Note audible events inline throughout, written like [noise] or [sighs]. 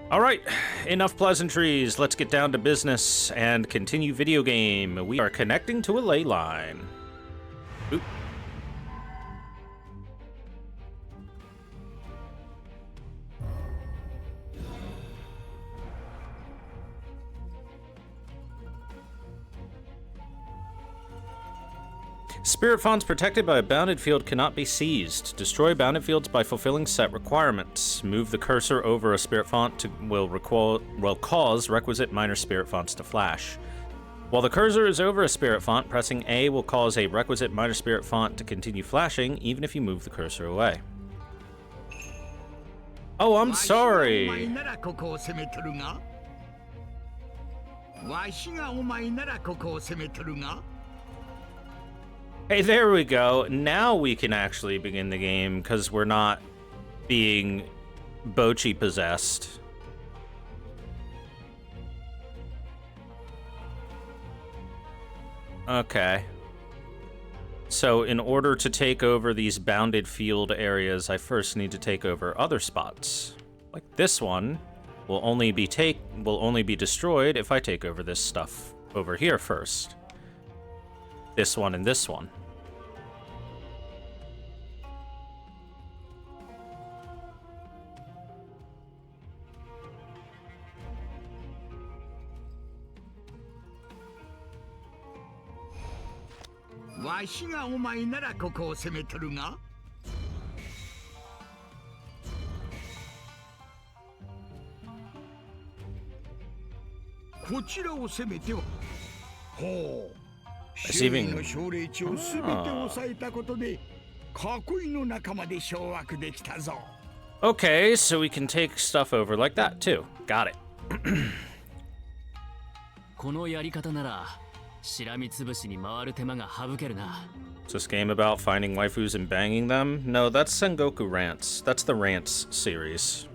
Alright, enough pleasantries. Let's get down to business and continue video game. We are connecting to a ley line. Oop. Spirit fonts protected by a bounded field cannot be seized. Destroy bounded fields by fulfilling set requirements. Move the cursor over a spirit font will cause requisite minor spirit fonts to flash. While the cursor is over a spirit font, pressing A will cause a requisite minor spirit font to continue flashing, even if you move the cursor away. Oh, I'm sorry. Hey, there we go. Now we can actually begin the game because we're not being Bochi possessed. Okay. So in order to take over these bounded field areas, I first need to take over other spots. Like this one will only be destroyed if I take over this stuff over here first. This one and this one. Receiving. Okay, so we can take stuff over like that too. Got it. Is this game about finding waifus and banging them? No, that's Sengoku Rants. That's the Rants series.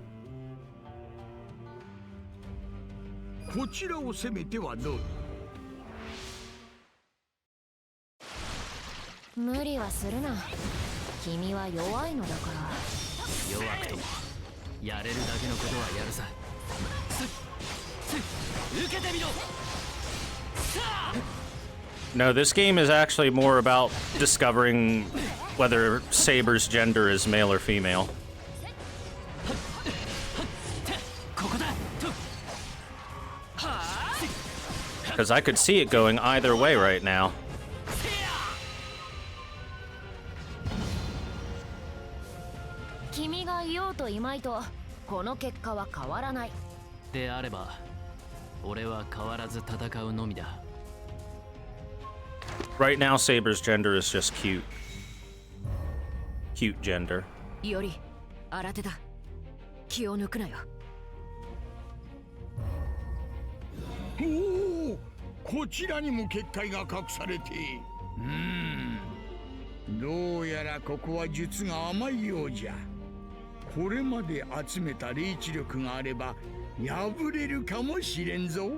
No, this game is actually more about discovering whether Saber's gender is male or female. Because I could see it going either way right now. Right now, Saber's gender is just cute. Cute gender. Iori, こちらにも結界が隠されて。どうやらここは術が甘いようじゃ。これまで集めた霊知力があれば破れるかもしれんぞ。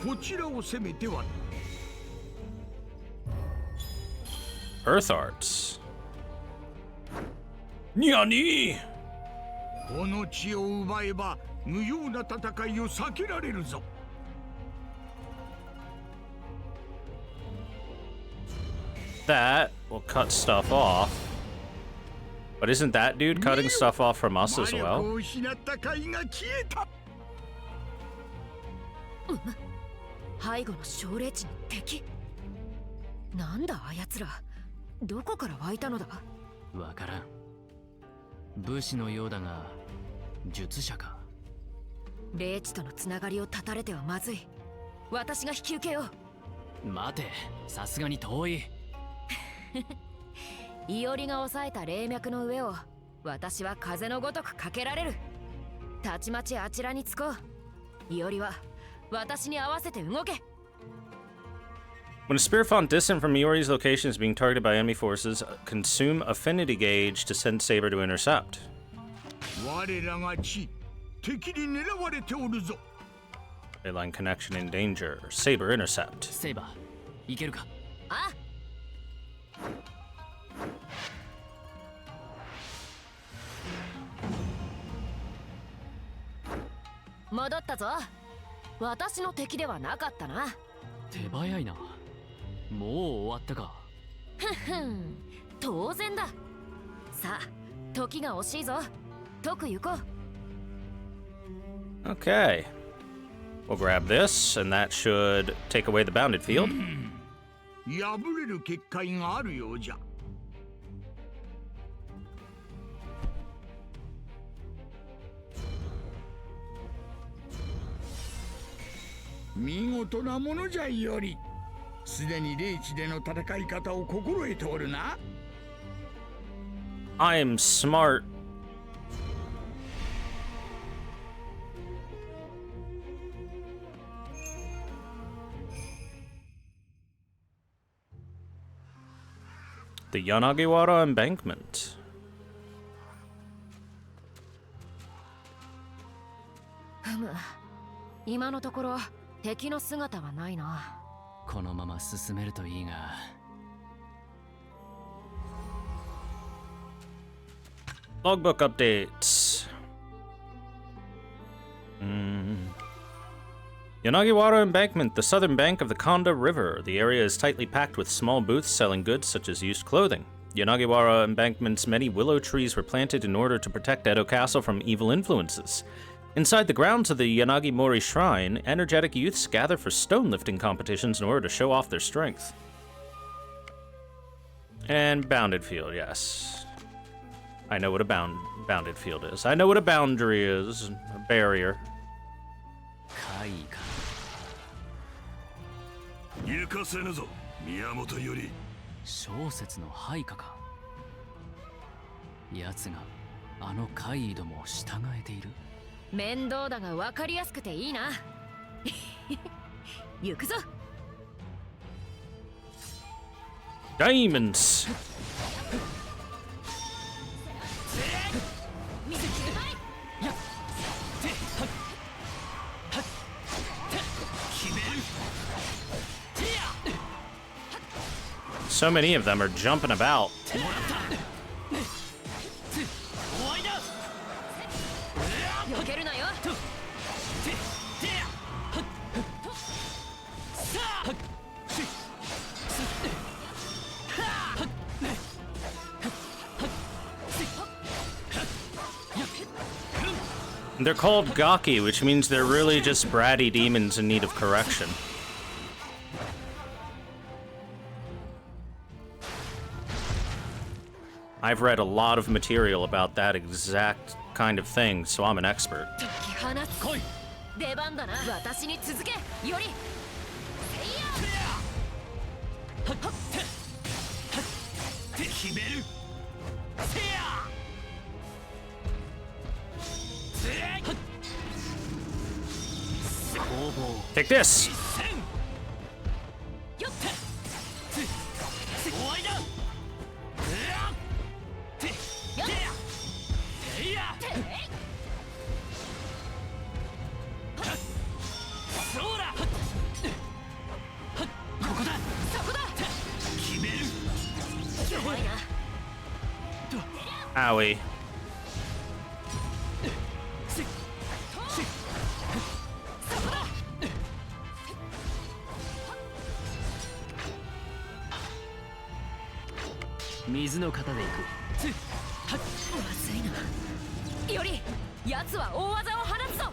こちらを攻めては。Earth Arts. にゃに。この地を奪えば無用な戦いを避けられるぞ。That will cut stuff off. But isn't that dude cutting stuff off from us as well? 背後の奨励地に敵。なんだあやつら。どこから湧いたのだ。わからん。武士のようだが術者か。霊地とのつながりを断たれてはまずい。私が引き受けよう。待て、さすがに遠い。イオリが抑えた霊脈の上を私は風のごとくかけられる。たちまちあちらに着こう。イオリは私に合わせて動け。When a spirit font distant from Iori's location is being targeted by enemy forces, consume affinity gauge to send Saber to intercept. 我らが地、敵に狙われておるぞ。Leyline connection in danger. Saber intercept. Saber, いけるか。あ。戻ったぞ。私の敵ではなかったな。手早いな。もう終わったか。ふん、当然だ。さあ、時が惜しいぞ。解く行こう。 Okay. We'll grab this, and that should take away the bounded field. 破れる結界があるようじゃ。見事なものじゃより。すでに霊地での戦い方を心得ておるな。I am smart. The Yanagiwara Embankment. ふむ、今のところ敵の姿はないな。このまま進めるといいが。Logbook updates. Yanagiwara Embankment, the southern bank of the Konda River. The area is tightly packed with small booths selling goods such as used clothing. Yanagiwara Embankment's many willow trees were planted in order to protect Edo Castle from evil influences. Inside the grounds of the Yanagi-Mori Shrine, energetic youths gather for stone lifting competitions in order to show off their strength. And bounded field, yes. I know what a bounded field is. I know what a boundary is. A barrier. 怪異か。行かせぬぞ、宮本より。小説の配下か。奴があの怪異どもを従えている。面倒だが分かりやすくていいな。行くぞ。Diamonds! So many of them are jumping about. 避けるなよ。They're called Gaki, which means they're really just bratty demons in need of correction. I've read a lot of material about that exact kind of thing, so I'm an expert. 出番だな。私に続け。より。決める。 Take this! Owie. 水の型で行く。まずいな。より、奴は大技を放つぞ。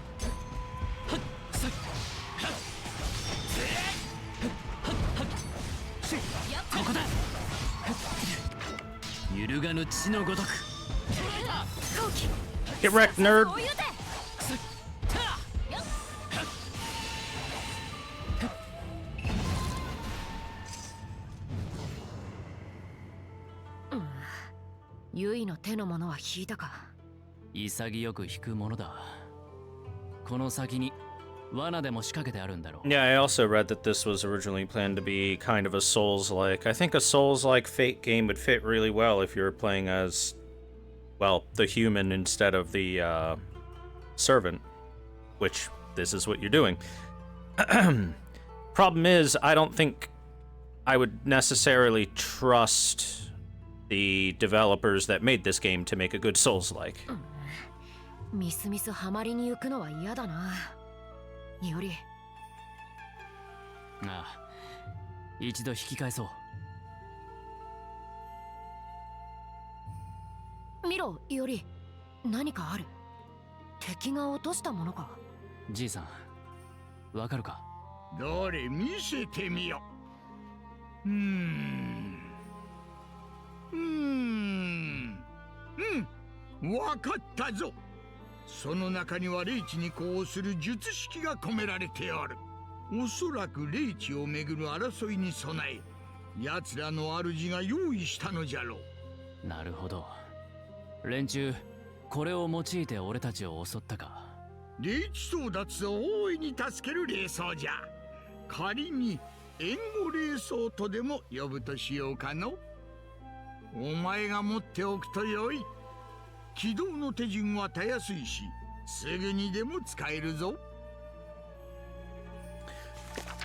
ここだ。揺るがぬ血のごとく。 Get wrecked, nerd! ユイの手のものは引いたか。潔く引くものだ。この先に罠でも仕掛けてあるんだろう。Yeah, I also read that this was originally planned to be kind of a Souls-like. I think a Souls-like Fate game would fit really well if you're playing as, well, the human instead of the servant, which this is what you're doing. Problem is, I don't think I would necessarily trust the developers that made this game to make a good Souls-like. みすみすハマりに行くのは嫌だな。いおり。ああ、一度引き返そう。見ろ、いおり。何かある。敵が落としたものか。じいさん、わかるか？どれ見せてみよ。わかったぞ。その中には霊地に呼応する術式が込められておる。おそらく霊地をめぐる争いに備え、奴らの主が用意したのじゃろう。なるほど。連中、これを用いて俺たちを襲ったか。霊地争奪を大いに助ける霊装じゃ。仮に援護霊装とでも呼ぶとしようかの。お前が持っておくとよい。起動の手順はたやすいし、すぐにでも使えるぞ。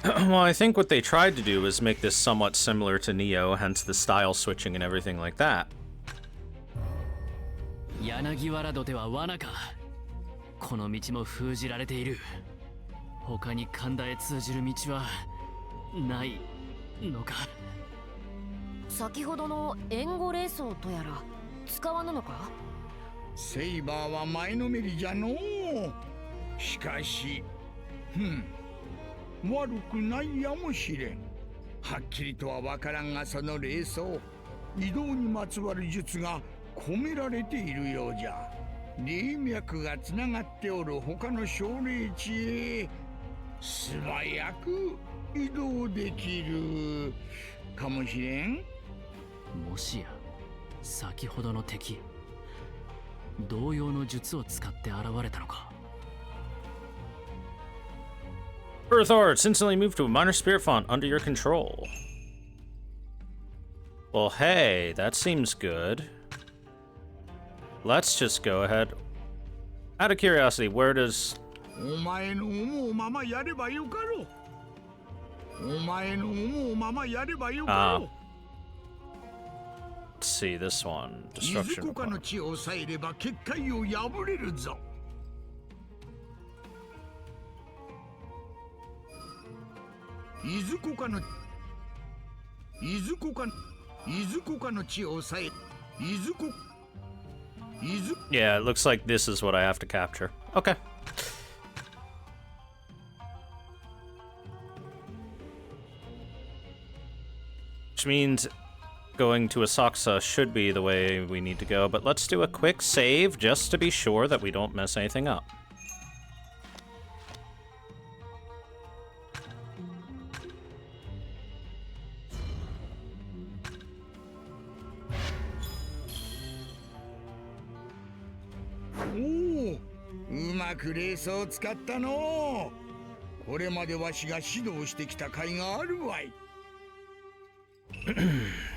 Well, I think what they tried to do was make this somewhat similar to Neo, hence the style switching and everything like that. 柳原土手は罠か。この道も封じられている。他に神田へ通じる道はないのか。先ほどの援護霊装とやら使わぬのか。セイバーは前のめりじゃのう。しかし悪くないやもしれん。はっきりとは分からんが、その霊装、移動にまつわる術が込められているようじゃ。霊脈がつながっておる他の小霊地へ素早く移動できるかもしれん。もしや先ほどの敵、同様の術を使って現れたのか。Earth Ords instantly move to a minor spirit font under your control. Well, hey, that seems good. Let's just go ahead. Out of curiosity, where does... お前の思うままやればよかろう。お前の思うままやればよかろう。Let's see, this one. い Destruction. ずこかの地を抑えれば結界を破れるぞ。いずこかの地を抑え、いずこ Yeah, it looks like this is what I have to capture. Okay. Which means going to Asakusa should be the way we need to go, but let's do a quick save just to be sure that we don't mess anything up. Oh, うまくレースを使ったの。これまでわしが指導してきた甲斐があるわい。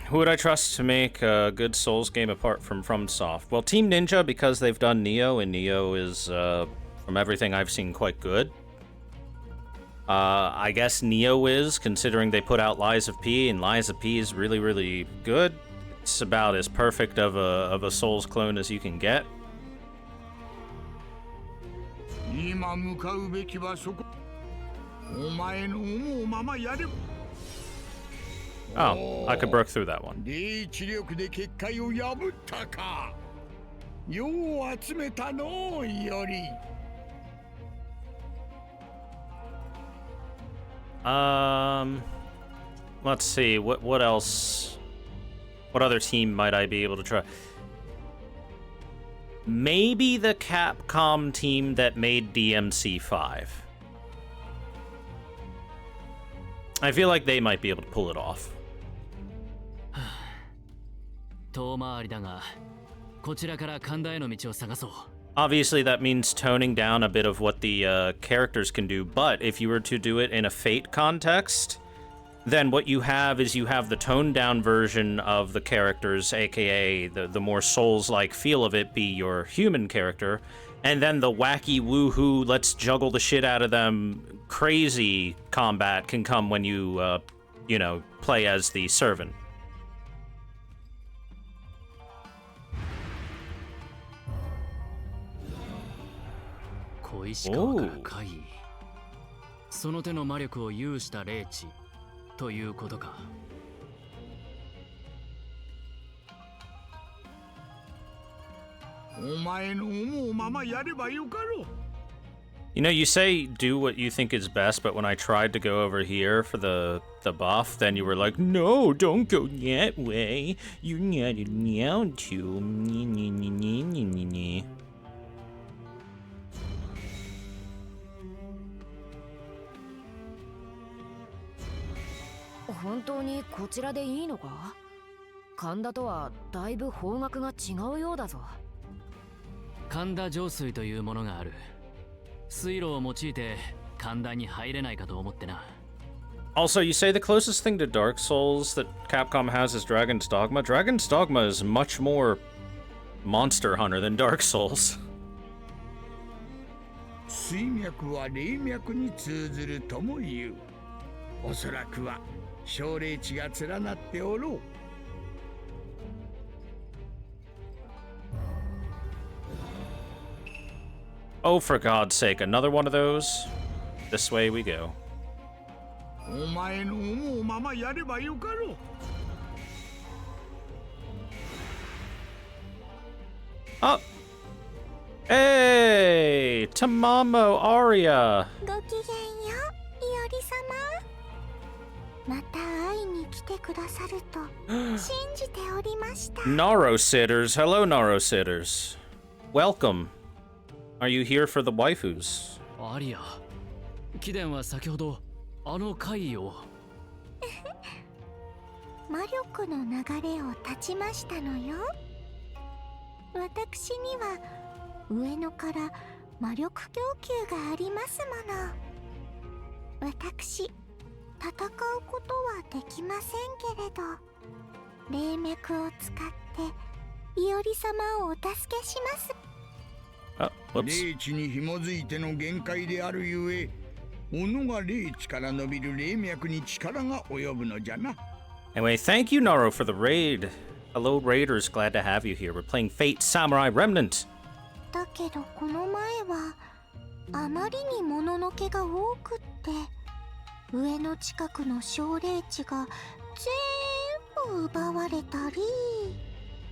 Who would I trust to make a good Souls game apart from FromSoft? Well, Team Ninja, because they've done Neo, and Neo is, from everything I've seen, quite good. I guess Neo is, considering they put out Lies of P, and Lies of P is really, really good. It's about as perfect of a Souls clone as you can get. 今向かうべきはそこ。お前の思うままやれば。Oh, I could break through that one. 霊知力で結界を破ったか。よう集めたのより。Let's see, what else? What other team might I be able to try? Maybe the Capcom team that made DMC5. I feel like they might be able to pull it off. 遠回りだが、こちらから神田への道を探そう。Obviously, that means toning down a bit of what the characters can do, but if you were to do it in a Fate context, then what you have is you have the toned down version of the characters, aka the more Souls-like feel of it be your human character, and then the wacky woohoo, let's juggle the shit out of them, crazy combat can come when you, you know, play as the servant. 小石川から怪異。その手の魔力を有した霊地ということか。お前の思うままやればよかろう。You know, you say do what you think is best, but when I tried to go over here for the buff, then you were like, no, don't go that way. You're not allowed to. 本当にこちらでいいのか？神田とはだいぶ方角が違うようだぞ。神田上水というものがある。水路を用いて神田に入れないかと思ってな。Also, you say the closest thing to Dark Souls that Capcom has is Dragon's Dogma. Dragon's Dogma is much more Monster Hunter than Dark Souls. 水脈は霊脈に通ずるとも言う。おそらくは小霊地が連なっておろう。Oh, for God's sake, another one of those? This way we go. お前の思うままやればよかろう。Oh! Hey! Tamamo Aria! ごきげんよう、いおり様。また会いに来てくださると信じておりました。Naro Sitters. Hello, Naro Sitters. Welcome. Are you here for the waifus? アリア、貴殿は先ほどあの怪異を。魔力の流れを断ちましたのよ。私には上野から魔力供給がありますもの。私、戦うことはできませんけれど、霊脈を使っていおり様をお助けします。霊地に紐づいての限界であるゆえ、己が霊地から伸びる霊脈に力が及ぶのじゃな。Anyway, thank you, Naro, for the raid. Hello, Raiders. Glad to have you here. We're playing Fate Samurai Remnant. だけどこの前はあまりにもののけが多くって、上の近くの小霊地が全部奪われたり。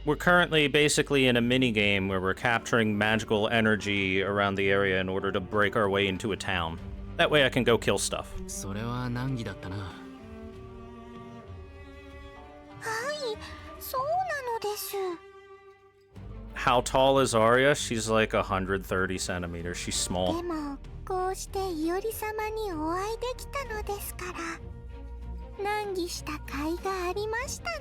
We're currently basically in a mini-game where we're capturing magical energy around the area in order to break our way into a town. That way I can go kill stuff. それは難儀だったな。はい、そうなのです。How tall is Arya? She's like 130 centimeters. She's で small. もこうしていおり様にお会いできたのですから、難儀した甲斐がありましたの。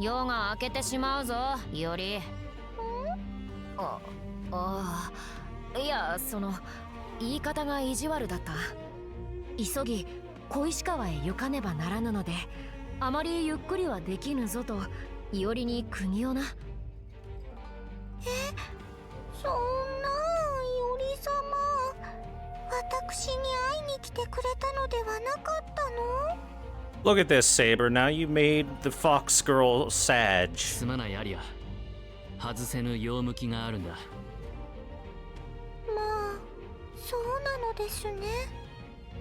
夜が明けてしまうぞ、いおり。いや、言い方が意地悪だった。急ぎ小石川へ行かねばならぬので、あまりゆっくりはできぬぞといおりに釘をな。そんな、いおり様、私に会いに来てくれたのではなかったの？ Look at this, Saber. Now you made the fox girl sad. すまないアリア、外せぬ用向きがあるんだ。まあ、そうなのですね。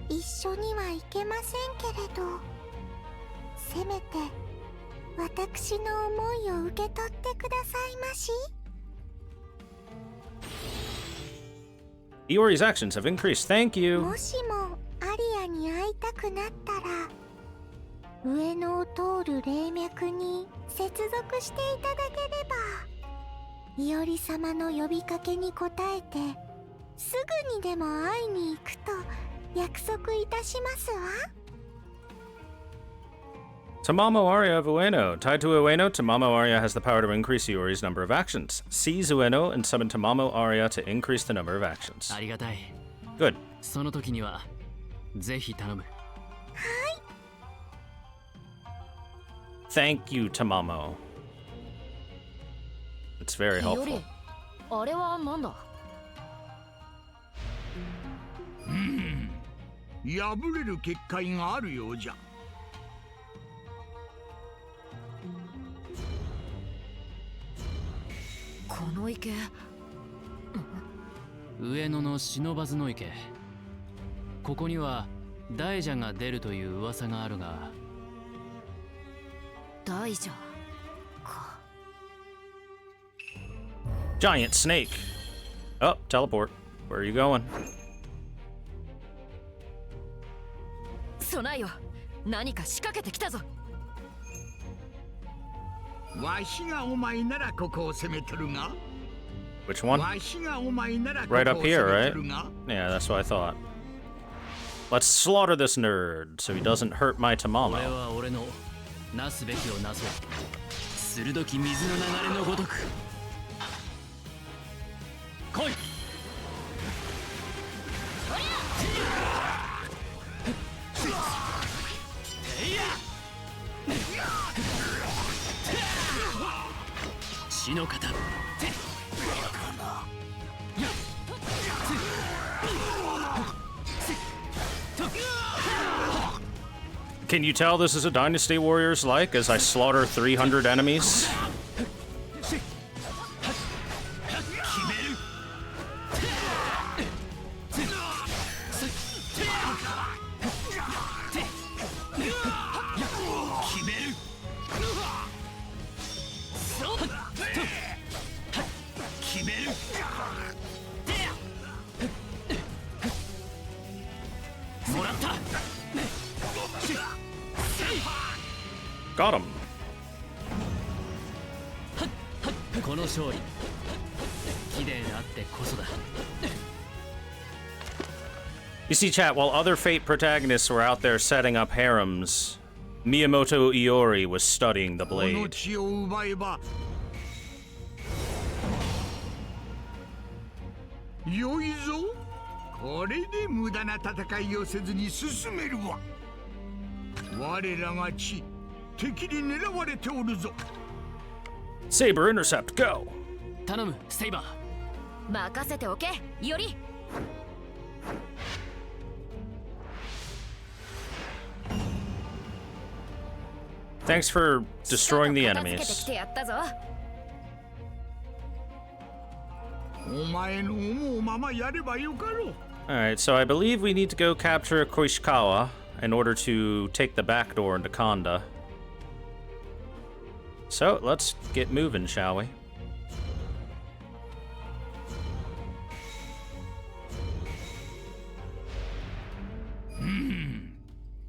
一緒には行けませんけれど、せめて私の思いを受け取ってくださいまし。Iori's actions have increased. Thank you. もしもアリアに会いたくなったら、上野を通る霊脈に接続していただければ、いおり様の呼びかけに応えてすぐにでも会いに行くと約束いたしますわ。 Tamamo Aria of Ueno. Tied to Ueno, Tamamo Aria has the power to increase Iori's number of actions. Seize Ueno and summon Tamamo Aria to increase the number of actions. ありがたい。 Good. その時にはぜひ頼む。Thank you, Tamamo. It's very いおり、 helpful. あれはなんだ？破れる結界があるようじゃ。この池、上野の忍ばずの池。ここには大蛇が出るという噂があるが。大蛇か。 Giant snake. Oh, teleport. Where are you going? 備えよ、何か仕掛けてきたぞ。わしがお前ならここを攻めとるが。 Which one? わしがお前ならここを Right 攻 up め here, と right? るが。 Yeah, that's what I thought. Let's slaughter this nerd so he doesn't hurt my 俺 Tamamo. は俺のなすべきをなそう。鋭き水の流れのごとく。来い。死の型。 Can you tell this is a Dynasty Warriors like as I slaughter 300 enemies? もらった。 Got him. この勝利、綺麗であってこそだ。 You see, chat, while other Fate protagonists were out there setting up harems, Miyamoto Iori was studying the この blade. 地を奪えば良いぞ。これで無駄な戦いをせずに進めるわ。我らが地、敵に狙われておるぞ。 Saber intercept, go! 頼む、セイバー。 任せておけ、より。 Thanks for destroying the 片付けて enemies. きてやったぞ。お前の思うままやればよかろう。 Alright, so I believe we need to go capture Koishikawa in order to take the back door into Kanda. So, let's get moving, shall we?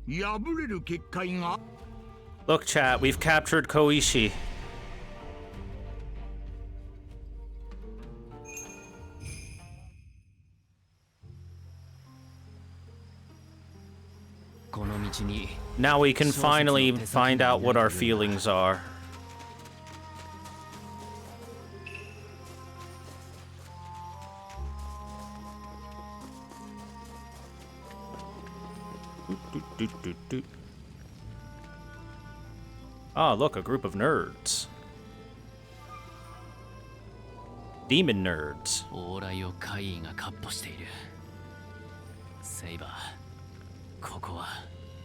破れる結界が Look, chat, we've captured Koishi. この道に Now we can finally find out what our feelings are. Ah, look, a group of nerds. Demon nerds. 往来を怪異が闊歩している。セイバー、ここは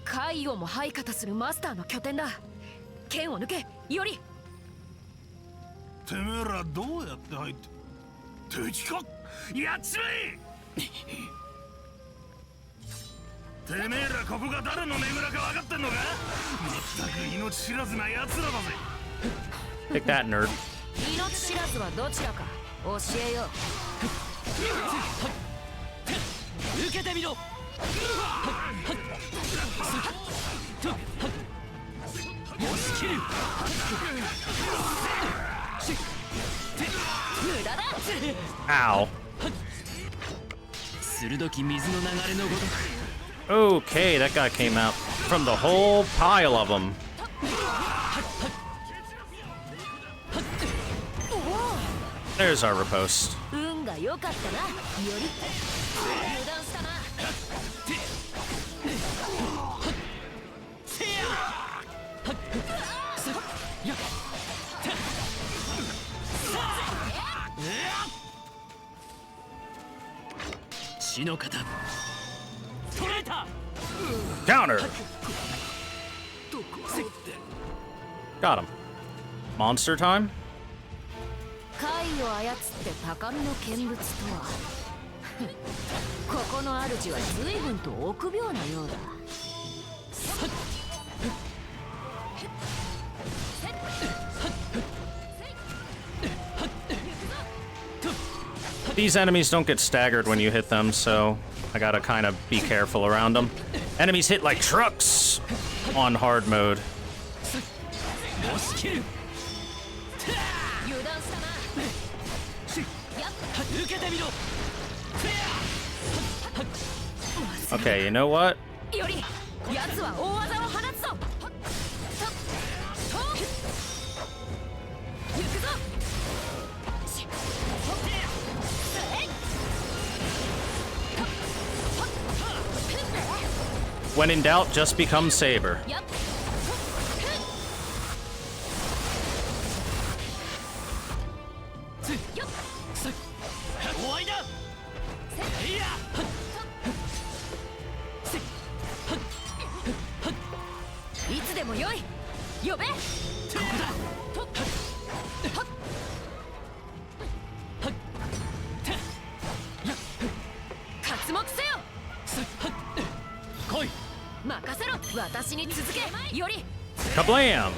怪異をも配下とするマスターの拠点だ。剣を抜け、より。てめえらどうやって入って敵かやっちまえてめえらここが誰のねぐらか分かってんのかまったく命知らずな奴らだぜ Take that, nerd. 命知らずはどちらか教えよう。受けてみろ。スキル。無駄だ。 Ow. 鋭き水の流れのごとく。 Okay, that guy came out from the whole pile of them. There's our riposte. 運が良かったな、より。油断したな。 血の型。取られた。 Counter! Got him. Monster time? 怪を操って高みの見物とはここの主は随分と臆病なようだ。These enemies don't get staggered when you hit them, so I gotta kind of be careful around them. Enemies hit like trucks on hard mode. Okay, you know what? When in doubt, just become Saber. Kablam!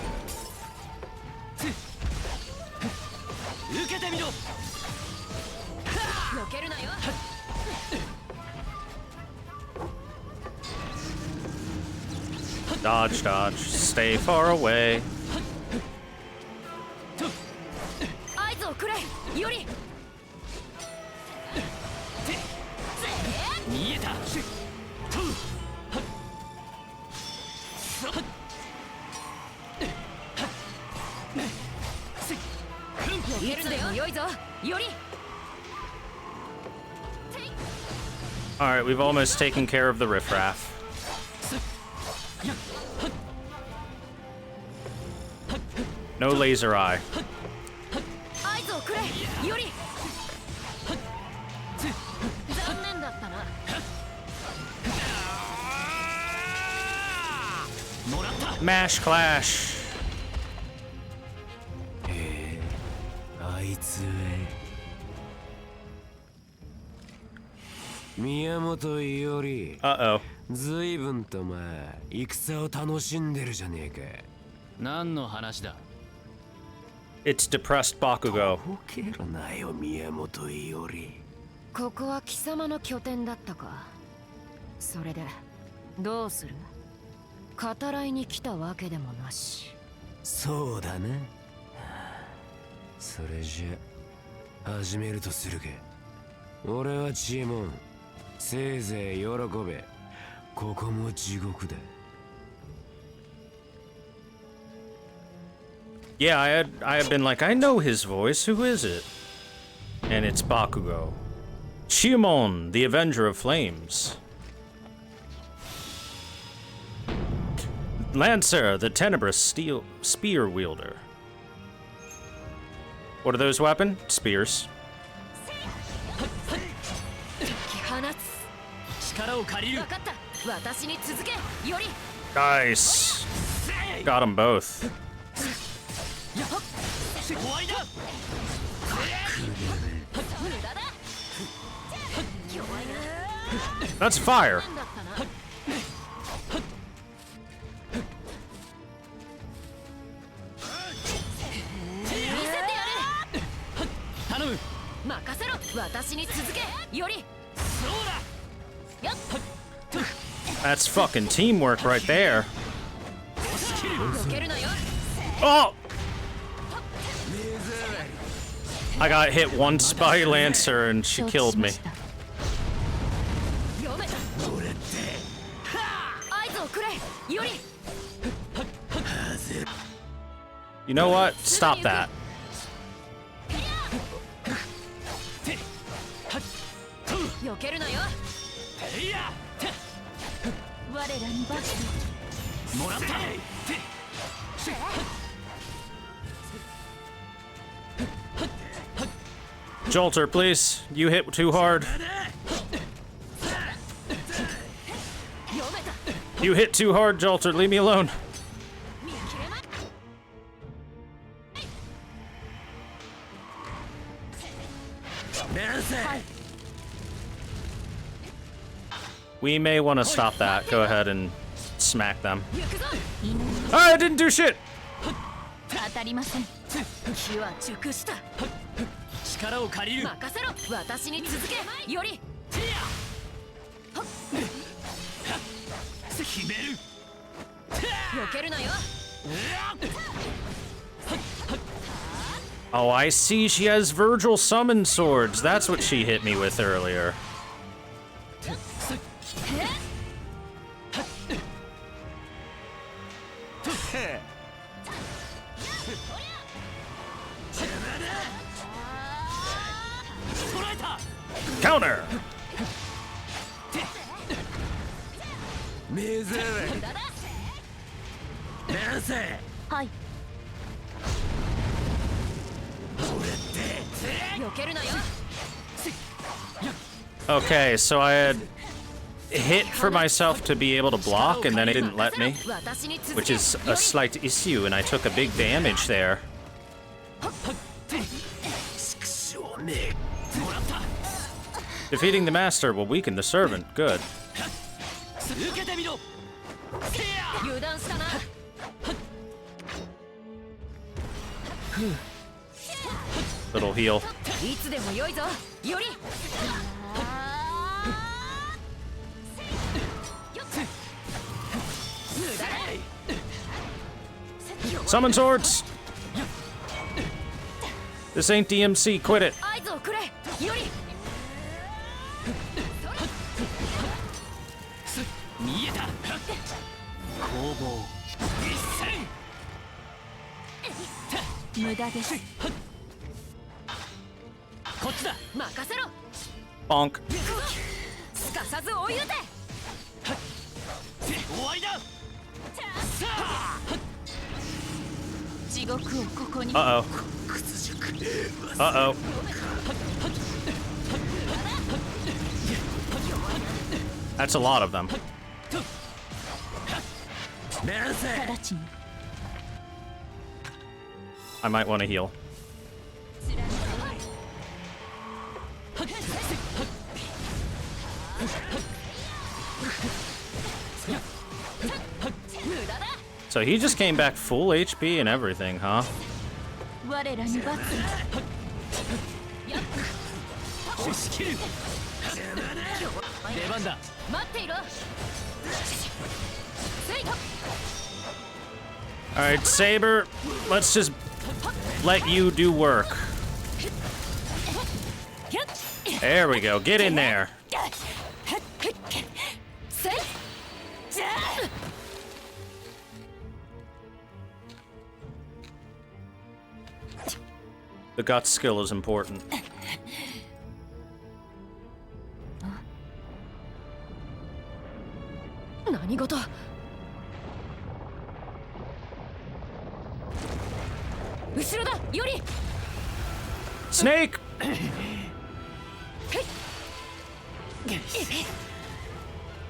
Dodge, dodge, stay far away. Alright, we've almost taken care of the riffraff. No laser eye. Mash clash. あいつ宮本伊織 Uh-oh. ずいぶんと戦を楽しんでるじゃねえか。何の話だ。 It's depressed Bakugo. ほけるなよ宮本伊織。ここは貴様の拠点だったか。それでどうする？語らいに来たわけでもなし。そうだな。それじゃ始めるとするか。俺は知恵もん。せいぜい喜べ。ここも地獄だ。Yeah, I had been like, I know his voice. Who is it? And it's Bakugo. Shimon, the Avenger of Flames. Lancer, the Tenebrous Spear Wielder. What are those weapons? Spears. Nice. Got them both. That's fire. That's fucking teamwork right there. Oh! I got hit once by Lancer and she killed me. You know what? Stop that. Jolter, please. You hit too hard. You hit too hard, Jolter. Leave me alone. We may want to stop that. Go ahead and smack them. I didn't do shit! 当たりません。火は熟した。力を借りる。任せろ。私に続け。より。決める。避けるなよ。 Oh, I see. She has Virgil summon swords. That's what she hit me with earlier. Counter! はい。避けるなよ。 Okay, so I had hit for myself to be able to block, and then it didn't let me, which is a slight issue, and I took a big damage there. Defeating the master will weaken the servant. Good. 受けてみろ。 油断したな。 Little heal. いつでも良いぞ。より。 Summon swords! This ain't DMC, quit it. 合図をくれ。より。 見えた。攻防。一戦。無駄です。 こっちだ。任せろ。 Bonk. すかさず追い打て。 終わりだ。 地獄をここに。 Uh-oh. Uh-oh. That's a lot of them. 直ちに。 I might want to heal. So he just came back full HP and everything, huh? 我らに罰が。 押し切る。出番だ。 待っていろ。 Alright, Saber, let's just let you do work. There we go, get in there. The guts skill is important. 何事。 後ろだ。より。 Snake!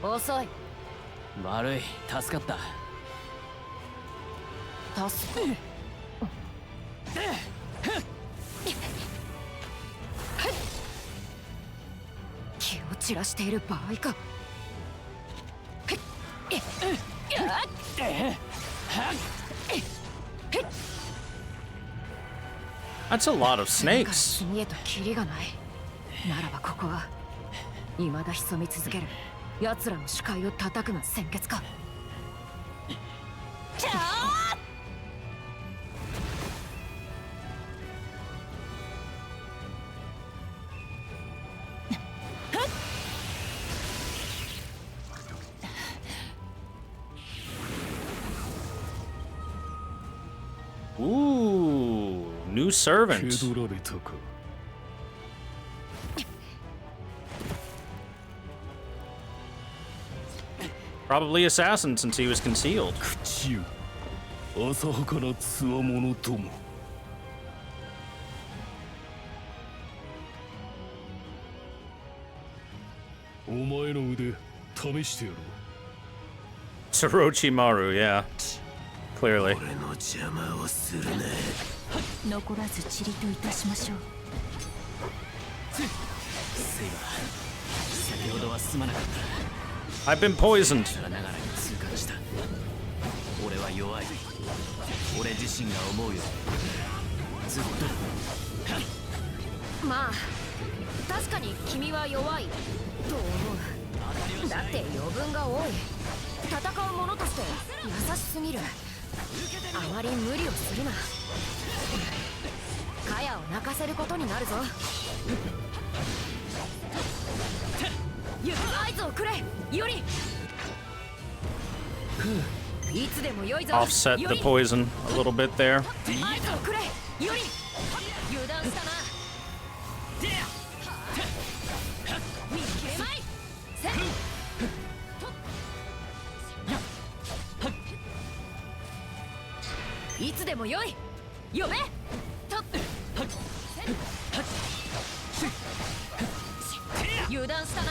遅い。悪い。助かった。 助け。気を散らしている場合か。 That's a lot of snakes. 死へとキリがない。ならばここは未だ潜み続ける奴らの視界を叩くが先決か。 Ooh, new servant. Probably assassin since he was concealed. 浅はかなつわものとも。お前の腕試してやろう。 Tsurochimaru, yeah. Clearly. 俺の邪魔をするな。残らずちりといたしましょう。せいは先ほどはすまなかった I've been poisoned. 力ながらに痛感した俺は弱い俺自身が思うよずっとまあ確かに君は弱いと思う。だって余分が多い。戦う者として優しすぎる。あまり無理をするな。カヤを泣かせることになるぞ。合図をくれイオリ。いつでも良いぞ。 Offset the poison a little bit there. 合図をくれイオリ。油断したな。見切れまい。いつでもよい。呼べ。油断したな。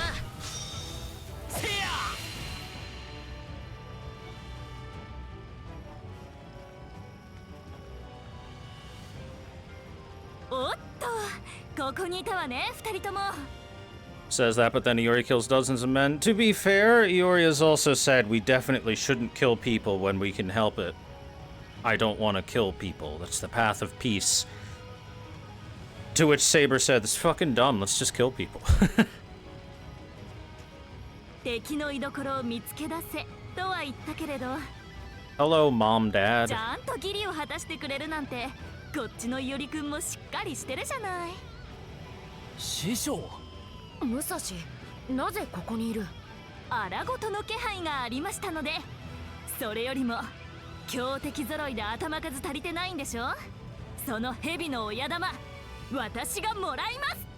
おっと、ここにいたわね、二人とも。 Says that, but then Iori kills dozens of men. To be fair, Iori has also said we definitely shouldn't kill people when we can help it. I don't want to kill people. That's the path of peace. To which Saber said, "That's fucking dumb. Let's just kill people." 敵の居所を見つけ出せとは言ったけれど、 Hello, Mom, ち Dad. ゃんと義理を果たしてくれるなんて、こっちのイオリくんもしっかりしてるじゃない。師匠武蔵、なぜここにいる？荒ごとの気配がありましたので。それよりも強敵揃いで頭数足りてないんでしょ。その蛇の親玉、私がもらいます。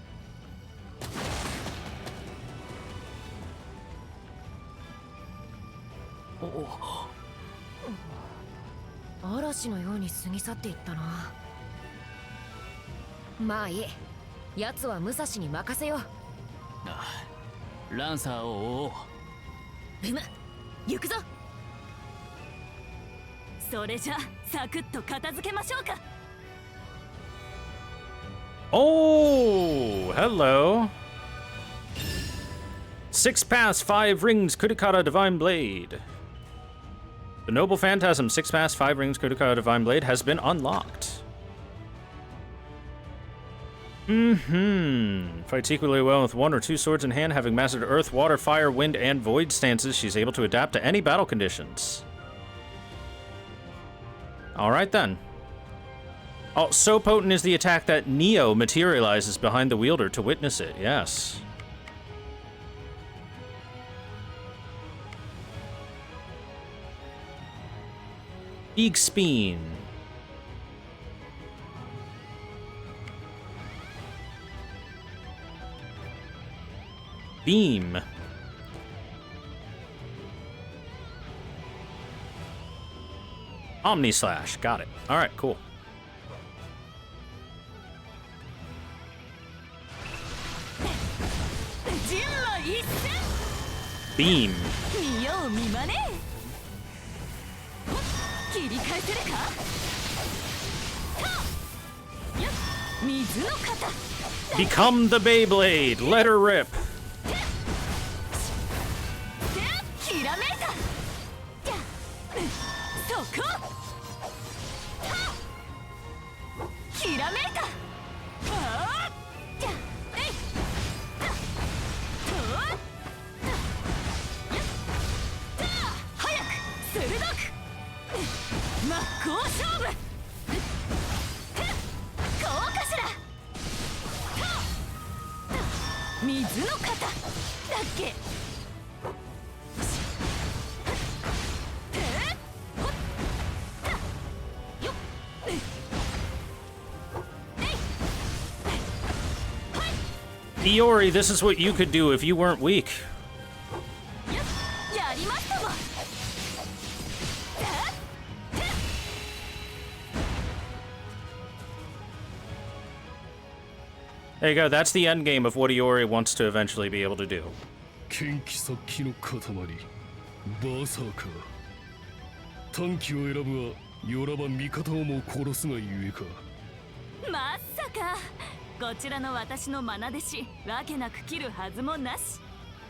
嵐のように過ぎ去っていったな。まあいい、奴は武蔵に任せよう。あランサーを追おう。行くぞ。それじゃサクッと片付けましょうか。 Oh, hello. 6 paths, 5 rings, Kudikata Divine Blade. The Noble Phantasm 6 paths, 5 rings, Kudikata Divine Blade has been unlocked. Fights equally well with 1 or 2 swords in hand, having mastered Earth, Water, Fire, Wind, and Void stances. She's able to adapt to any battle conditions. Alright then. Oh, so potent is the attack that Neo materializes behind the wielder to witness it, yes. Big Speen. Beam. Omni Slash, got it. Alright, cool. Beam. 見よう見まね。切り返せるか。水の型。 Become the Beyblade. Let her rip. ひらめいた。そこ。ひらめいた。真っ向勝負。こうかしら。水の型だっけ。Iori, this is what you could do if you weren't weak. There you go, that's the end game of what Iori wants to eventually be able to do. 剣気殺気の塊バーサーカー短期を選ぶはよらば味方をも殺すがゆえか。まさかこちらの私の愛弟子わけなく切るはずもなし。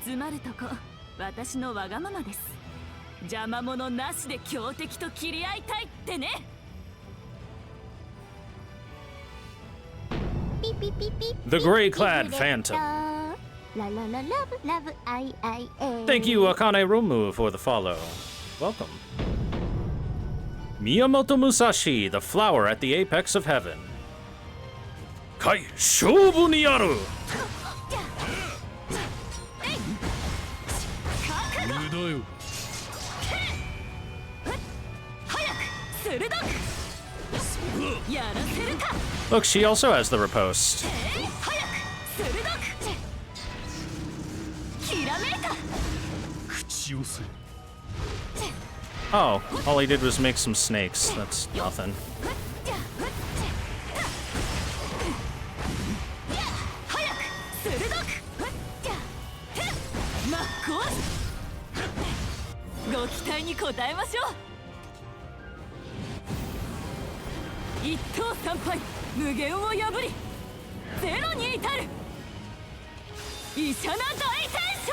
つまるとこ私のわがままです。邪魔者なしで強敵と切り合いたいってね。ピピピピ The gray-clad phantom. ララララブラブアイアイエ Thank you, Akane Romu, for the follow. Welcome. Miyamoto Musashi, the flower at the apex of heaven. Kai Shobu ni aru! 無駄よ。早く鋭くやらせるか。 Look, she also has the riposte. 早く鋭くきらめいた。 口寄せ。 Oh, all he did was make some snakes. That's nothing. 早く鋭く真っ向ご期待に応えましょう。一等三敗無限を破りゼロに至る医者な大戦勝。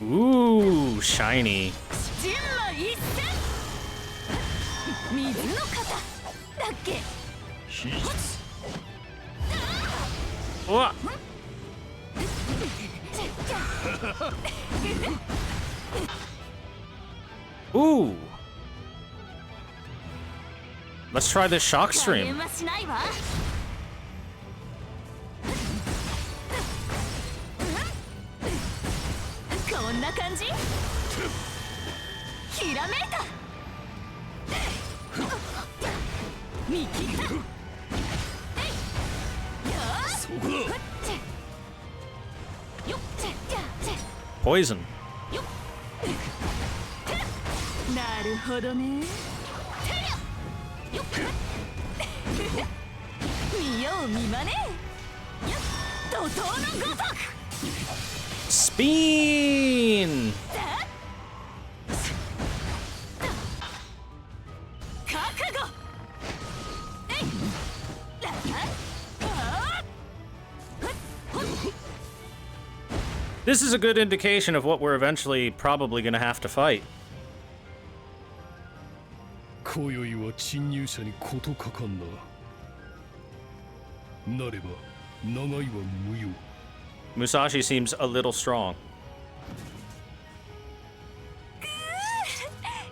Ooh, shiny. 人馬一戦水の型だっけ。 Wha- Ooh. Let's try this shock 加 stream. 減はしないわ。こんな感じ。ひらめいた。見切った。そこだ。 Poison. なるほどね。見よう見まね。怒涛のごとく。 Speen! 覚悟。えい。This is a good indication of what we're eventually probably gonna have to fight. 今宵は侵入者に事かかんな。なれば長いは無用。 Musashi seems a little strong.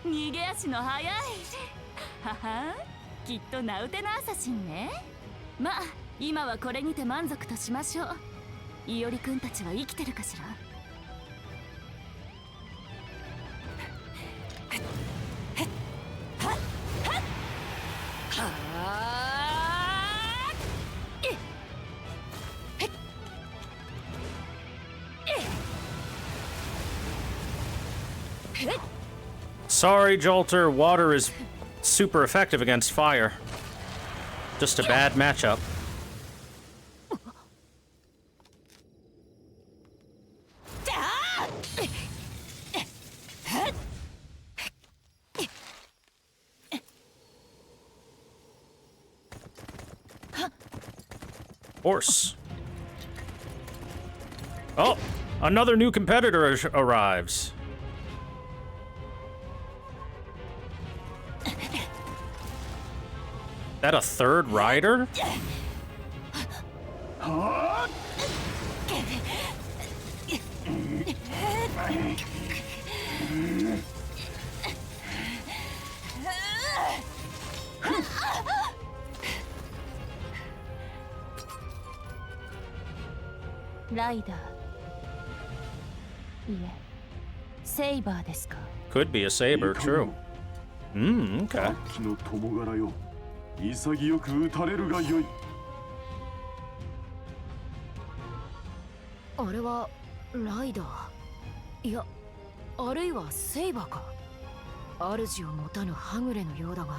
逃げ足の速い。はは、きっと名うてのアサシンね。まあ今はこれにて満足としましょう。イオリ君たちは生きてるかしら。Sorry, Jolter. Water is super effective against fire. Just a bad matchup. Horse. Oh, another new competitor arrives. That a third rider? Could be a saber, true. Okay. 木の友柄よ、潔く撃たれるがよい。あれはライダー、いやあるいはセイバーか。主を持たぬはぐれのようだが、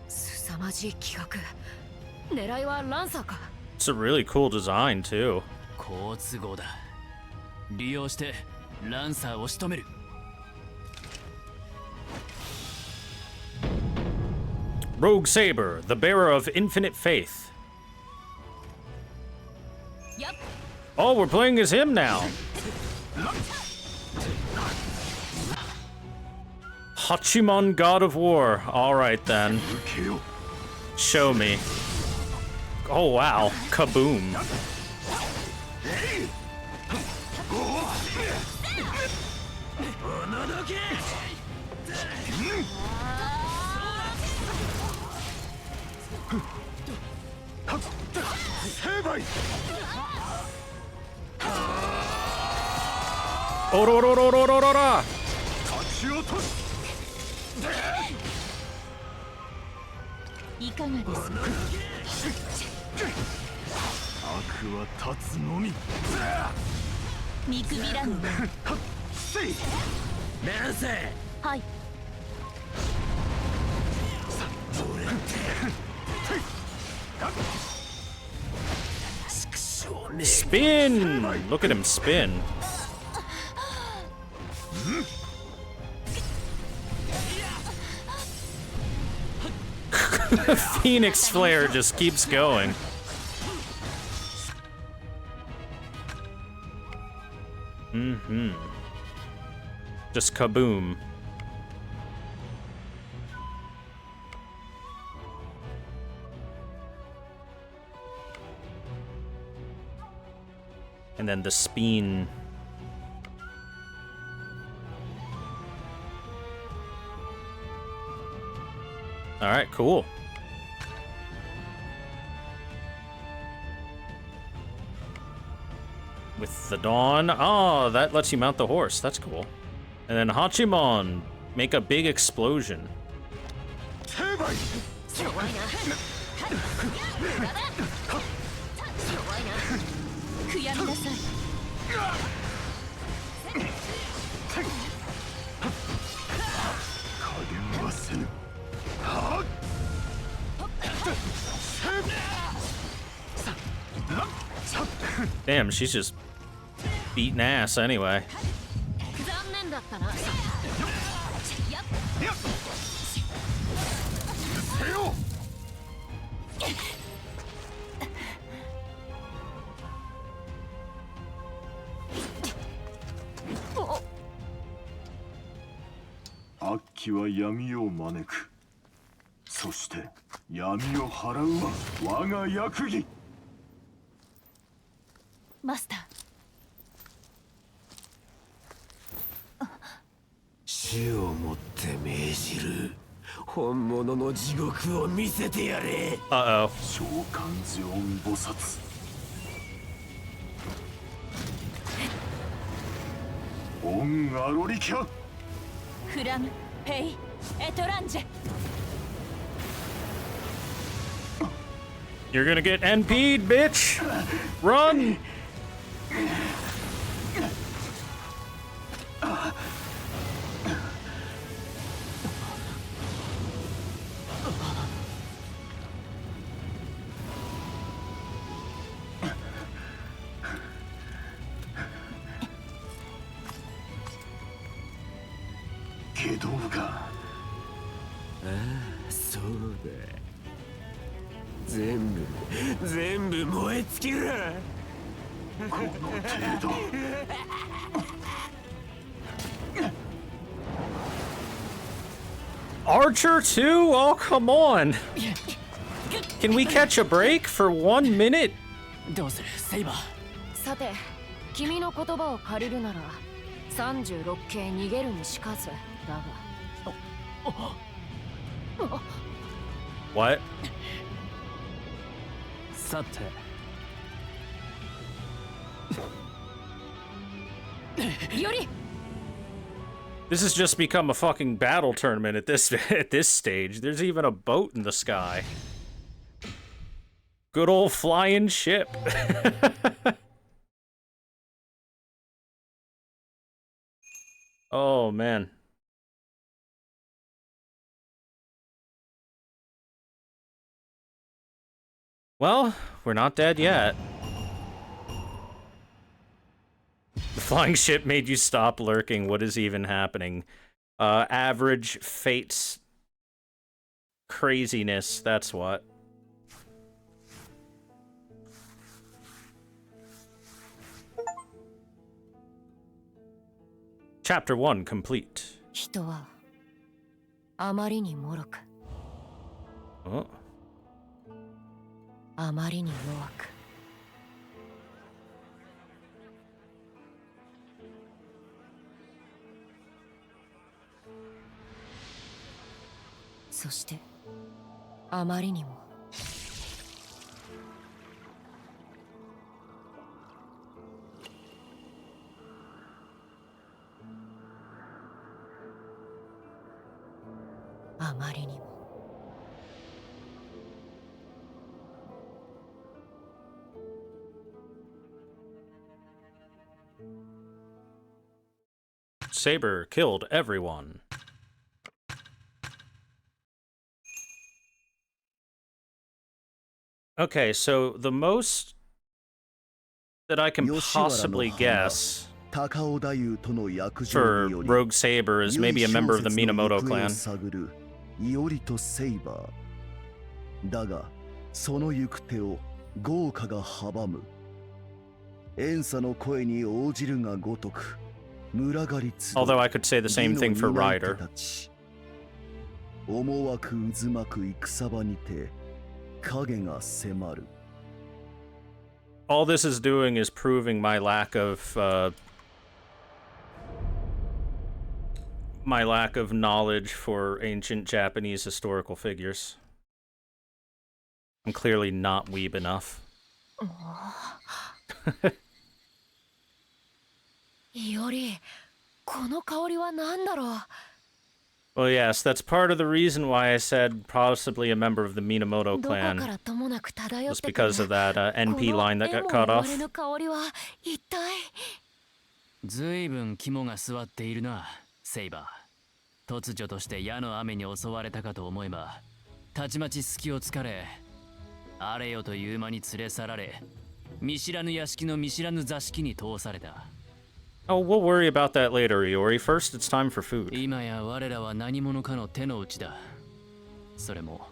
凄まじい気迫。狙いはランサーか。 It's a really cool design, too. 好都合だ。利用してランサーを仕留める。Rogue Saber, the bearer of infinite faith. Yup. Oh, we're playing as him now. Hachiman, God of War. Alright then. Show me. Oh wow. Kaboom. Ororororororora! いかがですか。悪は立つのみ。見くびらぬ。なんせはい。Spin! Look at him spin. Phoenix Flare just keeps going. Just kaboom. And then the spin. All right, cool. With the dawn. Oh, that lets you mount the horse. That's cool. And then Hachimon, make a big explosion. Damn, she's just beating ass anyway. Akkiは闇を招く。そして闇を払うは我が役儀。マスター。死をもって命じる。本物の地獄を見せてやれ。Uh-oh. 召喚ゼオン菩薩。オンアロリキャ。フラム、ペイ、エトランジェ。You're gonna get NP'd, bitch! Run! Archer too? Oh, come on. Can we catch a break for 1 minute? どうするセイバー。さて、君の言葉を借りるなら36系逃げるにしかずだが。What? さて。より This has just become a fucking battle tournament at this stage. There's even a boat in the sky. Good old flying ship. Oh man. Well, we're not dead yet. The flying ship made you stop lurking. What is even happening? Average fates craziness, that's what. Chapter 1 complete. 人はあまりに脆く、 Oh. あまりに弱く、そしてあまりにもあまりにも Saber killed everyone. Okay, so the most that I can possibly guess for Rogue Saber is maybe a member of the Minamoto clan. イオリとセイバーだがその行く手を豪華が阻む遠佐の声に応じるがごとく群がり集う Although I could say the same thing for Ryder. 思惑渦巻く戦場にて影が迫る All this is doing is proving my lack of knowledge for ancient Japanese historical figures. I'm clearly not weeb enough. イオリ、この香りは何だろう。 Well, yes, that's part of the reason why I said possibly a member of the Minamoto どこか clan らともなく漂っ was てくる because of that NP line that got cut この off. 絵もの香りは一体。ずいぶん肝が据わっているな、セイバー。突如として矢の雨に襲われたかと思えば、たちまち隙を突かれ、あれよという間に連れ去られ、見知らぬ屋敷の見知らぬ座敷に通された。 Oh, we'll worry about that later, Iori. First, it's time for food. 今や我らは何者かの手の内だ。それも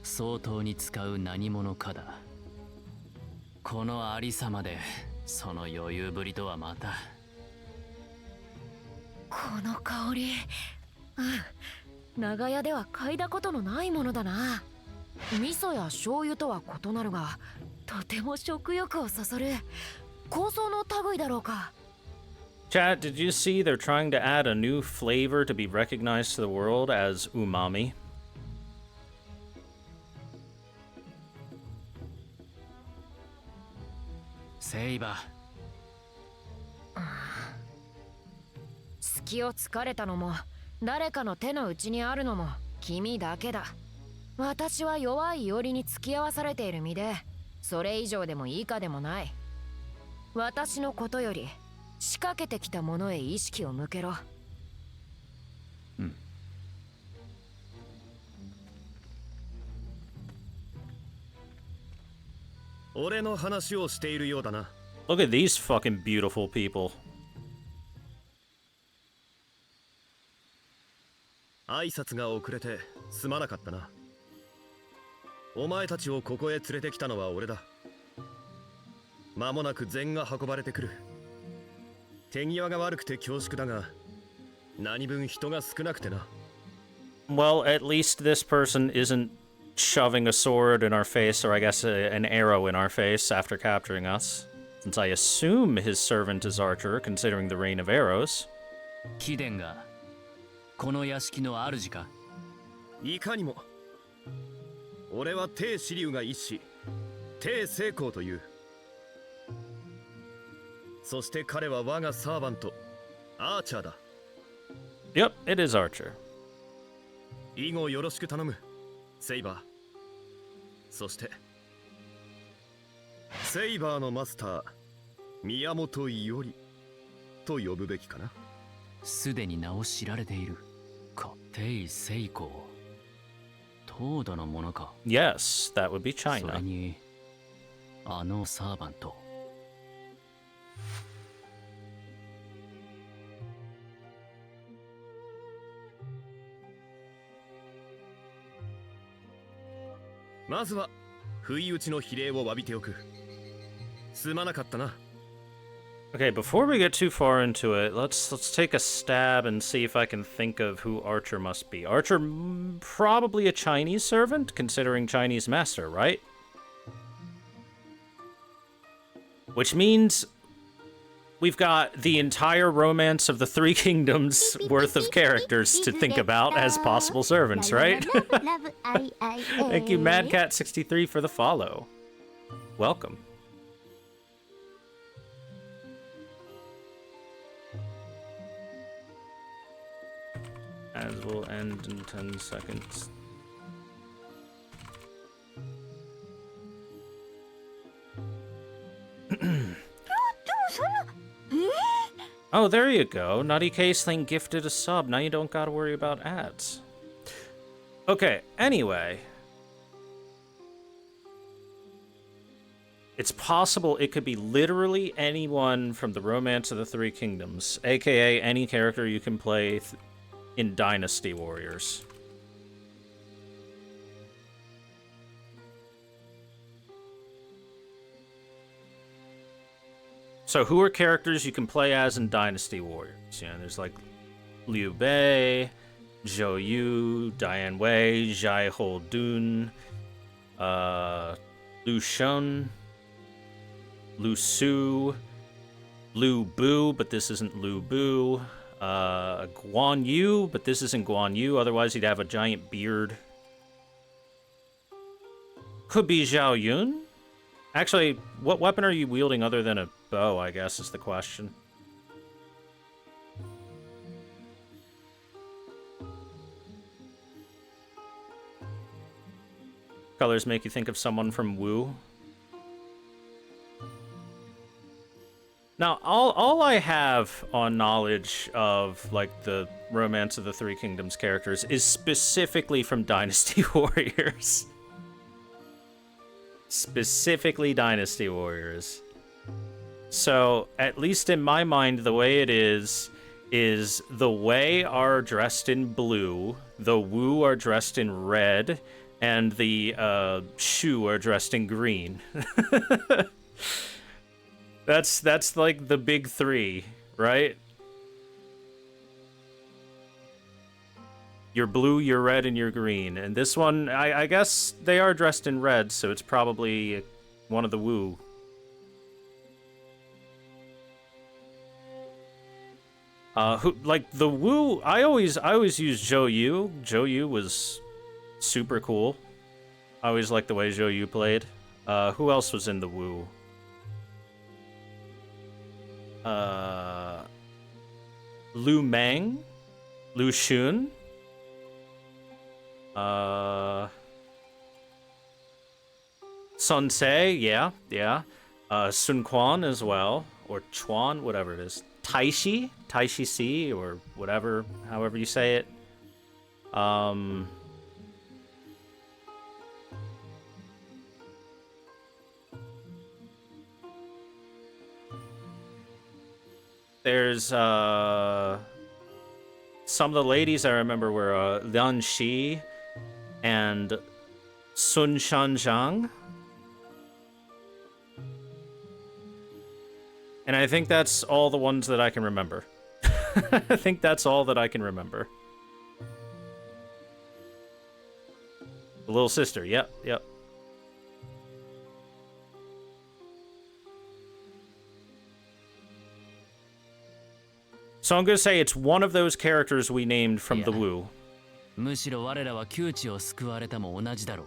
相当に使う何者かだ。このありさまでその余裕ぶりとはまた。この香り、長屋では嗅いだことのないものだな。味噌や醤油とは異なるが、とても食欲をそそる。香草の類だろうか。 Chat, did you see they're trying to add a new flavor to be recognized to the world as umami? Saber. 隙を突かれたのも誰かの手の内にあるのも君だけだ。私は弱いよりに付き合わされている身で、それ以上でも以下でもない。私のことより仕掛けてきたものへ意識を向けろ。うん。俺の話をしているようだな。Look at these fucking beautiful people. 挨拶が遅れてすまなかったな。お前たちをここへ連れてきたのは俺だ。間もなく膳が運ばれてくる。手際が悪くて恐縮だが、何分人が少なくてな。Well, at least this person isn't shoving a sword in our face, or I guess an arrow in our face after capturing us. Since I assume his servant is Archer, considering the rain of arrows. 貴殿がこの屋敷の主か？いかにも。俺は帝紫龍が一子、帝成功という。そして彼は我がサーバント、アーチャーだ。Yep, it is Archer. 以後よろしく頼む、セイバー。そして、セイバーのマスター、宮本伊織と呼ぶべきかな。すでに名を知られている。帝成功。東土のものか。Yes, that would be それ China. に、あのサーバント。まずは不意打ちの比例を詫びておく。すまなかったな。Okay, before we get too far into it, let's take a stab and see if I can think of who Archer must be. Archer, probably a Chinese servant, considering Chinese master, right? Which means we've got the entire Romance of the Three Kingdoms worth of characters to think about as possible servants, right? Thank you, MadCat63, for the follow. Welcome. As will end in 10 seconds. Oh, there you go. Nutty Case Thing gifted a sub. Now you don't gotta worry about ads. Okay, anyway. It's possible it could be literally anyone from the Romance of the Three Kingdoms, aka any character you can play in Dynasty Warriors. So who are characters you can play as in Dynasty Warriors? You know, there's like Liu Bei, Zhou Yu, Diane Wei, Jai Ho Dun, Lu Shun, Lu Su, Lu Bu, but this isn't Lu Bu, Guan Yu, but this isn't Guan Yu, otherwise he'd have a giant beard. Could be Zhao Yun? Actually, what weapon are you wielding other than a bow, I guess, is the question. Colors make you think of someone from Wu. Now, all I have on knowledge of, like, the Romance of the Three Kingdoms characters is specifically from Dynasty Warriors. Specifically Dynasty Warriors. So, at least in my mind, the way it is the Wei are dressed in blue, the Wu are dressed in red, and the Shu are dressed in green. That's like the big three, right? You're blue, you're red, and you're green. And this one, I guess they are dressed in red, so it's probably one of the Wu. Like the Wu, I always use Zhou Yu. Zhou Yu was super cool. I always liked the way Zhou Yu played. Who else was in the Wu? Lu Meng, Lu Xun, Sun Ce, yeah. Sun Quan as well, or Chuan, whatever it is. Taishi C, or whatever, however you say it. There's some of the ladies I remember were Lian Xi and Sun Shanzhang. And I think that's all the ones that I can remember. I think that's all that I can remember. The little sister, yep. So I'm gonna say it's one of those characters we named from the Wu. むしろ我らは窮地を救われたも同じだろう。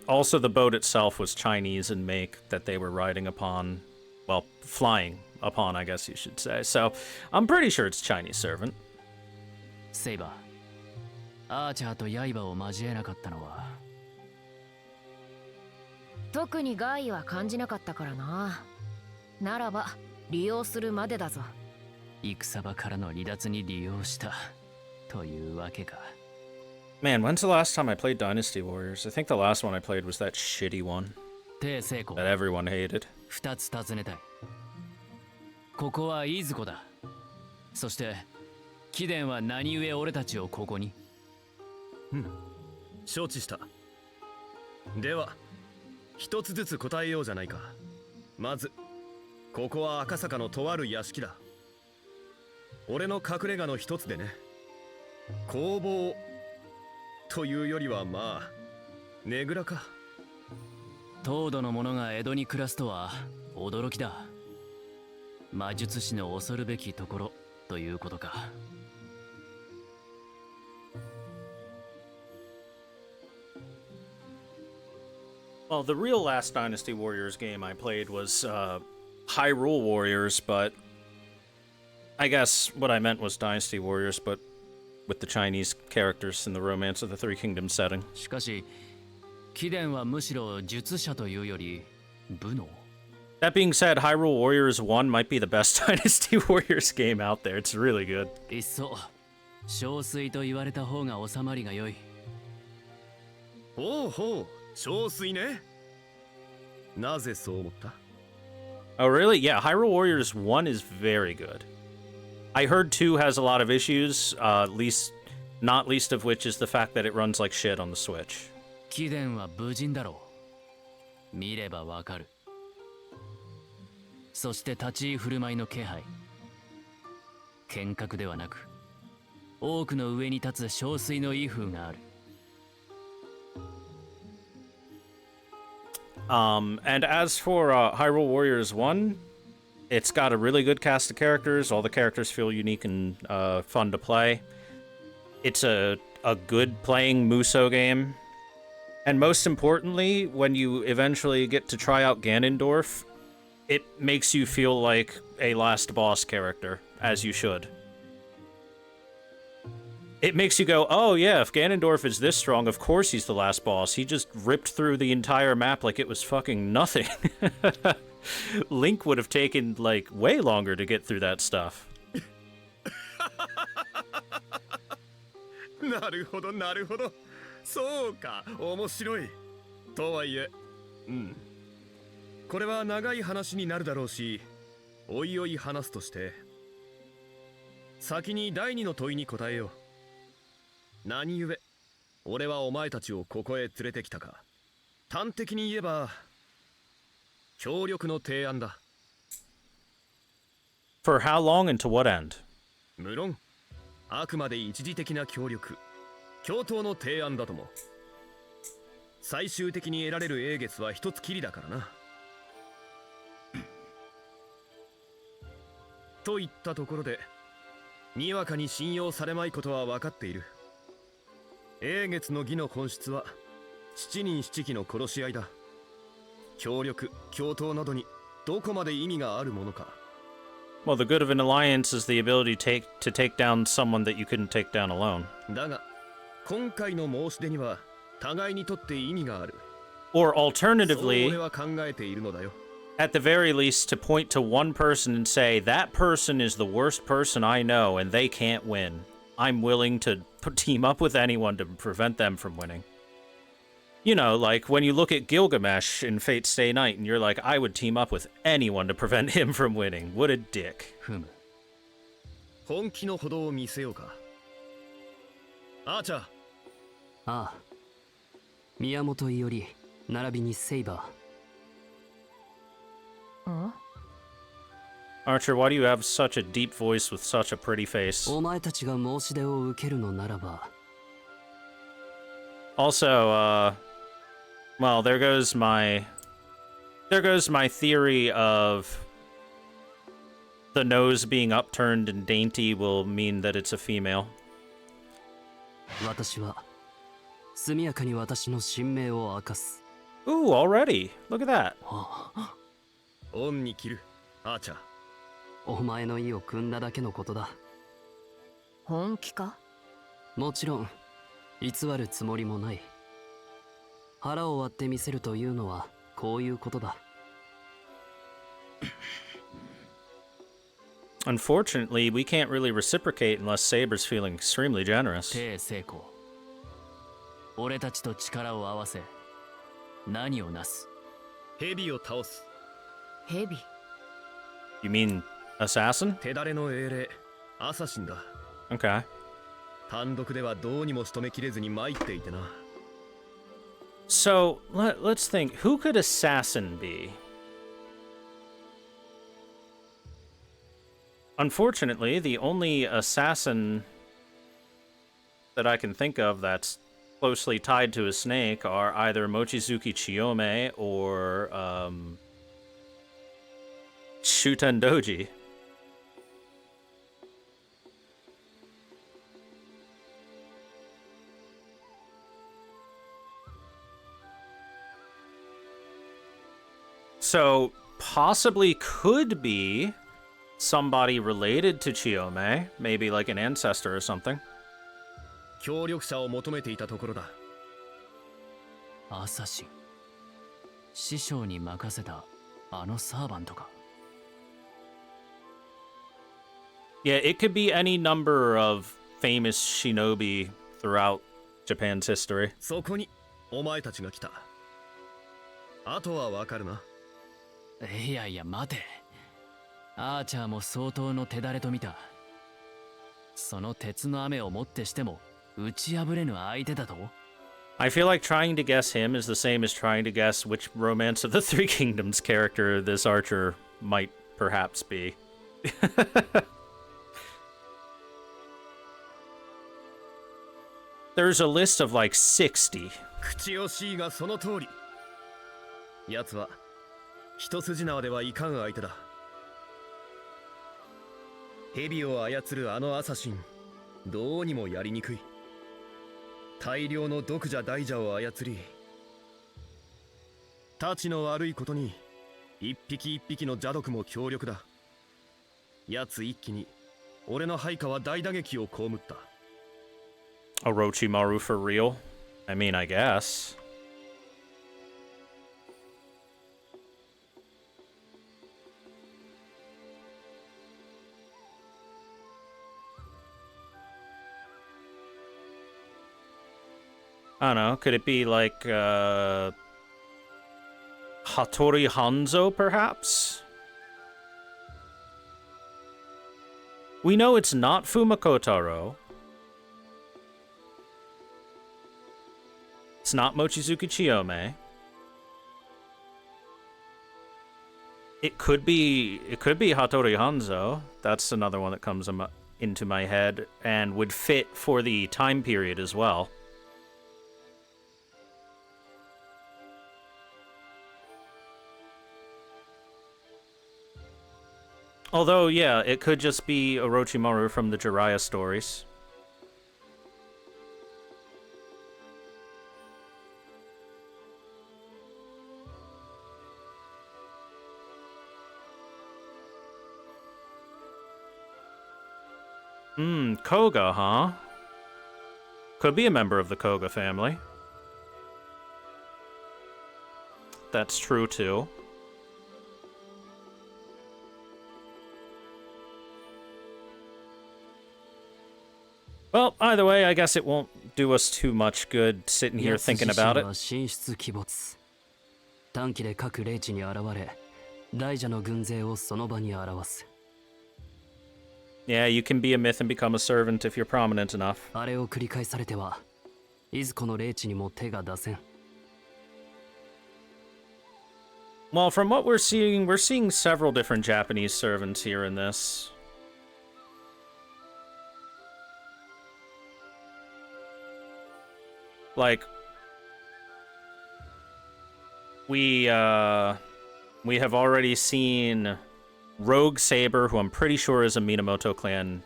Also, the boat itself was Chinese in make that they were riding upon, well, flying upon, I guess you should say. So I'm pretty sure it's Chinese servant. セイバー、アーチャーと刃を交えなかったのは特に害は感じなかったからな。ならば利用するまでだぞ。戦場からの離脱に利用したというわけか。 Man, when's the last time I played Dynasty Warriors? I think the last one I played was that shitty one 帝成功 that everyone hated. 2つ尋ねたい。ここはいずこだ。そして貴殿は何故俺たちをここに？承知した。では一つずつ答えようじゃないか。まずここは赤坂のとある屋敷だ。俺の隠れ家の一つでね。工房というよりはまあねぐらか。東土の者が江戸に暮らすとは驚きだ。魔術師の恐るべきところということか。Well, the real last Dynasty Warriors game I played was Hyrule Warriors, but I guess what I meant was Dynasty Warriors, but with the Chinese characters in the Romance of the Three Kingdoms setting. しかし貴殿はむしろ術者というより武能。 That being said, Hyrule Warriors 1 might be the best Dynasty Warriors game out there. It's really good. いっそ憔悴と言われた方が収まりが良い。ほうほう、憔悴ね。なぜそう思った？ Oh, really? Yeah, Hyrule Warriors 1 is very good. I heard 2 has a lot of issues, not least of which is the fact that it runs like shit on the Switch. 貴殿は無人だろう。見ればわかる。そして立ち居振る舞いの気配。剣客ではなく、多くの上に立つ憔悴の威風がある。And as for Hyrule Warriors 1, it's got a really good cast of characters. All the characters feel unique and fun to play. It's a good playing Musou game. And most importantly, when you eventually get to try out Ganondorf, it makes you feel like a last boss character, as you should. It makes you go, oh yeah, if Ganondorf is this strong, of course he's the last boss. He just ripped through the entire map like it was fucking nothing. Link would have taken, like, way longer to get through that stuff. なるほどなるほど。そうか、面白い。とはいえ、これは長い話になるだろうし、おいおい話すとして、先に第二の問いに答えよう。何故、俺はお前たちをここへ連れてきたか。端的に言えば、協力の提案だ。For how long and to what end? 無論、あくまで一時的な協力、共闘の提案だとも。最終的に得られる英月は一つきりだからな。といったところで、にわかに信用されまいことは分かっている。英月の義の本質は7人7機の殺し合いだ。協力、共闘などにどこまで意味があるものか。Well, the good of an alliance is the ability to take down someone that you couldn't take down alone. だが、今回の申し出には互いにとって意味がある。Or そう alternatively, 俺は考えているのだよ。at the very least, to point to one person and say, that person is the worst person I know and they can't win. I'm willing to team up with anyone to prevent them from winning. You know, like when you look at Gilgamesh in Fate Stay Night and you're like, I would team up with anyone to prevent him from winning. What a dick. ふむ。本気のほどを見せようか。アーチャー。ああ。宮本伊織、並びにセイバー。Archer, why do you have such a deep voice with such a pretty face? お前たちが申し出を受けるのならば。Also, well, there goes my theory of the nose being upturned and dainty will mean that it's a female. 私は速やかに私の神名を明かす。 Ooh, already. Look at that. オンに切る、アーチャー。お前の意を汲んだだけのことだ。本気か？もちろん偽るつもりもない。腹を割ってみせるというのはこういうことだ。Unfortunately, we can't really reciprocate unless Saber's feeling extremely generous. 帝成功。俺たちと力を合わせ、何をなす？蛇を倒す。蛇？ You mean assassin? 手だれの英霊、アサシンだ。Okay. 単独ではどうにも仕留めきれずに参っていてな。So, let's think. Who could Assassin be? Unfortunately, the only assassin that I can think of that's closely tied to a snake are either Mochizuki Chiyome or Shuten Doji. So, possibly could be somebody related to Chiyome, maybe like an ancestor or something. 協力者を求めていたところだ。アサシン。師匠に任せたあのサーバントか。Yeah, it could be any number of famous shinobi throughout Japan's history. そこにお前たちが来た。あとはわかるな。いやいや待て。アーチャーも相当の手だれと見た。その鉄の雨をもってしても打ち破れぬ相手だと。I feel like trying to guess him is the same as trying to guess which Romance of the Three Kingdoms character this archer might perhaps be. There's a list of like 60. 口惜しいがその通り。奴は一筋縄ではいかん相手だ。蛇を操るあのアサシン、どうにもやりにくい。大量の毒蛇大蛇を操り、たちの悪いことに一匹一匹の蛇毒も強力だ。奴一気に俺の配下は大打撃を被った。Orochimaru for real? I mean, I guess. I don't know, could it be like, Hattori Hanzo, perhaps? We know it's not Fumakotaro. It's not Mochizuki Chiyome. It could be Hattori Hanzo. That's another one that comes into my head and would fit for the time period as well. Although, yeah, it could just be Orochimaru from the Jiraiya stories. Koga, huh? Could be a member of the Koga family. That's true, too. Well, either way, I guess it won't do us too much good sitting here thinking about it. 短期で各霊地に現れ、大蛇の軍勢をその場に表す。Yeah, you can be a myth and become a servant if you're prominent enough. あれを繰り返されては、いずこの霊地にも手が出せん。Well, from what we're seeing several different Japanese servants here in this. Like, we have already seen Rogue Saber, who I'm pretty sure is a Minamoto clan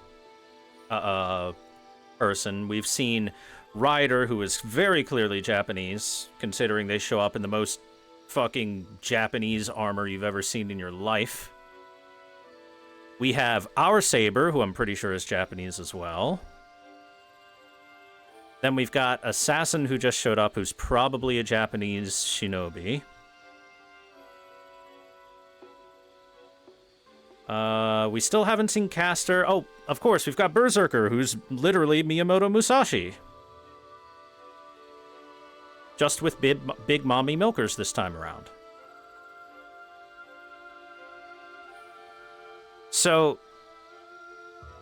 person. We've seen Rider, who is very clearly Japanese, considering they show up in the most fucking Japanese armor you've ever seen in your life. We have our Saber, who I'm pretty sure is Japanese as well. Then we've got Assassin, who just showed up, who's probably a Japanese shinobi. We still haven't seen Caster. Oh, of course, we've got Berserker, who's literally Miyamoto Musashi. Just with big mommy milkers this time around. So,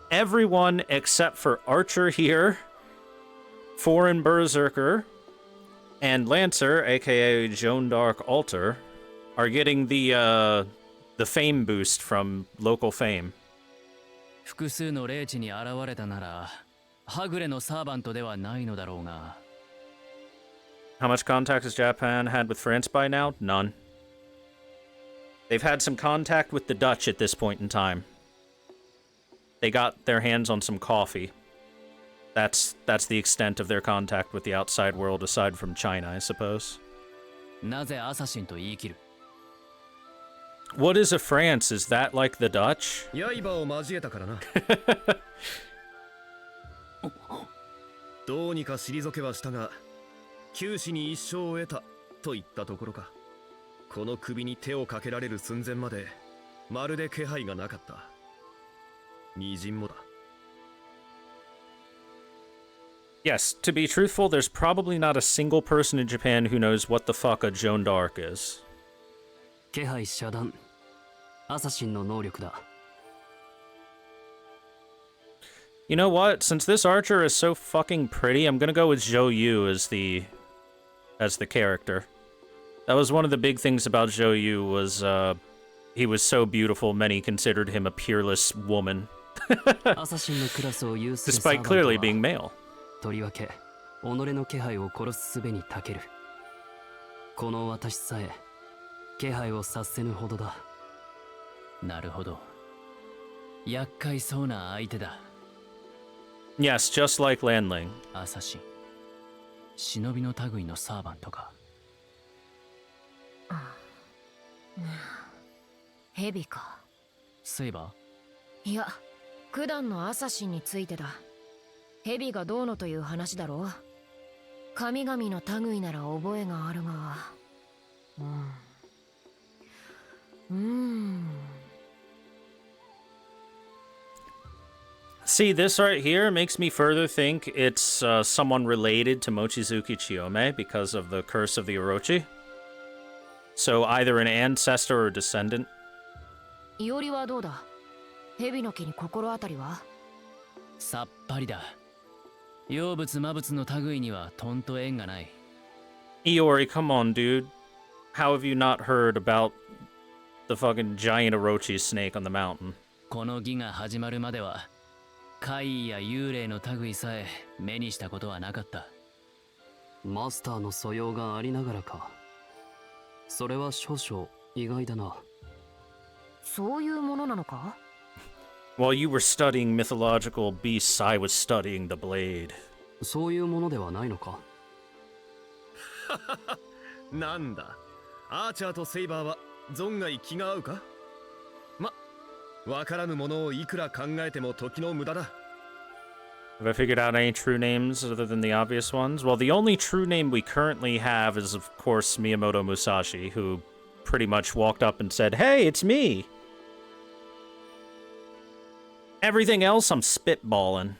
everyone except for Archer here, Foreign Berserker, and Lancer, aka Joan d'Arc Alter, are getting the fame boost from local fame. 複数の霊地に現れたならはぐれのサーバントではないのだろうが。 How much contact has Japan had with France by now? None. They've had some contact with the Dutch at this point in time. They got their hands on some coffee. That's the extent of their contact with the outside world aside from China, I suppose. なぜアサシンと言い切る？ What is a France? Is that like the Dutch? 刃を交えたからな。どうにか退けはしたが、九死に一生を得たといったところか。この首に手をかけられる寸前まで、まるで気配がなかった。みじんもだ。Yes, to be truthful, there's probably not a single person in Japan who knows what the fuck a Joan d'Arc is. 気配遮断。アサシンの能力だ。You know what? Since this archer is so fucking pretty, I'm gonna go with Zhou Yu as the character. That was one of the big things about Zhou Yu was he was so beautiful, many considered him a peerless woman. アサシンのクラスを有する Despite clearly being male. とりわけ己の気配を殺す術に長ける。この私さえ気配を察せぬほどだ。なるほど。厄介そうな相手だ。 Yes, just like Landling. アサシン。忍びの類のサーバントか。ヘビか。セイバー？いや、九段のアサシンについてだ。ヘビがどうのという話だろう。神々の類なら覚えがあるが。See, this right here makes me further think it's someone related to Mochizuki Chiyome because of the curse of the Orochi. So either an ancestor or descendant. イオリはどうだ？ヘビの毛に心当たりは？さっぱりだ。妖物魔物の類にはとんと縁がない。 Iori, come on, dude. How have you not heard about the fucking giant Orochi snake on the mountain? この儀が始まるまでは怪異や幽霊の類さえ目にしたことはなかった。マスターの素養がありながらか。それは少々意外だな。そういうものなのか？ While you were studying mythological beasts, I was studying the blade. そういうものではないのか？なんだ、アーチャーとセイバーは存外気が合うか？わからぬものをいくら考えても時の無駄だ。 Have I figured out any true names other than the obvious ones? Well, the only true name we currently have is, of course, Miyamoto Musashi, who pretty much walked up and said, "Hey, it's me!" Everything else, I'm spitballing.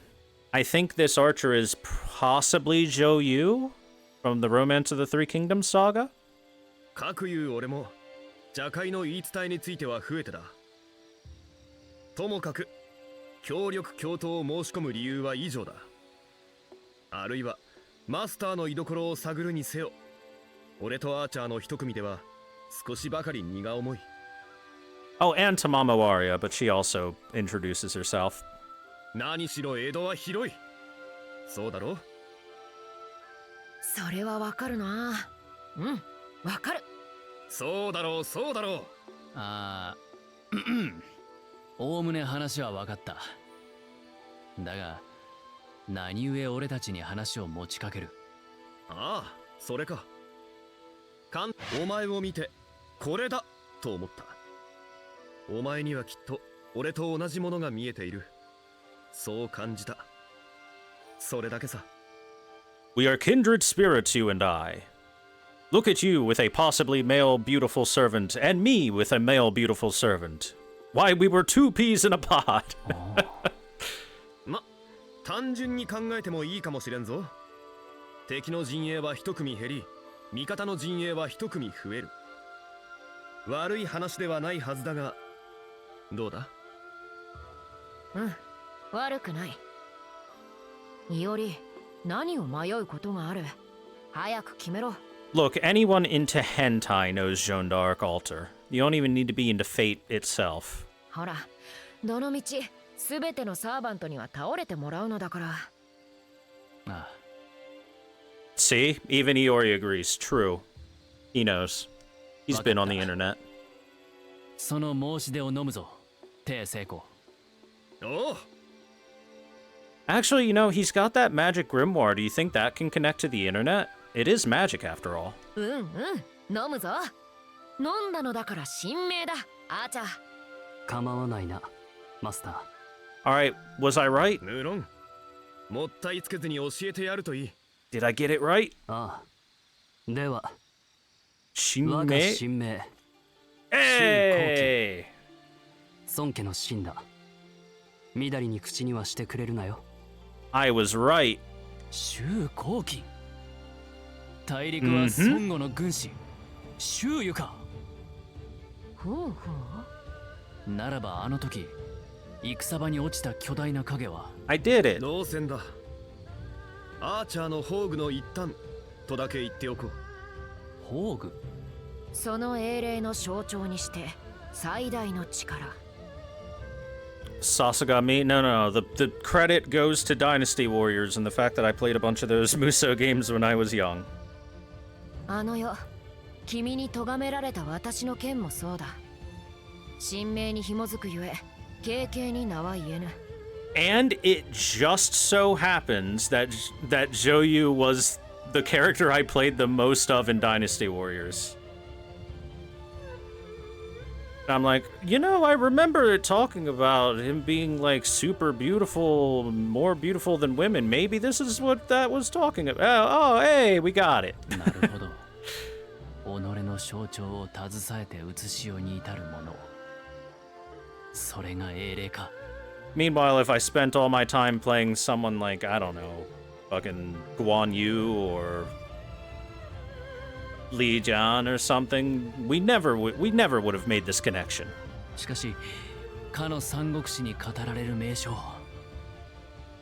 I think this archer is possibly Zhou Yu from the Romance of the Three Kingdoms saga? かくいう俺も邪界の言い伝えについては増えてだ。ともかく協力共闘を申し込む理由は以上だ。あるいはマスターの居所を探るにせよ、俺とアーチャーの一組では少しばかり荷が重い。 Oh, and Tamamo Aria, but she also introduces herself. 何しろ江戸は広い。そうだろ？それはわかるな。わかる。そうだろう、そうだろう。ああ、おおむね話は分かった。だが、何故俺たちに話を持ちかける？ああ、それか。お前を見て、これだと思った。お前にはきっと俺と同じものが見えている。そう感じた。それだけさ。 We are kindred spirits, you and I. Look at you with a possibly male beautiful servant, and me with a male beautiful servant. Why, we were two peas in a pod. 単純に考えてもいいかもしれんぞ。敵の陣営は一組減り、味方の陣営は一組増える。悪い話ではないはずだが、どうだ？悪くない。イオリ、何を迷うことがある？早く決めろ。 Look, anyone into hentai knows Jeanne d'Arc altar. You don't even need to be into Fate itself. ほら、どの道すべてのサーバントには倒れてもらうのだから。ああ See? Even Iori agrees. True. He knows. He's been on the internet. その申し出を飲むぞ帝成功。おう Actually, you know, he's got that magic grimoire. Do you think that can connect to the internet? It is magic after all. うんうん、飲むぞ。飲んだのだから神明だ、アーチャー。構わないなマスター。 Alright, was I right? 無論もったいつけずに教えてやるといい。 Did I get it right? ああでは我が Shinmei? 神明 Hey! 孫家の死んだ。緑に口にはしてくれるなよ。 I was right. 周公金。大陸は孫悟の軍師周瑜か。ふんふん。ならばあの時戦場に落ちた巨大な影は I did it. 脳戦だ。アーチャーの宝具の一端とだけ言っておこう。宝具。その英霊の象徴にして最大の力。 Sasuga me? No. The credit goes to Dynasty Warriors and the fact that I played a bunch of those Musou games when I was young. あの世、君に咎められた私の剣もそうだ。神明に紐づくゆえ、軽々に名は言えぬ。 And it just so happens that Zhouyu was the character I played the most of in Dynasty Warriors. And I'm like, you know, I remember it talking about him being like super beautiful, more beautiful than women. Maybe this is what that was talking about. Oh, hey, we got it. なるほど。己の象徴を携えて写しように至るもの。それが英霊か。 Meanwhile, if I spent all my time playing someone like, I don't know, fucking Guan Yu or Li Jian or something, we never would have made this connection. しかし、かの三国志に語られる名称。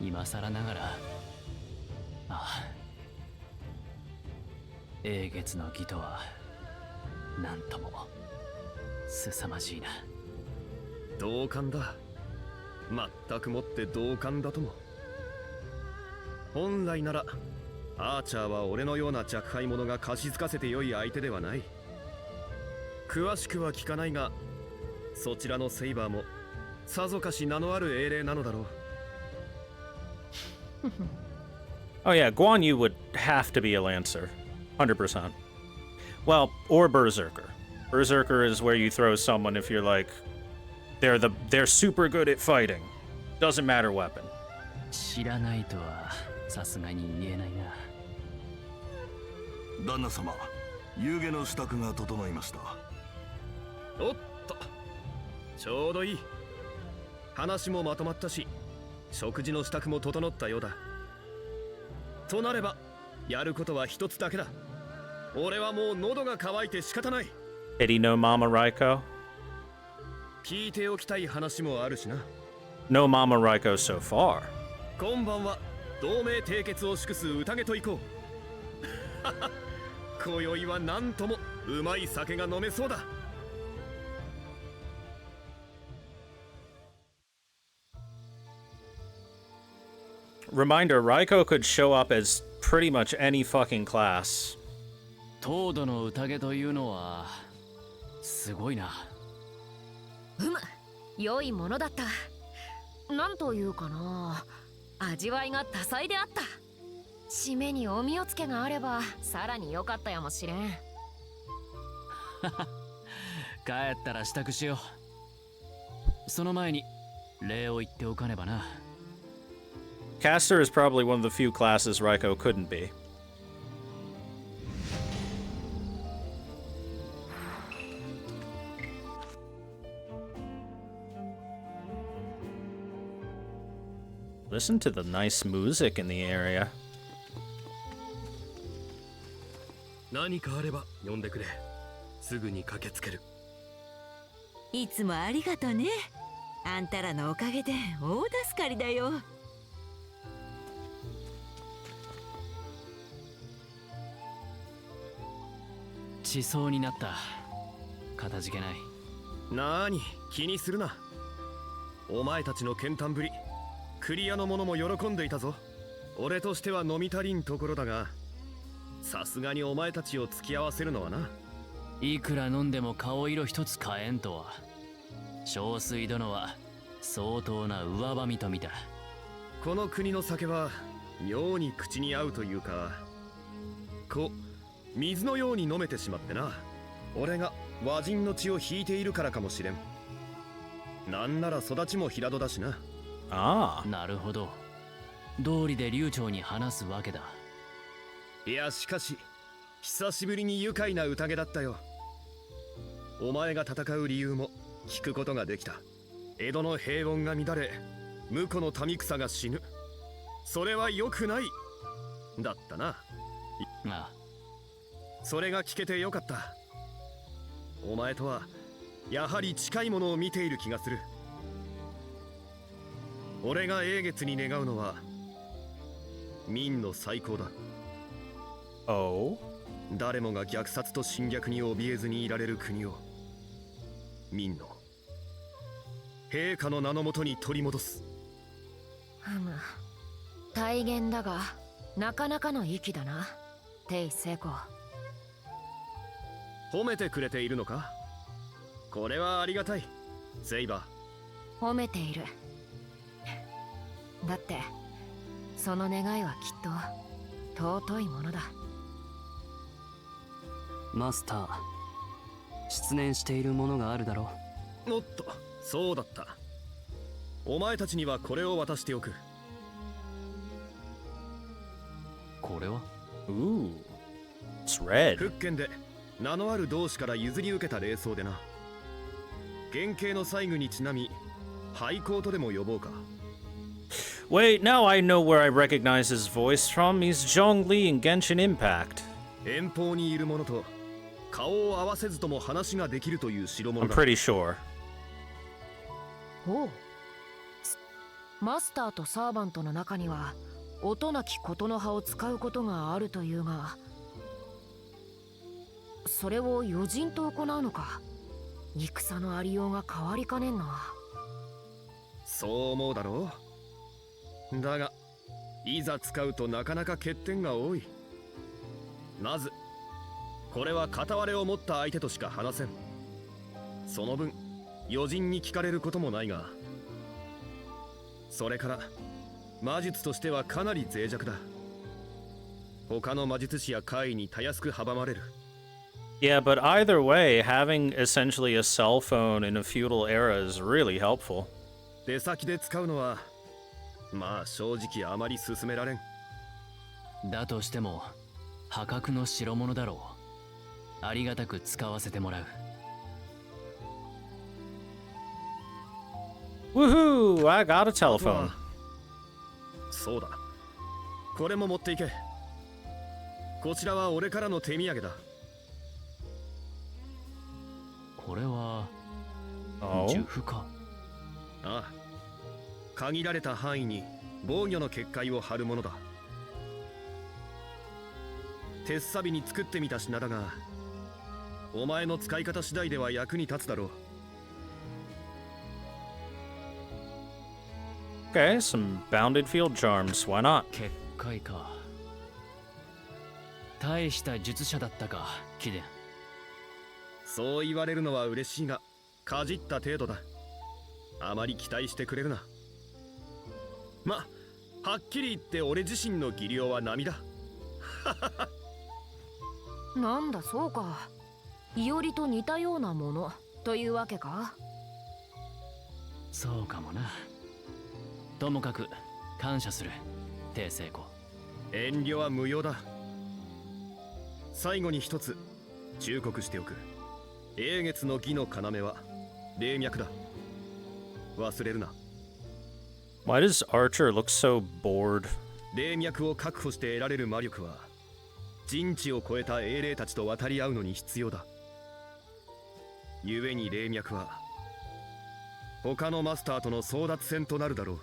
今更ながら、ああ、英傑の義とは、なんとも、凄まじいな。同感だ。全くもって同感だとも。本来ならアーチャーは俺のような若輩者が貸し付かせてよい相手ではない。詳しくは聞かないが、そちらのセイバーもさぞかし名のある英霊なのだろう。Oh yeah, Guan Yu would have to be a Lancer. 100%. Well, or Berserker. Berserker is where you throw someone if you're like, they're super good at fighting. Doesn't matter weapon. 知らないとはさすがに言えないな。旦那様、夕げの支度が整いました。おっと、ちょうどいい。話もまとまったし、食事の支度も整ったようだ。となれば、やることは一つだけだ。俺はもう喉が渇いて仕方ない。Did he know Mama Raiko? 聞いておきたい話もあるしな。No Mama Raiko so far. 今晩は同盟締結を祝す宴と行こう。今宵はなんともうまい酒が飲めそうだ。Reminder, Raiko could show up as pretty much any fucking class. 東土の宴というのはすごいな。良いものだった。なんというかな、味わいが多彩であった。締めにおみおつけがあればさらに良かったやもしれん。帰ったら支度しよう。その前に礼を言っておかねばな。Caster is probably one of the few classes Raiko couldn't be. Listen to the nice music in the area. 何かあれば呼んでくれ。すぐに駆けつける。いつもありがとね。あんたらのおかげで大助かりだよ。地層になった。かたじけない。なーに気にするな。お前たちの健談ぶりクリアの者も喜んでいたぞ。俺としては飲み足りんところだが、さすがにお前たちを付き合わせるのはな。いくら飲んでも顔色一つ変えんとは。小水殿は相当な上ばみと見た。この国の酒は妙に口に合うというか、水のように飲めてしまってな。俺が和人の血を引いているからかもしれん。なんなら育ちも平戸だしな。ああ、なるほど。道理で流暢に話すわけだ。いやしかし久しぶりに愉快な宴だったよ。お前が戦う理由も聞くことができた。江戸の平穏が乱れ、婿の民草が死ぬ。それは良くないだったな。ああ、それが聞けてよかった。お前とはやはり近いものを見ている気がする。俺が永月に願うのは民の再興だ。おう、誰もが虐殺と侵略に怯えずにいられる国を民の陛下の名のもとに取り戻す。大言だがなかなかの息だな、帝成功。褒めてくれているのか。これはありがたい、セイバー。褒めている。だってその願いはきっと尊いものだ。マスター、失念しているものがあるだろう。おっと、そうだった。お前たちにはこれを渡しておく。これはOoh, it's red. 福建で名のある同志から譲り受けた礼装でな。原型の細具にちなみ廃校とでも呼ぼうか。Wait, now I know where I recognize his voice from. He's Zhongli in Genshin Impact. 遠方にいる者と顔を合わせずとも話ができるという代物 I'm だ。 pretty sure. おう。マスターとサーバントの中には音なきことの葉を使うことがあるというが、それを余人と行うのか。戦のありようが変わりかねんな。そう思うだろう。だがいざ使うとなかなか欠点が多い。まずこれは片割れを持った相手としか話せん。その分余人に聞かれることもないが、それから魔術としてはかなり脆弱だ。他の魔術師や怪異にたやすく阻まれる。Yeah, but either way, having essentially a cell phone in a feudal era is really helpful. 出先で使うのはまあ正直あまり勧められん。だとしても破格の代物だろう。ありがたく使わせてもらう。Woohoo! I got a telephone. そうだ、これも持っていけ。こちらは俺からの手土産だ。これはOh? 呪符か。ああ、限られた範囲に防御の結界を貼るものだ。鉄サビに作ってみた品だが、お前の使い方次第では役に立つだろう。Okay, some bounded field charms. Why not? 結界か。大した術者だったか、キデン。そう言われるのは嬉しいが、かじった程度だ。あまり期待してくれるな。はっきり言って俺自身の技量は並だ。なんだそうか。イオリと似たようなものというわけか。そうかもな。ともかく感謝する、帝成功。遠慮は無用だ。最後に一つ忠告しておく。永月の義の要は霊脈だ。忘れるな。Why does Archer look so bored? 霊脈を確保して得られる魔力は人知を超えた英霊たちと渡り合うのに必要だ。故に霊脈は他のマスターとの争奪戦となるだろう。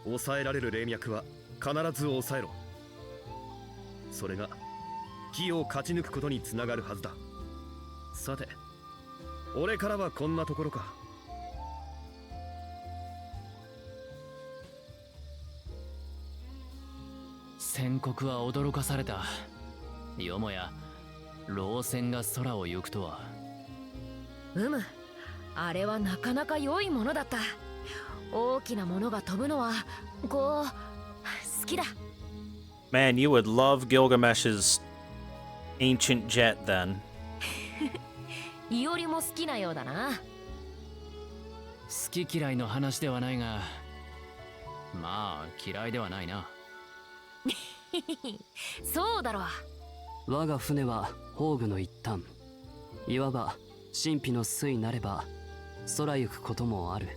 抑えられる霊脈は必ず抑えろ。それが敵を勝ち抜くことにつながるはずだ。さて、俺からはこんなところか。宣告は驚かされた。よもや老船が空を行くとは。あれはなかなか良いものだった。大きなものが飛ぶのはこう好きだ。 Man, you would love Gilgamesh's ancient jet then. イオリも好きなようだな。好き嫌いの話ではないが、まあ嫌いではないな。そうだろう。我が船は宝具の一端。いわば神秘の水なれば空行くこともある。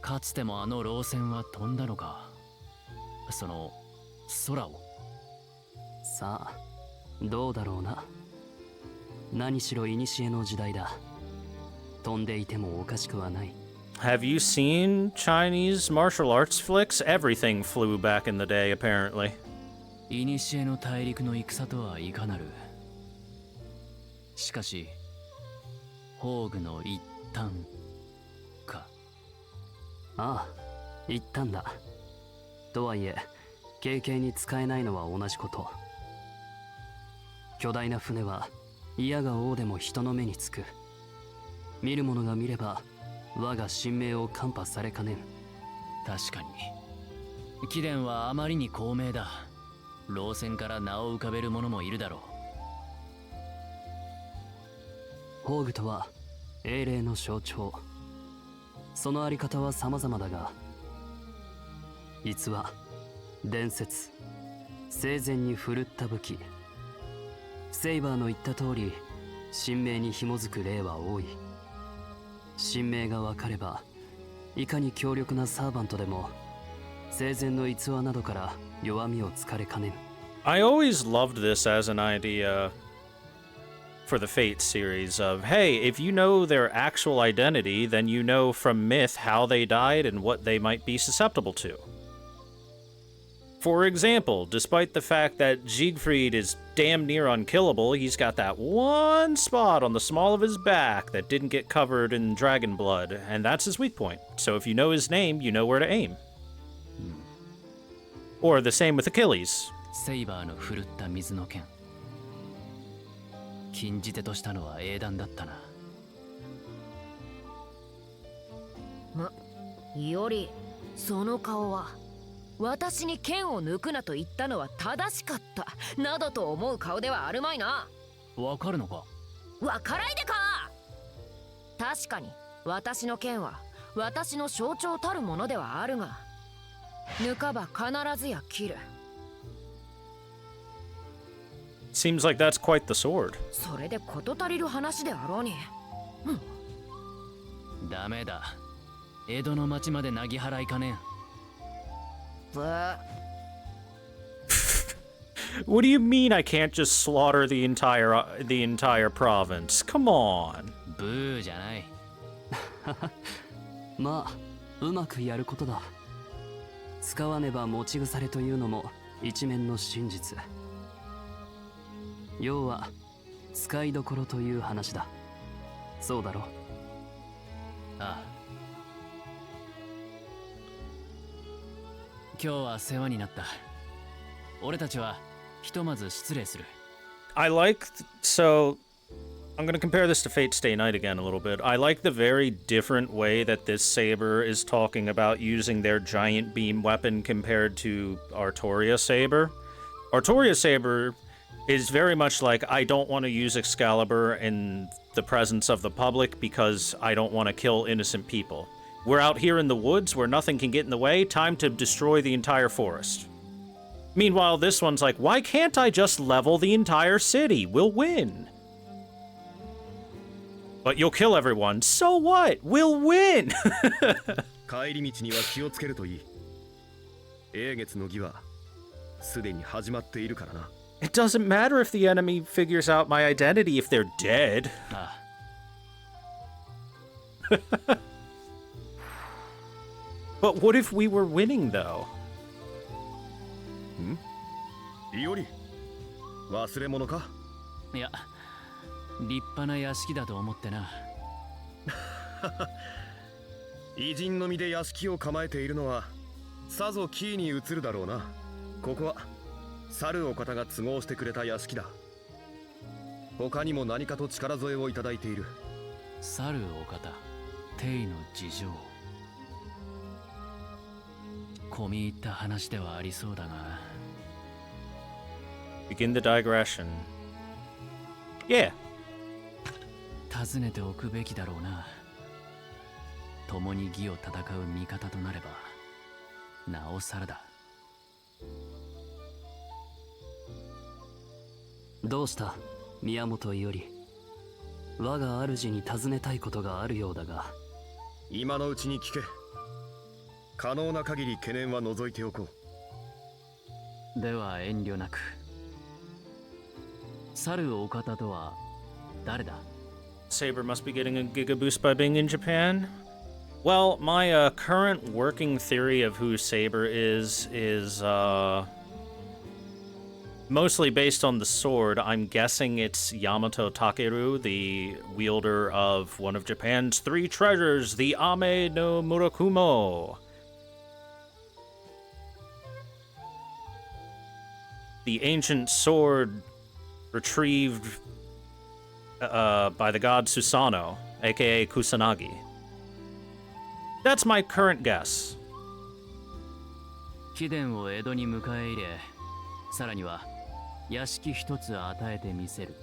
かつてもあの老船は飛んだのか。その空を。さあどうだろうな。何しろ古の時代だ。飛んでいてもおかしくはない。 Have you seen Chinese martial arts flicks? Everything flew back in the day, apparently. 古の大陸の戦とはいかなる。しかし宝具の一端か。ああ、言ったんだ。とはいえ軽々に使えないのは同じこと。巨大な船は嫌が王でも人の目につく。見る者が見れば我が神明を看破されかねん。確かに貴殿はあまりに高名だ。老船から名を浮かべる者もいるだろう。宝具とは英霊の象徴。そのあり方は様々だが、逸話、伝説、生前に振るった武器。セイバーの言った通り神明に紐づく例は多い。神明が分かればいかに強力なサーバントでも生前の逸話などから弱みをつかれかねん。 I always loved this as an idea for the Fate series of, hey, if you know their actual identity, then you know from myth how they died and what they might be susceptible to. For example, despite the fact that Siegfried is damn near unkillable, he's got that one spot on the small of his back that didn't get covered in dragon blood, and that's his weak point. So if you know his name, you know where to aim. Or the same with Achilles. セイバーの振るった水の剣。禁じ手としたのは英断だったな。イオリ、その顔は私に剣を抜くなと言ったのは正しかったなどと思う顔ではあるまいな。わかるのか。わからいでか。確かに私の剣は私の象徴たるものではあるが、抜かば必ずや切る。 Seems like that's quite the sword. それで事足りる話であろうに。ダメだ。江戸の町までなぎ払いかねん。What do you mean I can't just slaughter the entire province? Come on. ブーじゃない。まあうまくやることだ。使わねば持ち腐れというのも一面の真実。要は使いどころという話だ。そうだろう。ああ。今日は世話になった。俺たちはひとまず失礼する。I like so I'm going to compare this to Fate Stay Night again a little bit. I like the very different way that this saber is talking about using their giant beam weapon compared to Artoria's saber. Artoria's saber is very much like, I don't want to use Excalibur in the presence of the public because I don't want to kill innocent people. We're out here in the woods where nothing can get in the way, time to destroy the entire forest. Meanwhile, this one's like, why can't I just level the entire city? We'll win. But you'll kill everyone. So what? We'll win! 帰り道には気をつけるといい。英月の儀はすでに始まっているからな。It doesn't matter if the enemy figures out my identity if they're dead. But what if we were winning, though? イオリ、忘れ物か？いや、立派な屋敷だと思ってな。偉人の身で屋敷を構えているのはさぞキーに移るだろうな。ここは猿お方が都合してくれた屋敷だ。他にも何かと力添えをいただいている。猿お方、帝の事情。込み入った話ではありそうだが。Begin the digression. Yeah. 尋ねておくべきだろうな。共に義を戦う味方となれば、なおさらだ。どうした宮本伊織。我が主に尋ねたいことがあるようだが。今のうちに聞け。可能な限り懸念は除いておこう。では遠慮なく。猿お方とは誰だ？ Saber must be getting a giga boost by being in Japan. Well, my current working theory of who Saber is mostly based on the sword. I'm guessing it's Yamato Takeru, the wielder of one of Japan's 3 treasures, the Ame no Murakumo. The ancient sword retrieved by the god Susanoo, aka Kusanagi. That's my current guess. 貴殿を江戸に迎え入れ、さらには屋敷一つ与えてみせる。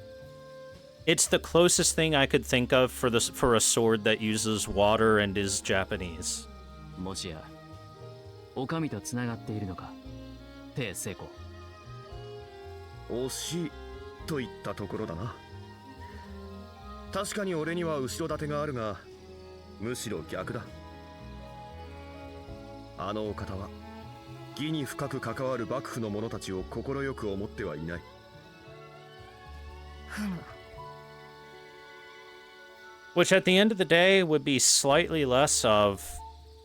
It's the closest thing I could think of for a sword that uses water and is Japanese. もしや、お上とつながっているのか、帝聖子。惜しいといったところだな。確かに俺には後ろ盾があるが、むしろ逆だ。あのお方は義に深く関わる幕府の者たちを快く思ってはいない。Which at the end of the day would be slightly less of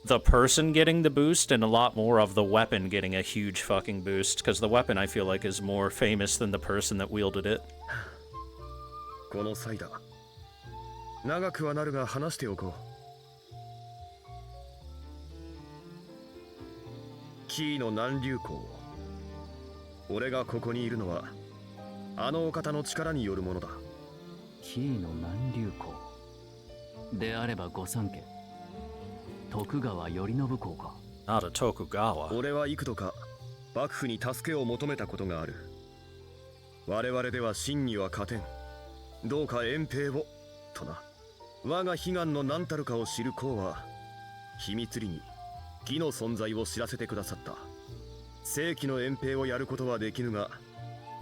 the person getting the boost and a lot more of the weapon getting a huge fucking boost, because the weapon I feel like is more famous than the person that wielded it. この際だ。長くはなるが話しておこう。キーの南流港。俺がここにいるのはあのお方の力によるものだ。キーの南流港であれば御三家徳川頼信公か。Not a Tokugawa. 俺は幾度か幕府に助けを求めたことがある。我々では真には勝てん。どうか遠兵をとな。我が悲願の何たるかを知る公は秘密裏に義の存在を知らせてくださった。正規の遠兵をやることはできぬが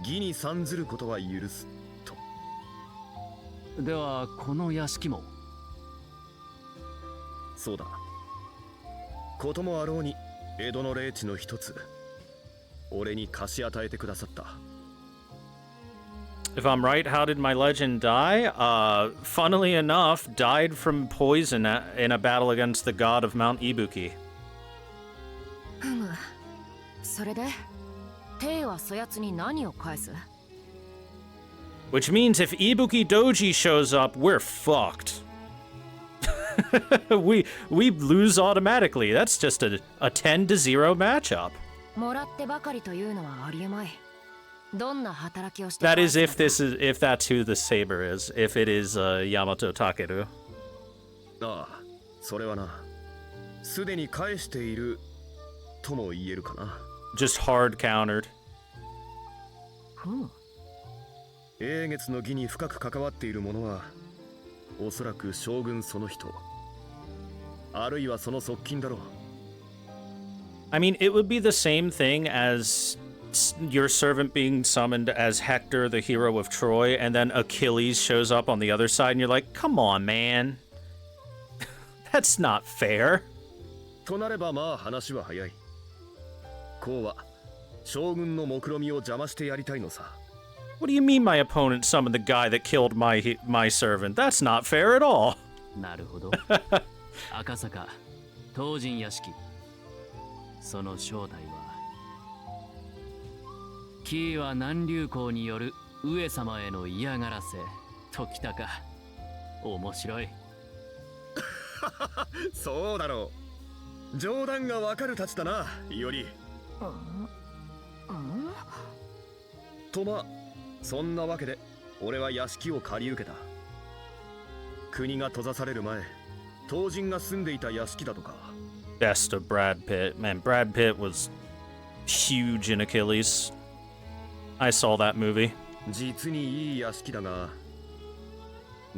義に参ずることは許すと。ではこの屋敷も。そうだ。こともあろうに江戸の霊地の一つ俺に貸し与えてくださった。If I'm right, how did my legend die? Funnily enough, died from poison in a battle against the god of Mount Ibuki. それで帝はそやつに何を返す？ Which means if Ibuki Doji shows up, we're fucked. we lose automatically. That's just a 10-0 matchup. もらってばかりというのはありえまい。どんな働きをして That is if that's who the saber is. If it is Yamato Takeru. ああ、それはな。すでに返しているとも言えるかな。Just hard countered. 英月の義に深く関わっている者はおそらく将軍その人、あるいはその側近だろう。I mean, it would be the same thing as your servant being summoned as Hector, the hero of Troy, and then Achilles shows up on the other side, and you're like, come on, man. That's not fair. となればまあ話は早い。こうは将軍の目論見を邪魔してやりたいのさ。What do you mean my opponent summoned the guy that killed my servant? That's not fair at all. なるほど。赤坂、東神屋敷。その正体はキーは南流行による上様への嫌がらせときたか。面白い。そうだろう。冗談がわかるたちだな、いおり。とま、そんなわけで俺は屋敷を借り受けた。国が閉ざされる前、当人が住んでいた屋敷だとか。Best of Brad Pitt. Man, Brad Pitt was huge in Achilles. I saw that movie. 実にいい屋敷だが、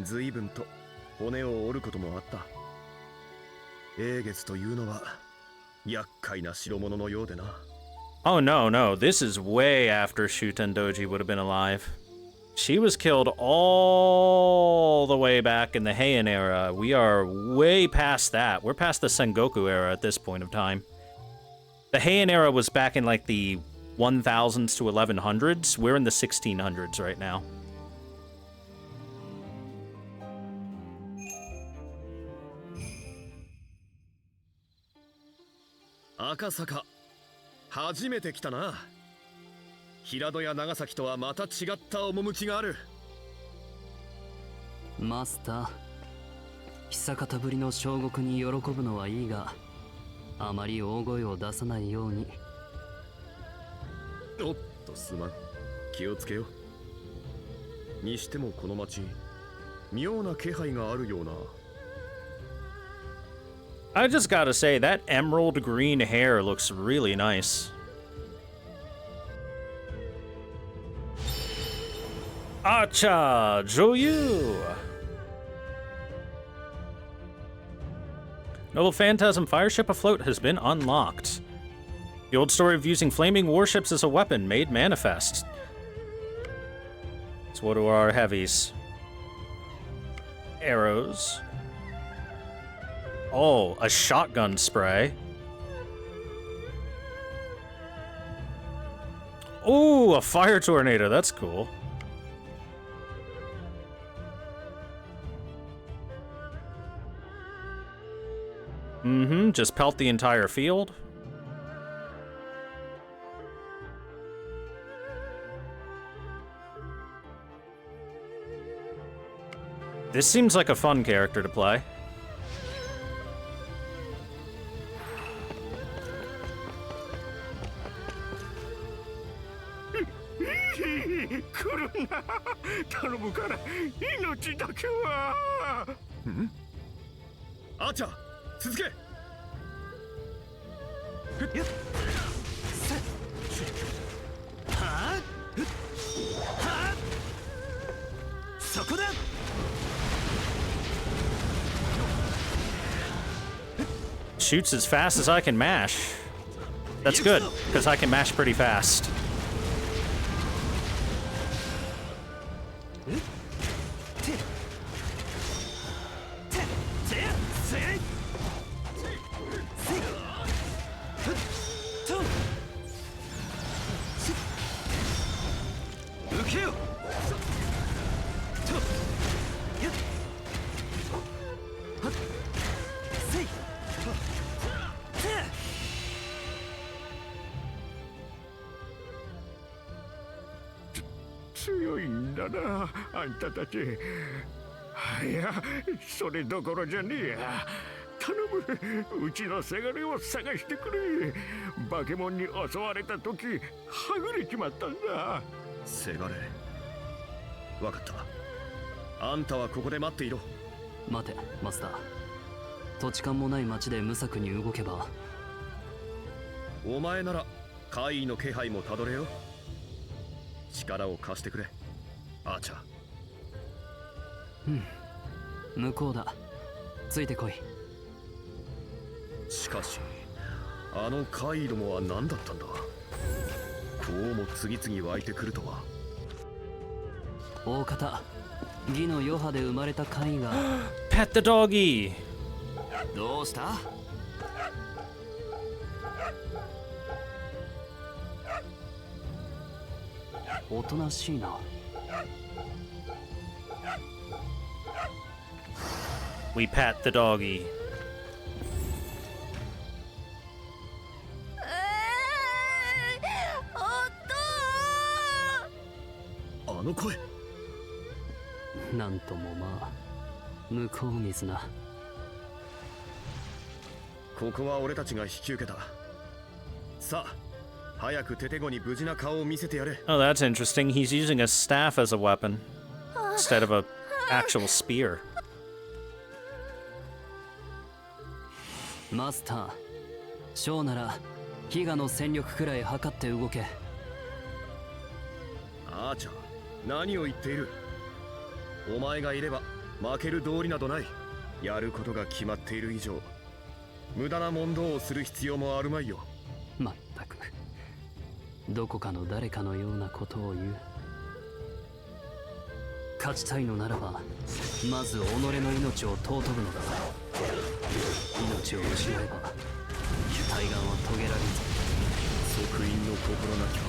随分と骨を折ることもあった。英月というのは厄介な代物のようでな。Oh no, no. This is way after Shuten Doji would have been alive. She was killed all the way back in the Heian era. We are way past that. We're past the Sengoku era at this point of time. The Heian era was back in like the 1000s to 1100s. We're in the 1600s right now. 赤坂、初めて来たな。平戸や長崎とはまた違った趣がある。マスター、久方ぶりの小国に喜ぶのはいいが、あまり大声を出さないように。おっとすまん、気をつけよ。にしてもこの町、妙な気配があるような。I just gotta say, that emerald green hair looks really nice. Acha! Joyu! Noble Phantasm Fireship afloat has been unlocked. The old story of using flaming warships as a weapon made manifest. So what are our heavies? Arrows. Oh, a shotgun spray. Ooh, a fire tornado. That's cool. Just pelt the entire field. This seems like a fun character to play. 来るな、頼むから命だけは。ん？アーチャー、続け。そこだ。Shoots as fast as I can mash. That's good, because I can mash pretty fast.強いんだな、あんたたち。いや、それどころじゃねえや。頼む、うちのせがれを探してくれ。化け物に襲われた時、はぐれちまったんだ。せがれ、わかった。あんたはここで待っていろ。待て、マスター。土地勘もない町で無策に動けば。お前なら怪異の気配もたどれよ。力を貸してくれ、アーチャー。向こうだ。ついてこい。しかし、あの怪異どもは何だったんだ。こうも次々湧いてくるとは。大方、義の余波で生まれた怪異が。Pet the doggy! どうした？おとなしいな。We pat the doggy. おっとなんともまあ向こう水な。ここは俺たちが引き受けた。さあ早くテテゴに無事な顔を見せてやれ。 Oh, that's interesting. He's using a staff as a weapon instead of a actual spear. マスター、ショーなら飢餓の戦力くらい測って動け。アーチャー、何を言っている。お前がいれば負ける道理などない。やることが決まっている以上無駄な問答をする必要もあるまいよ。まったくどこかの誰かのようなことを言う。勝ちたいのならばまず己の命を尊ぶのだ。命を失えば対岸は遂げられるぞ。即員の心なきは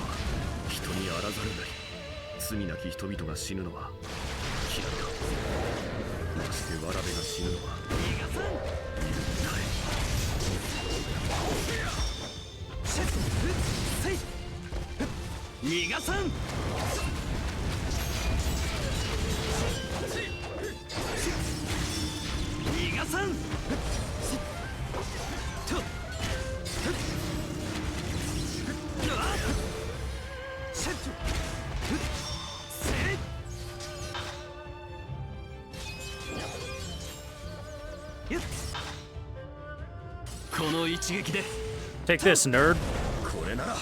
人にあらざるなり。罪なき人々が死ぬのは嫌いだ。ましてわらべが死ぬのは許せない。逃がさん。逃がさん。この一撃で Take this, nerd. これなら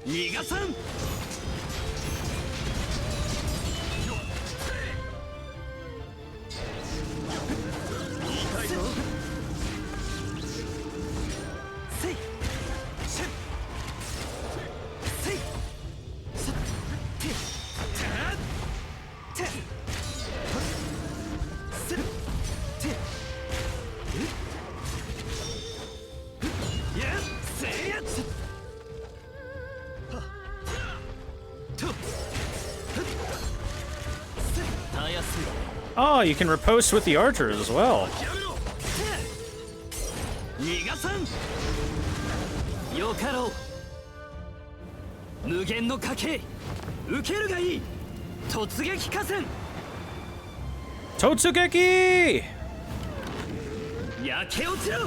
逃がさん。Oh, you can riposte with the archers as well. 逃がさん。よかろう。無限の賭け受けるがいい。突撃合戦。 Totsugeki! 焼け落ちろ。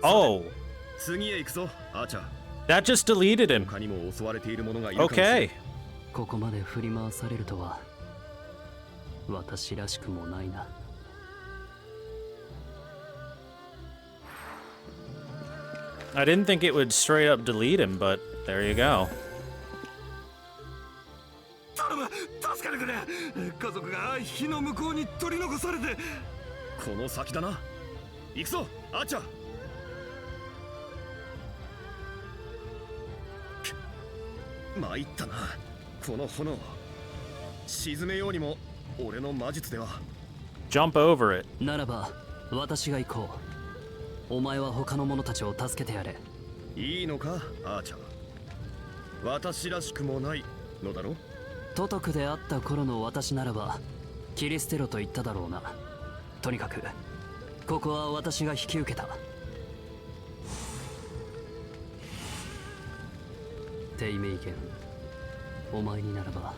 Oh, 次へ行くぞアーチャー。 that just deleted him. 他にも襲われている者がいるかもしれない。 Okay. ここまで振り回されるとは私らしくもないな。I didn't think it would straight up delete him, but there you go. 頼む、助けてくれ。家族が火の向こうに取り残されて。この先だな。行くぞアーチャー。参ったなこの炎。沈めようにも俺の魔術では。 Jump over it. ならば私が行こう。お前は他の者たちを助けてやれ。いいのかアーチャー。私らしくもないのだろ。都督であった頃の私ならば切り捨てろと言っただろうな。とにかくここは私が引き受けた。テイメイゲン、お前にならば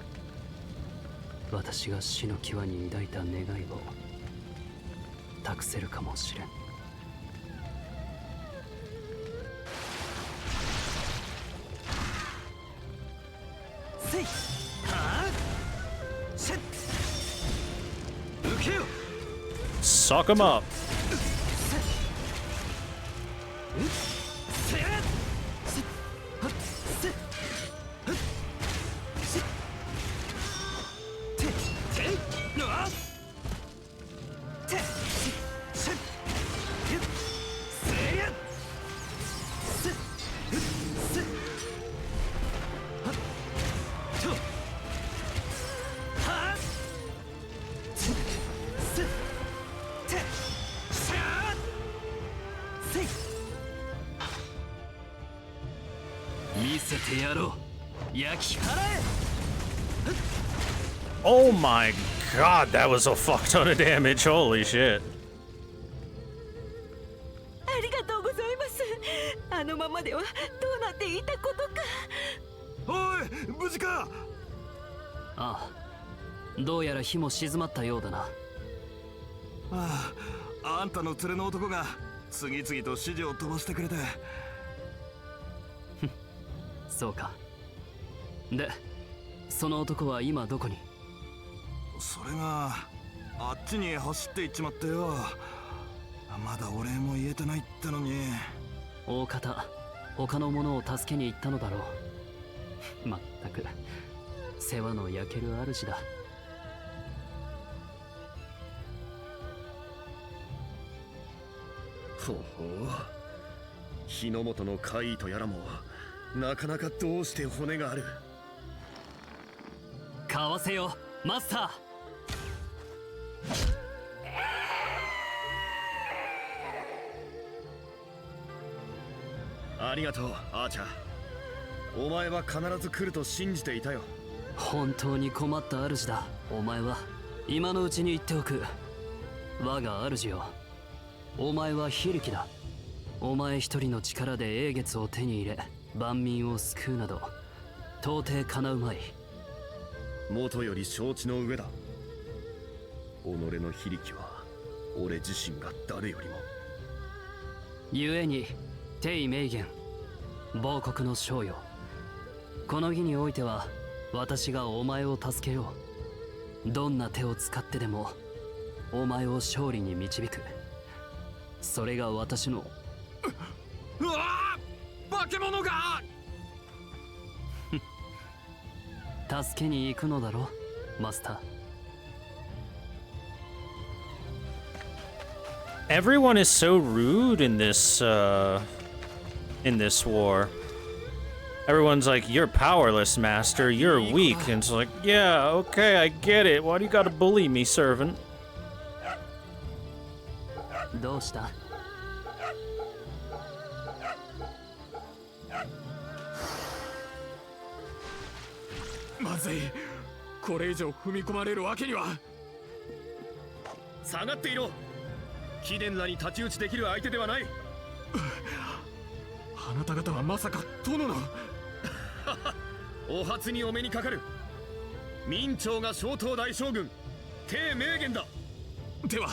私が死の際に抱いた願いを託せるかもしれん。せい。はあ。せっ。受けよ。 Suck him up. 見せてやろう。焼き払え。 Oh my God, that was a fuck ton of damage. Holy shit. ありがとうございます。あのままではどうなっていたことか。おい、無事か。ああ、どうやら火も静まったようだな。ああ、あんたの連れの男が次々と指示を飛ばしてくれて。そうか。で、その男は今どこに？それがあっちに走っていっちまってよ。まだお礼も言えてないってのに。大方他の者を助けに行ったのだろう。まったく世話の焼ける主だ。ほほう、日の本の怪異とやらもなかなかどうして骨がある。かわせよマスター。ありがとうアーチャー。お前は必ず来ると信じていたよ。本当に困った主だ。お前は今のうちに言っておく。我が主よ、お前は非力だ。お前一人の力で英月を手に入れ万民を救うなど到底かなうまい。元より承知の上だ。己の非力は俺自身が誰よりも。故に帝名言、亡国の将よ、この儀においては私がお前を助けよう。どんな手を使ってでもお前を勝利に導く。それが私の。うわー、化け物が助けに行くのだろマスター。Everyone is so rude in this war. Everyone's like, "You're powerless, master. You're weak." And it's like, "Yeah, okay, I get it. Why do you gotta bully me, servant?" どうした？まずい。これ以上踏み込まれるわけには。下がっていろ。貴殿らに太刀打ちできる相手ではない。あなた方はまさか殿のお初にお目にかかる。明朝が小東大将軍帝名言だ。では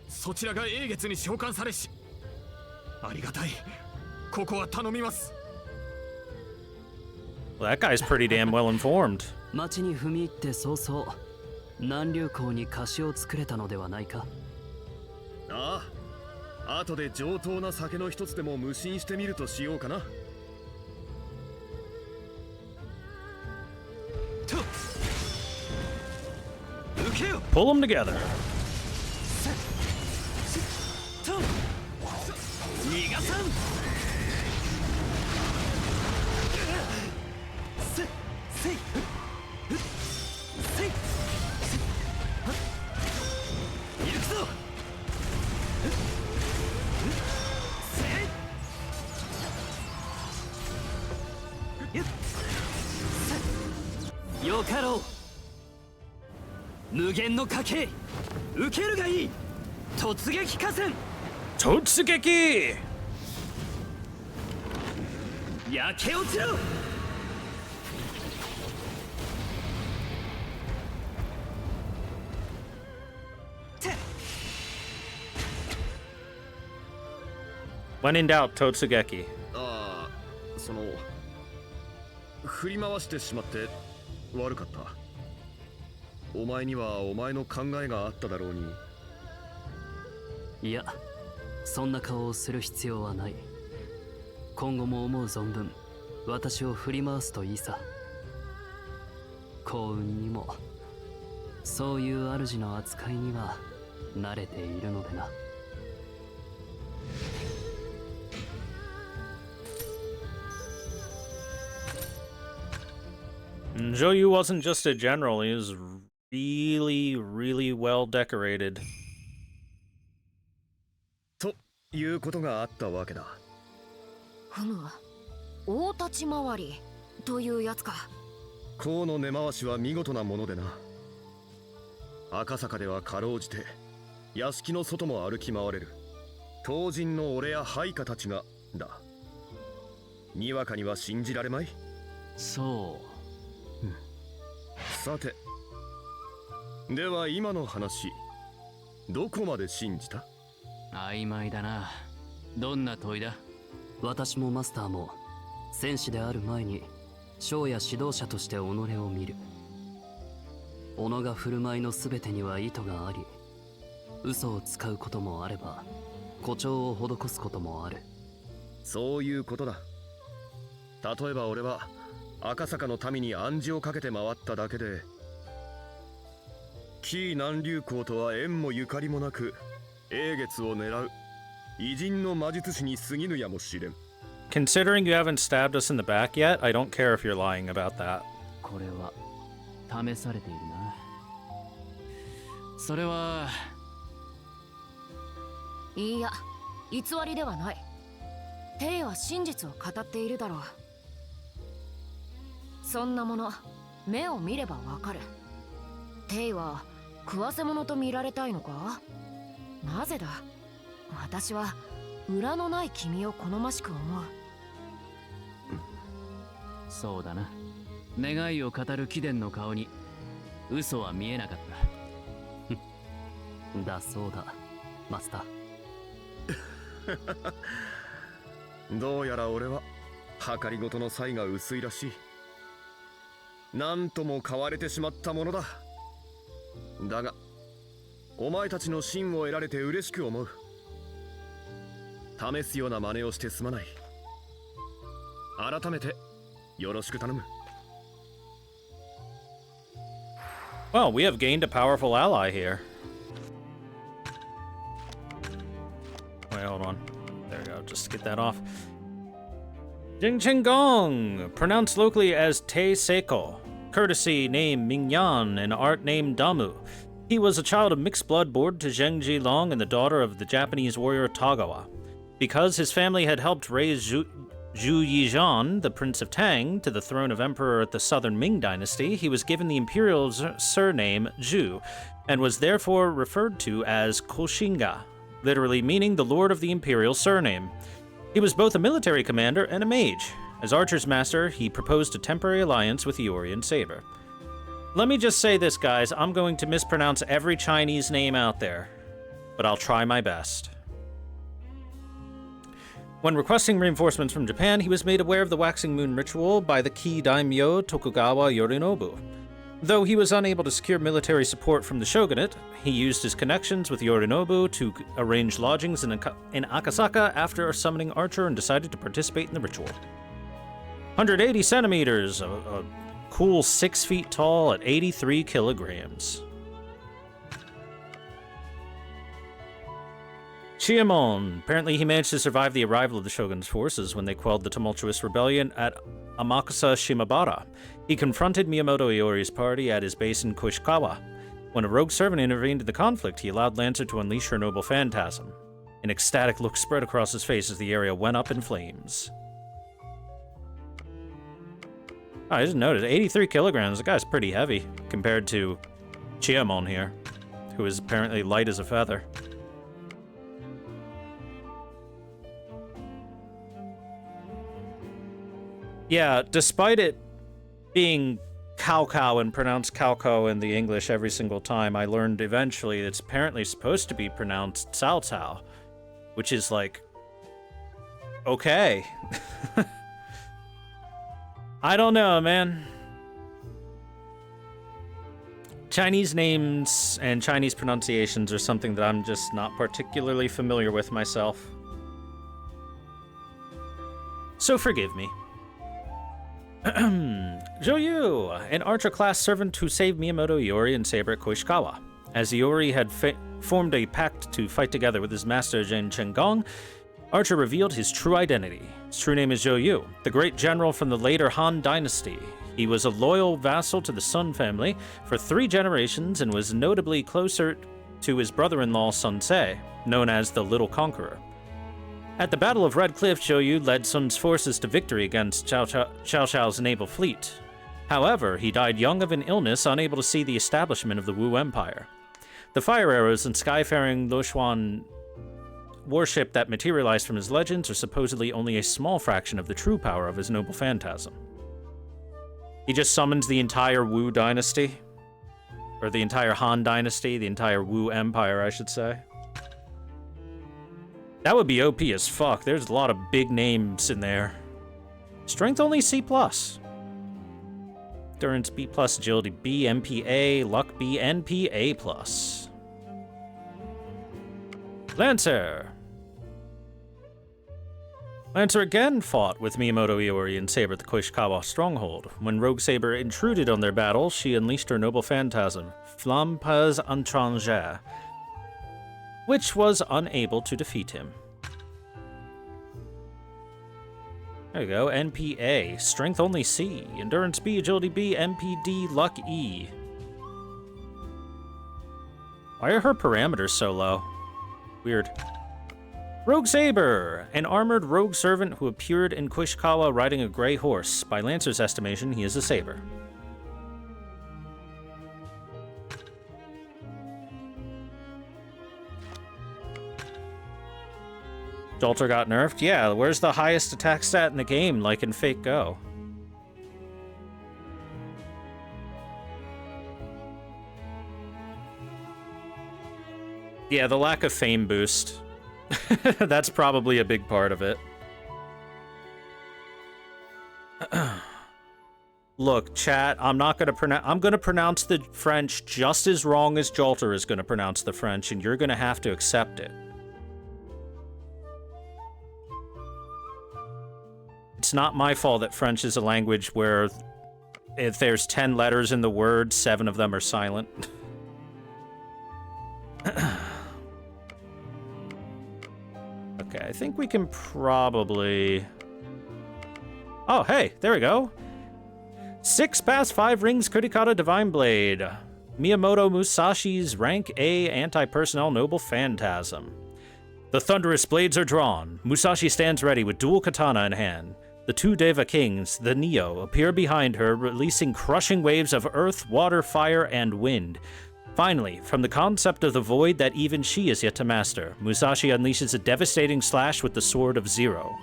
そちらが英月に召喚されし。ありがたい。ここは頼みます。 Well, that guy's pretty damn well informed. 町に踏み入って早々南流港に菓子を作れたのではないか。ああ、後で上等な酒の一つでも無心してみるとしようかな。Pull them together. 逃がさん。よかろう。無限の賭け受けるがいい。突撃合戦。突撃。焼け落ちろ。When in doubt, Totsugeki. ああ、その振り回してしまって悪かった。お前にはお前の考えがあっただろうに。いや、そんな顔をする必要はない。今後も思う存分私を振り回すといいさ。幸運にもそういう主の扱いには慣れているのでな。Joyu wasn't just a general, he was really, really well decorated. ということがあったわけだ。ふむ、大立ち回りというやつか。河の根回しは見事なものでな。赤坂ではかろうじて屋敷の外も歩き回れる当人の俺や配下たちがだ。にわかには信じられまい。そう、さてでは今の話どこまで信じた？曖昧だな。どんな問いだ？私もマスターも戦士である前に将や指導者として己を見る。己が振る舞いの全てには意図があり、嘘を使うこともあれば誇張を施すこともある。そういうことだ。例えば俺は赤坂の民に暗示をかけて回っただけで、紀伊南流公とは縁もゆかりもなく英月を狙う偉人の魔術師に過ぎぬやもしれん。 Considering you haven't stabbed us in the back yet, I don't care if you're lying about that. これは試されているな。それはいや、偽りではない。テイは真実を語っているだろう。そんなもの目を見ればわかる。テイは食わせ者と見られたいのか？なぜだ？私は裏のない君を好ましく思う。そうだな。願いを語る貴殿の顔に嘘は見えなかった。だそうだ、マスター。どうやら俺は計りごとの才が薄いらしい。なんとも買われてしまったものだ。だがお前たちの真を得られて嬉しく思う。試すような真似をしてすまない。改めてよろしく頼む。Well, we have gained a powerful ally here. Wait, hold on. There we go, just get that off. Jingchenggong, pronounced locally as Te Seiko. Courtesy name Mingyan and art name Damu. He was a child of mixed blood born to Zheng Jilong and the daughter of the Japanese warrior Tagawa. Because his family had helped raise Zhu Yizhan, the Prince of Tang, to the throne of emperor at the southern Ming dynasty, he was given the imperial surname Zhu, and was therefore referred to as Koshinga, literally meaning the lord of the imperial surname. He was both a military commander and a mage. As Archer's master, he proposed a temporary alliance with Iori and Saber. Let me just say this, guys, I'm going to mispronounce every Chinese name out there, but I'll try my best. When requesting reinforcements from Japan, he was made aware of the Waxing Moon ritual by the key daimyo Tokugawa Yorinobu. Though he was unable to secure military support from the shogunate, he used his connections with Yorinobu to arrange lodgings in Akasaka after summoning Archer and decided to participate in the ritual. 180 centimeters, a cool 6 feet tall at 83 kilograms. Chiemon. Apparently he managed to survive the arrival of the shogun's forces when they quelled the tumultuous rebellion at Amakusa Shimabara. He confronted Miyamoto Iori's party at his base in Kushikawa. When a rogue servant intervened in the conflict, he allowed Lancer to unleash her noble phantasm. An ecstatic look spread across his face as the area went up in flames. Oh, I just noticed, 83 kilograms, the guy's pretty heavy, compared to Chiemon here, who is apparently light as a feather. Yeah, despite it being Cao and pronounced Cao in the English every single time, I learned eventually it's apparently supposed to be pronounced Cao Cao, which is like, okay. I don't know, man. Chinese names and Chinese pronunciations are something that I'm just not particularly familiar with myself. So forgive me. Zhou, an Archer-class servant who saved Miyamoto, Iori, and Saber at Koishikawa. As Iori had formed a pact to fight together with his master Jingchenggong, Archer revealed his true identity. His true name is Zhou, the great general from the later Han Dynasty. He was a loyal vassal to the Sun family for 3 generations and was notably closer to his brother-in-law Sun Ce, known as the Little Conqueror. At the Battle of Red Cliff, Zhou led Sun's forces to victory against Cao Cao's naval fleet. However, he died young of an illness, unable to see the establishment of the Wu Empire. The fire arrows and skyfaring Loshuan warship that materialized from his legends are supposedly only a small fraction of the true power of his noble phantasm. He just summons the entire Wu dynasty. Or the entire Han dynasty, the entire Wu Empire, I should say. That would be OP as fuck. There's a lot of big names in there. Strength only C+. Endurance B+, Agility B, MP A, Luck B, NP A+. Lancer! Lancer again fought with Miyamoto Iori and Saber at the Koishikawa stronghold. When Rogue Saber intruded on their battle, she unleashed her noble phantasm, Flamme pas étrangère, which was unable to defeat him. There you go, NPA, Strength only C, Endurance B, Agility B, MPD, Luck E. Why are her parameters so low? Weird. Rogue Saber, an armored rogue servant who appeared in Koishikawa riding a gray horse. By Lancer's estimation, he is a saber. Jolter got nerfed? Yeah, where's the highest attack stat in the game, like in Fate Go? Yeah, the lack of fame boost. That's probably a big part of it. Look, chat, I'm gonna pronounce the French just as wrong as Jolter is gonna pronounce the French, and you're gonna have to accept it. It's not my fault that French is a language where if there's 10 letters in the word, 7 of them are silent. Okay, I think we can probably... Oh, hey, there we go. 6 past 5 rings Kurikata Divine Blade. Miyamoto Musashi's rank A anti-personnel noble phantasm. The thunderous blades are drawn. Musashi stands ready with dual katana in hand. The 2 Deva Kings, the Neo, appear behind her, releasing crushing waves of earth, water, fire, and wind. Finally, from the concept of the void that even she is yet to master, Musashi unleashes a devastating slash with the Sword of Zero.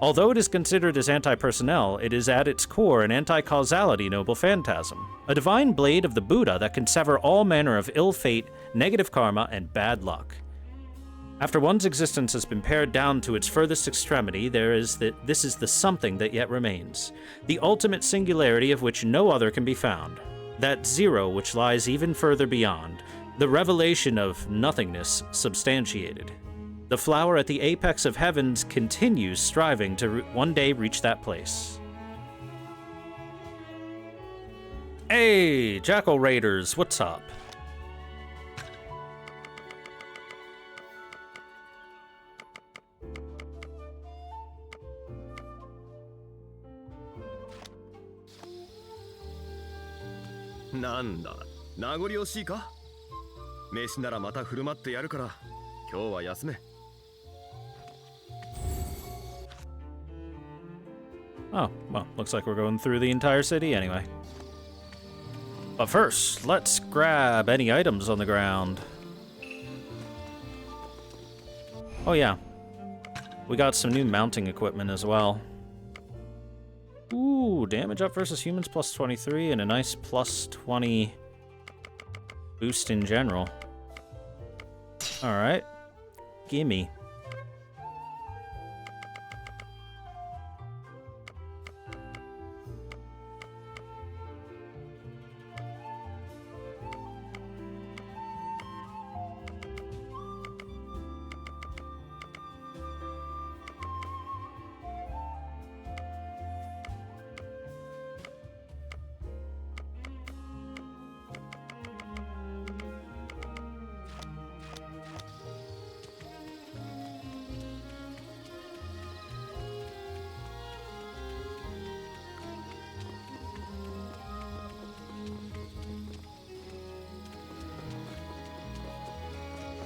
Although it is considered as anti-personnel, it is at its core an anti-causality noble phantasm, a divine blade of the Buddha that can sever all manner of ill fate, negative karma, and bad luck. After one's existence has been pared down to its furthest extremity, this is the something that yet remains, the ultimate singularity of which no other can be found. That zero which lies even further beyond, the revelation of nothingness substantiated. The flower at the apex of heavens continues striving to one day reach that place. Hey, Jackal Raiders, what's up?なんだ、名残惜しいか？飯ならまた振る舞ってやるから、今日は休め。Oh, well, looks like we're going through the entire city anyway. But first, let's grab any items on the ground. Oh yeah, we got some new mounting equipment as well. Ooh, damage up versus humans plus 23 and a nice plus 20 boost in general. Alright, gimme.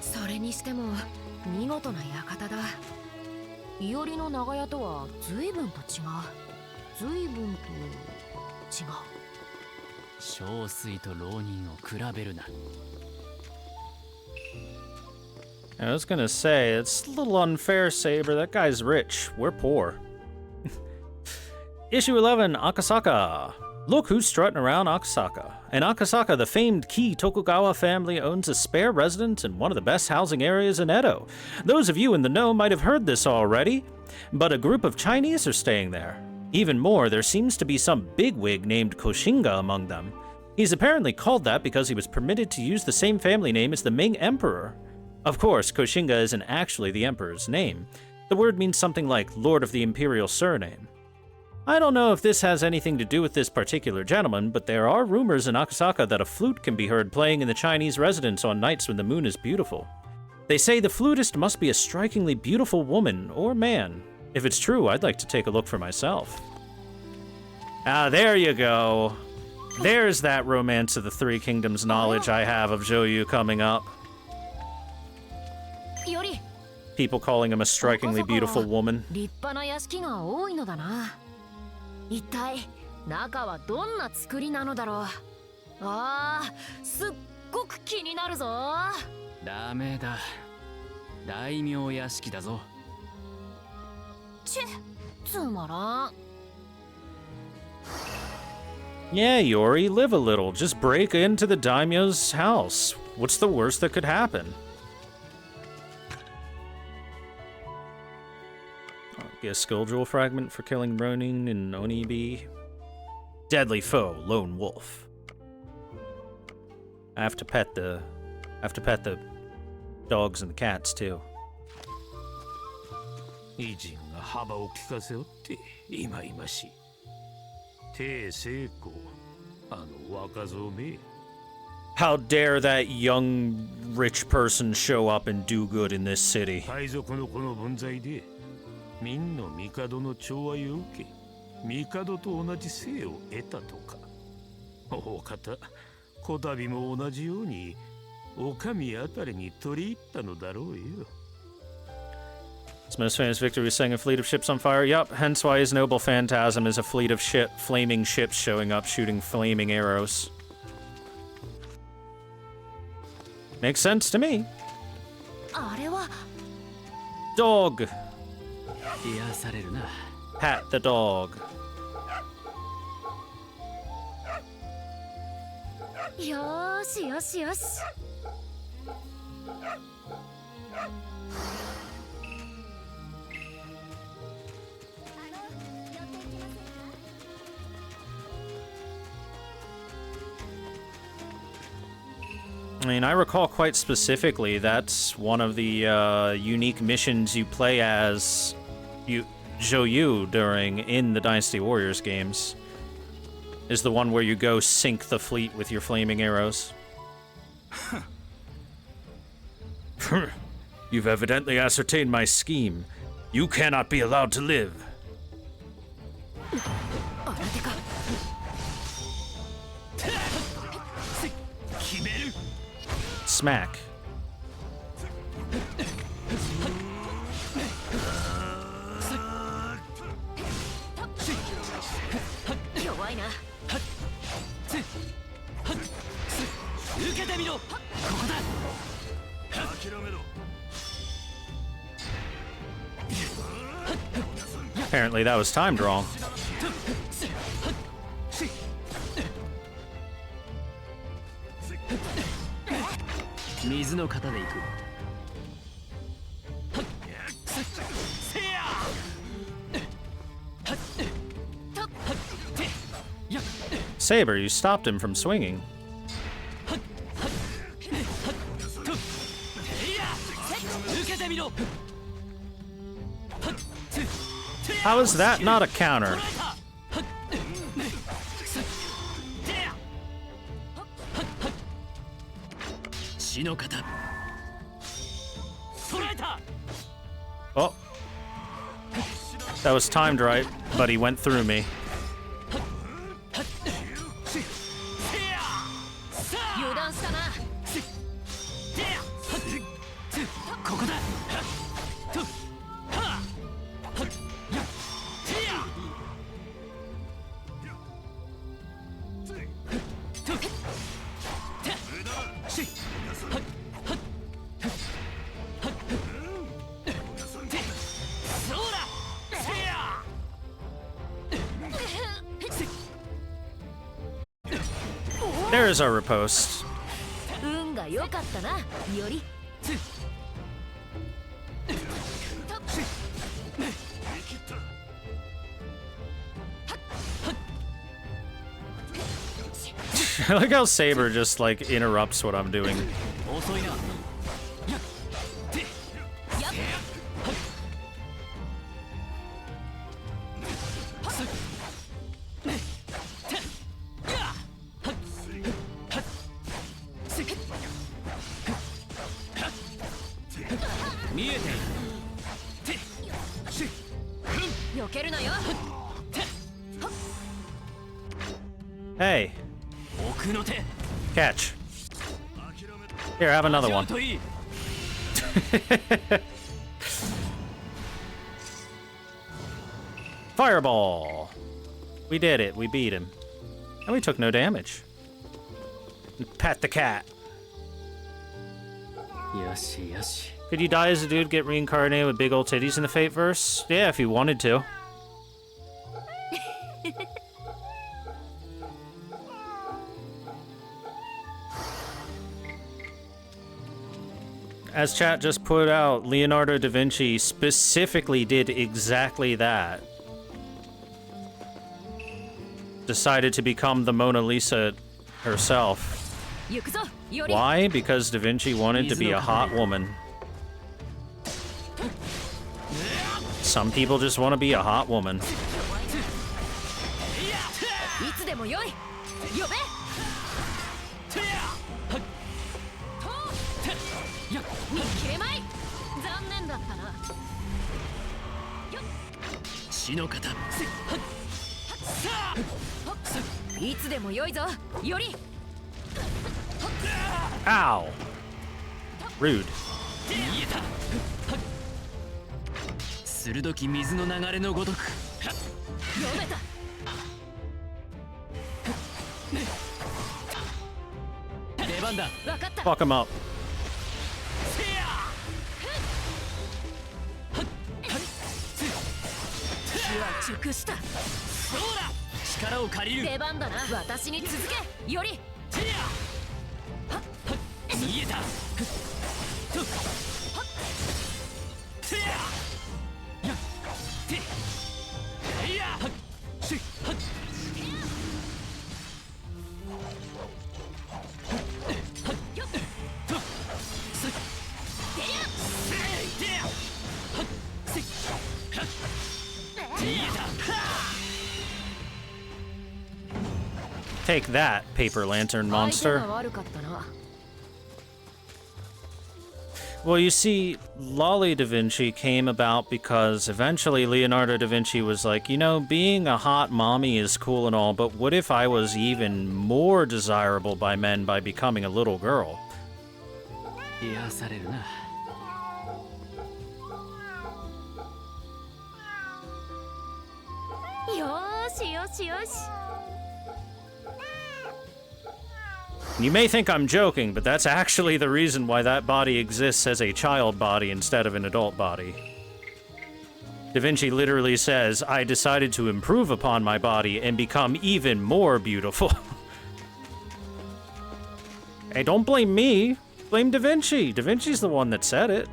それにしても見事な館だ。いおりの長屋とは随分と違う。随分と違う。憔悴と浪人を比べるな。I was gonna say, it's a little unfair, Saber. That guy's rich. We're poor. Issue 11, Akasaka. Look who's strutting around Akasaka. In Akasaka, the famed Key Tokugawa family owns a spare residence in one of the best housing areas in Edo. Those of you in the know might have heard this already, but a group of Chinese are staying there. Even more, there seems to be some bigwig named Koshinga among them. He's apparently called that because he was permitted to use the same family name as the Ming Emperor. Of course, Koshinga isn't actually the Emperor's name. The word means something like Lord of the Imperial Surname. I don't know if this has anything to do with this particular gentleman, but there are rumors in Akasaka that a flute can be heard playing in the Chinese residence on nights when the moon is beautiful. They say the flutist must be a strikingly beautiful woman or man. If it's true, I'd like to take a look for myself. Ah, there you go. There's that Romance of the Three Kingdoms knowledge I have of Zhou coming up. Iori. People calling him a strikingly beautiful woman. 立派な屋敷が多いのだな。一体中はどんな作りなのだろう。ああ、すっごく気になるぞ。ダメだ。大名屋敷だぞ。つまらん。Yeah, Iori, live a little. Just break into the daimyo's house. What's the worst that could happen? Get a skill jewel fragment for killing Ronin and Onibi. Deadly foe, lone wolf. I have to pet the dogs and the cats too. 偉人が幅を利かせおっていまいましい。帝成功、あの若造め。How dare that young rich person show up and do good in this city? 海賊のこの分際で。明の帝の寵愛を受け、帝と同じ姓を得たとか。大方、こたびも同じように、お上あたりに取り入ったのだろうよ。His most famous victory was setting a fleet of ships on fire. Yup, hence why his noble phantasm is a fleet of flaming ships showing up, shooting flaming arrows. Makes sense to me. あれは Dog. 癒されるな。 Pat the dog. よーしよしよし。I mean, I recall quite specifically that's one of the unique missions you play as Zhou during in the Dynasty Warriors games. Is the one where you go sink the fleet with your flaming arrows. You've evidently ascertained my scheme. You cannot be allowed to live. Smack. Apparently that was timed wrong. Saber, you stopped him from swinging. How is that not a counter? Oh. That was timed right, but he went through me. There is our riposte. 運が良かったな、いおり。I like how Saber just like interrupts what I'm doing. Hey. Catch. Here, have another one. Fireball. We did it. We beat him. And we took no damage. Pat the cat. Could you die as a dude, get reincarnated with big old titties in the Fate verse? Yeah, if you wanted to. As chat just put out, Leonardo da Vinci specifically did exactly that. Decided to become the Mona Lisa herself. Why? Because da Vinci wanted to be a hot woman. Some people just want to be a hot woman. Ow! Rude. 鋭き水の流れのごとく。出番だ。 Fuck him up. 熟した。そうだ。力を借りる。出番だな。私に続け。より。逃げた。Take that, paper lantern monster. Well, you see, Lolly da Vinci came about because eventually Leonardo da Vinci was like, you know, being a hot mommy is cool and all, but what if I was even more desirable by men by becoming a little girl? You may think I'm joking, but that's actually the reason why that body exists as a child body instead of an adult body. Da Vinci literally says, I decided to improve upon my body and become even more beautiful. Hey, don't blame me. Blame Da Vinci. Da Vinci's the one that said it.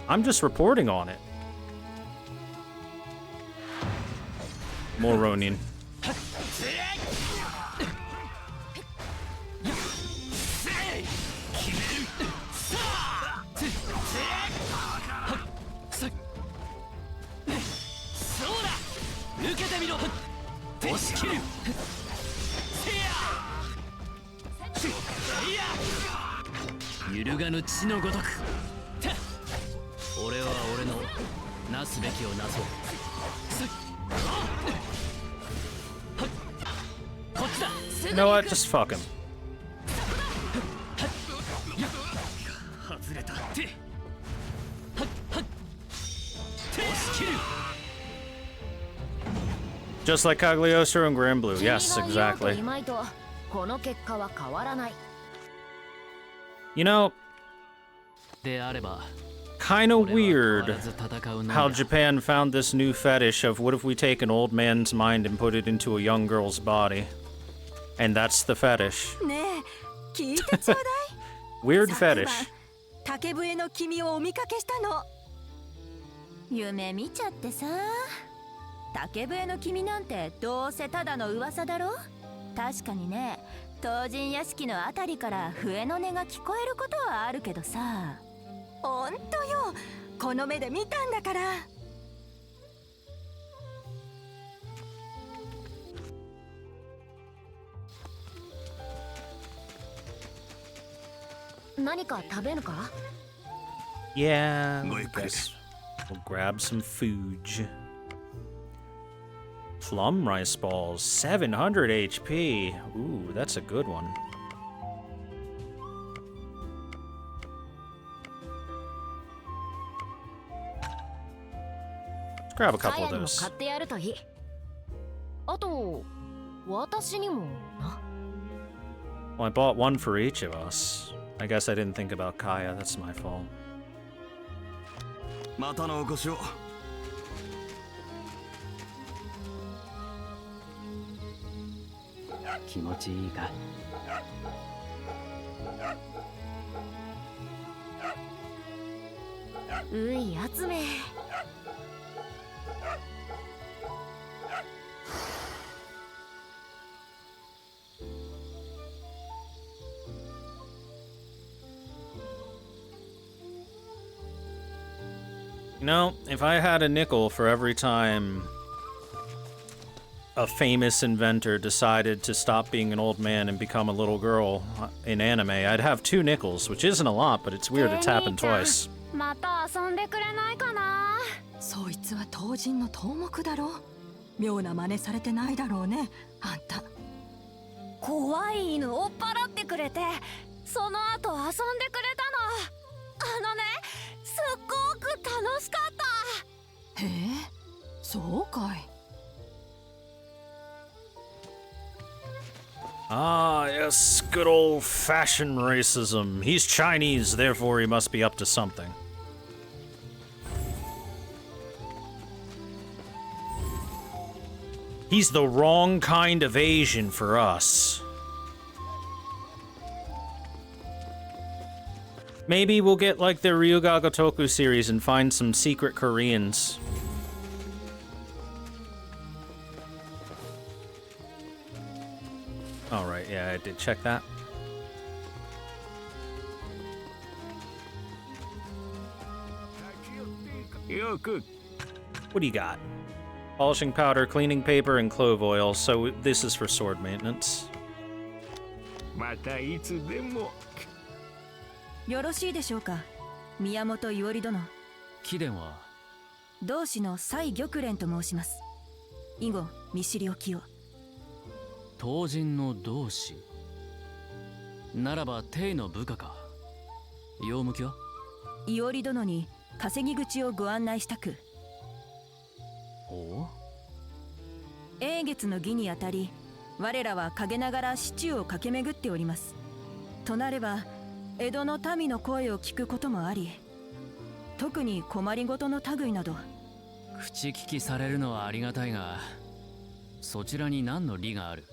I'm just reporting on it. More Ronin. You know what? Just fuck him. Just like Cagliostro and Grand Blue. Yes, exactly. You know, kinda weird how Japan found this new fetish of what if we take an old man's mind and put it into a young girl's body. And that's the fetish. ねえ聞いてちょうだい Weird 昨晩 fetish. 竹笛の君をお見かけしたの。夢見ちゃってさ。竹笛の君なんてどうせただの噂だろ。確かにね、東神屋敷のあたりから笛の音が聞こえることはあるけどさ。ほんとよ、この目で見たんだから。何か食べるか？ Yeah, I guess we'll grab some food. Plum rice balls, 700 HP. Ooh, that's a good one. Let's grab a couple of カヤにも those. 買ってやるといい。あと、私にもな。Well, I bought one for each of us. I guess I didn't think about Kaya. That's my fault. またのお越しを。気持ちいいか？うい集め。You know, if I had a nickel for every time a famous inventor decided to stop being an old man and become a little girl in anime, I'd have 2 nickels, which isn't a lot, but it's weird it's happened twice. また遊んでくれないかな。そいつは東人の頭目だろ。妙な真似されてないだろうね、あんた。怖い犬追っ払ってくれて、その後遊んでくれたの。すっごく楽しかった。へえ、そうかい。Ah, yes, good old-fashioned racism. He's Chinese, therefore he must be up to something. He's the wrong kind of Asian for us. Maybe we'll get like the Ryuga Gotoku series and find some secret Koreans. Alright, yeah, I did check that. What do you got? Polishing powder, cleaning paper, and clove oil, so this is for sword maintenance. またいつでも。よろしいでしょうか、宮本伊織殿。貴殿は？同志の蔡玉蓮と申します。以後見知りおきを。東人の同志ならば帝の部下か。用向きは？伊織殿に稼ぎ口をご案内したく。おう？永月の儀にあたり、我らは陰ながら市中を駆け巡っております。となれば江戸の民の声を聞くこともあり、特に困りごとの類など。口利きされるのはありがたいが、そちらに何の利がある？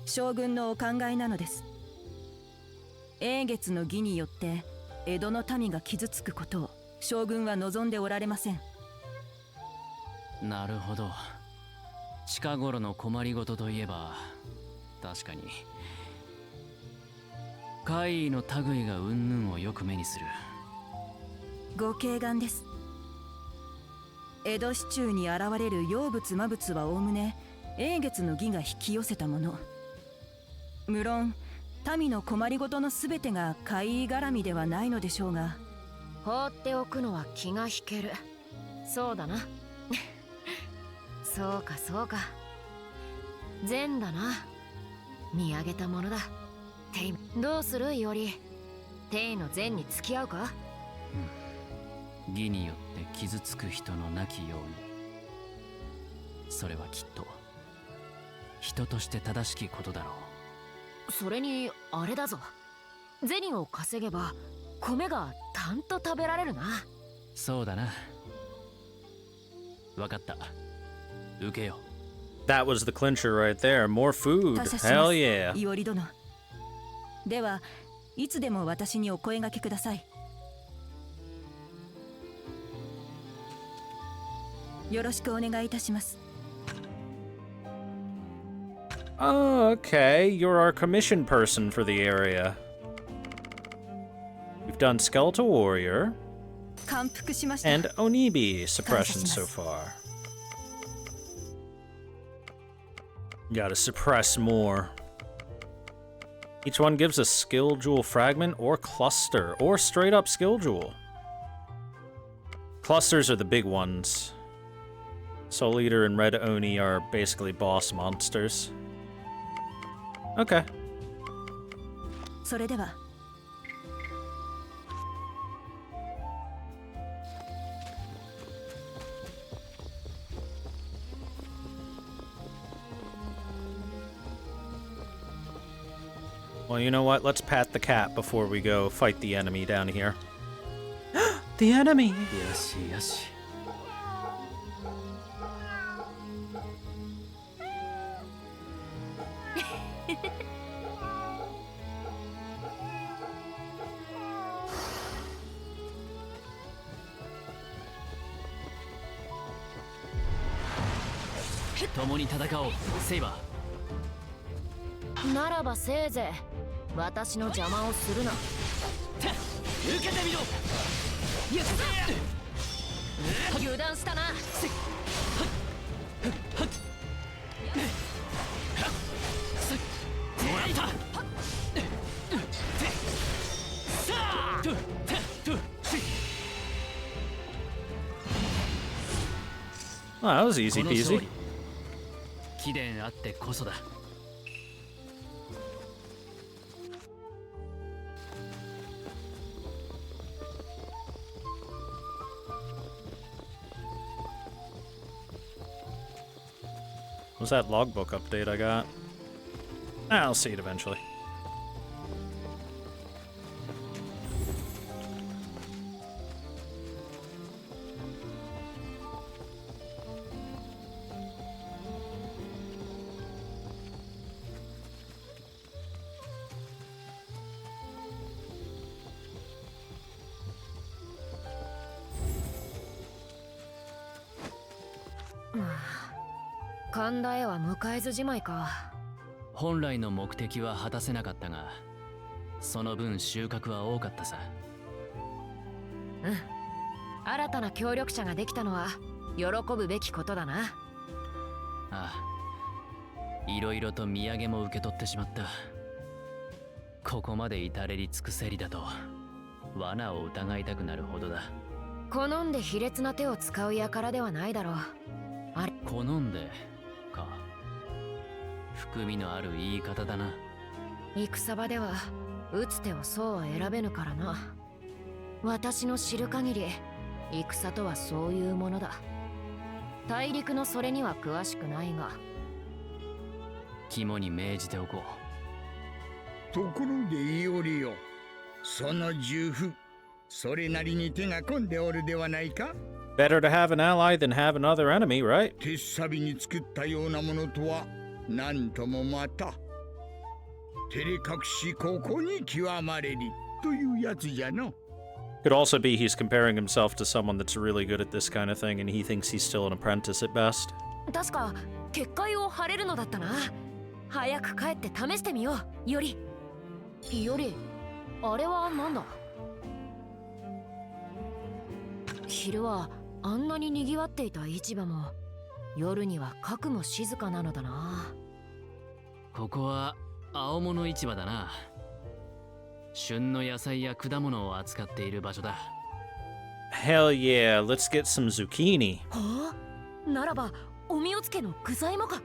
将軍のお考えなのです。永月の儀によって江戸の民が傷つくことを将軍は望んでおられません。なるほど。近頃の困りごとといえば確かに怪異の類が云々をよく目にする。ご敬願です。江戸市中に現れる妖物魔物はおおむね永月の儀が引き寄せたもの。無論民の困りごとのすべてが怪異絡みではないのでしょうが。放っておくのは気が引ける。そうだな。そうかそうか。善だな。見上げたものだ。テイ、どうするより。テイの善に付き合うか？義によって傷つく人のなきように。それはきっと人として正しきことだろう。それにあれだぞ。銭を稼げば米がたんと食べられるな。そうだな。わかった。受けよう。That was the clincher right there. More food. 感謝します Hell yeah. イオリ殿。ではいつでも私にお声掛けください。よろしくお願いいたします。Oh, okay. You're our commission person for the area. We've done Skeletal Warrior 感服しました。 and Onibi suppression so far. Gotta suppress more. Each one gives a skill jewel fragment or cluster, or straight up skill jewel. Clusters are the big ones. Soul Eater and Red Oni are basically boss monsters. Okay. それでは。 Well, you know what? Let's pat the cat before we go fight the enemy down here. The enemy! よしよし。共に戦おう、セイバー。ならばせいぜい私の邪魔をするな。受けてみろ。油断したな。もらった。 Oh, that was easy peasy. 貴殿あってこそだ。 What was that logbook update I got? I'll see it eventually. [sighs] 神田へは迎えずじまいか。本来の目的は果たせなかったが、その分収穫は多かったさ。うん。新たな協力者ができたのは喜ぶべきことだな。ああ、いろいろと土産も受け取ってしまった。ここまで至れり尽くせりだと罠を疑いたくなるほどだ。好んで卑劣な手を使う輩ではないだろう。あれ、好んでか。含みのある言い方だな。戦場では打つ手をそうは選べぬからな。私の知る限り戦とはそういうものだ。大陸のそれには詳しくないが、肝に銘じておこう。ところでイオリよ、その重負、それなりに手が込んでおるではないか。 Better to have an ally than have another enemy, right? 鉄サビに作ったようなものとは何ともまた照れ隠しここに極まれりというやつじゃの。 Could also be he's comparing himself to someone that's really good at this kind of thing and he thinks he's still an apprentice at best. 確か結界を張れるのだったな。早く帰って試してみよう。イオリ、あれはなんだ。昼はあんなに賑わっていた市場も夜にはかくも静かなのだな。ここは青物市場だな。旬の野菜や果物を扱っている場所だ。Hell yeah, let's get some zucchini. はあ、ならばおみおつけの具材もか。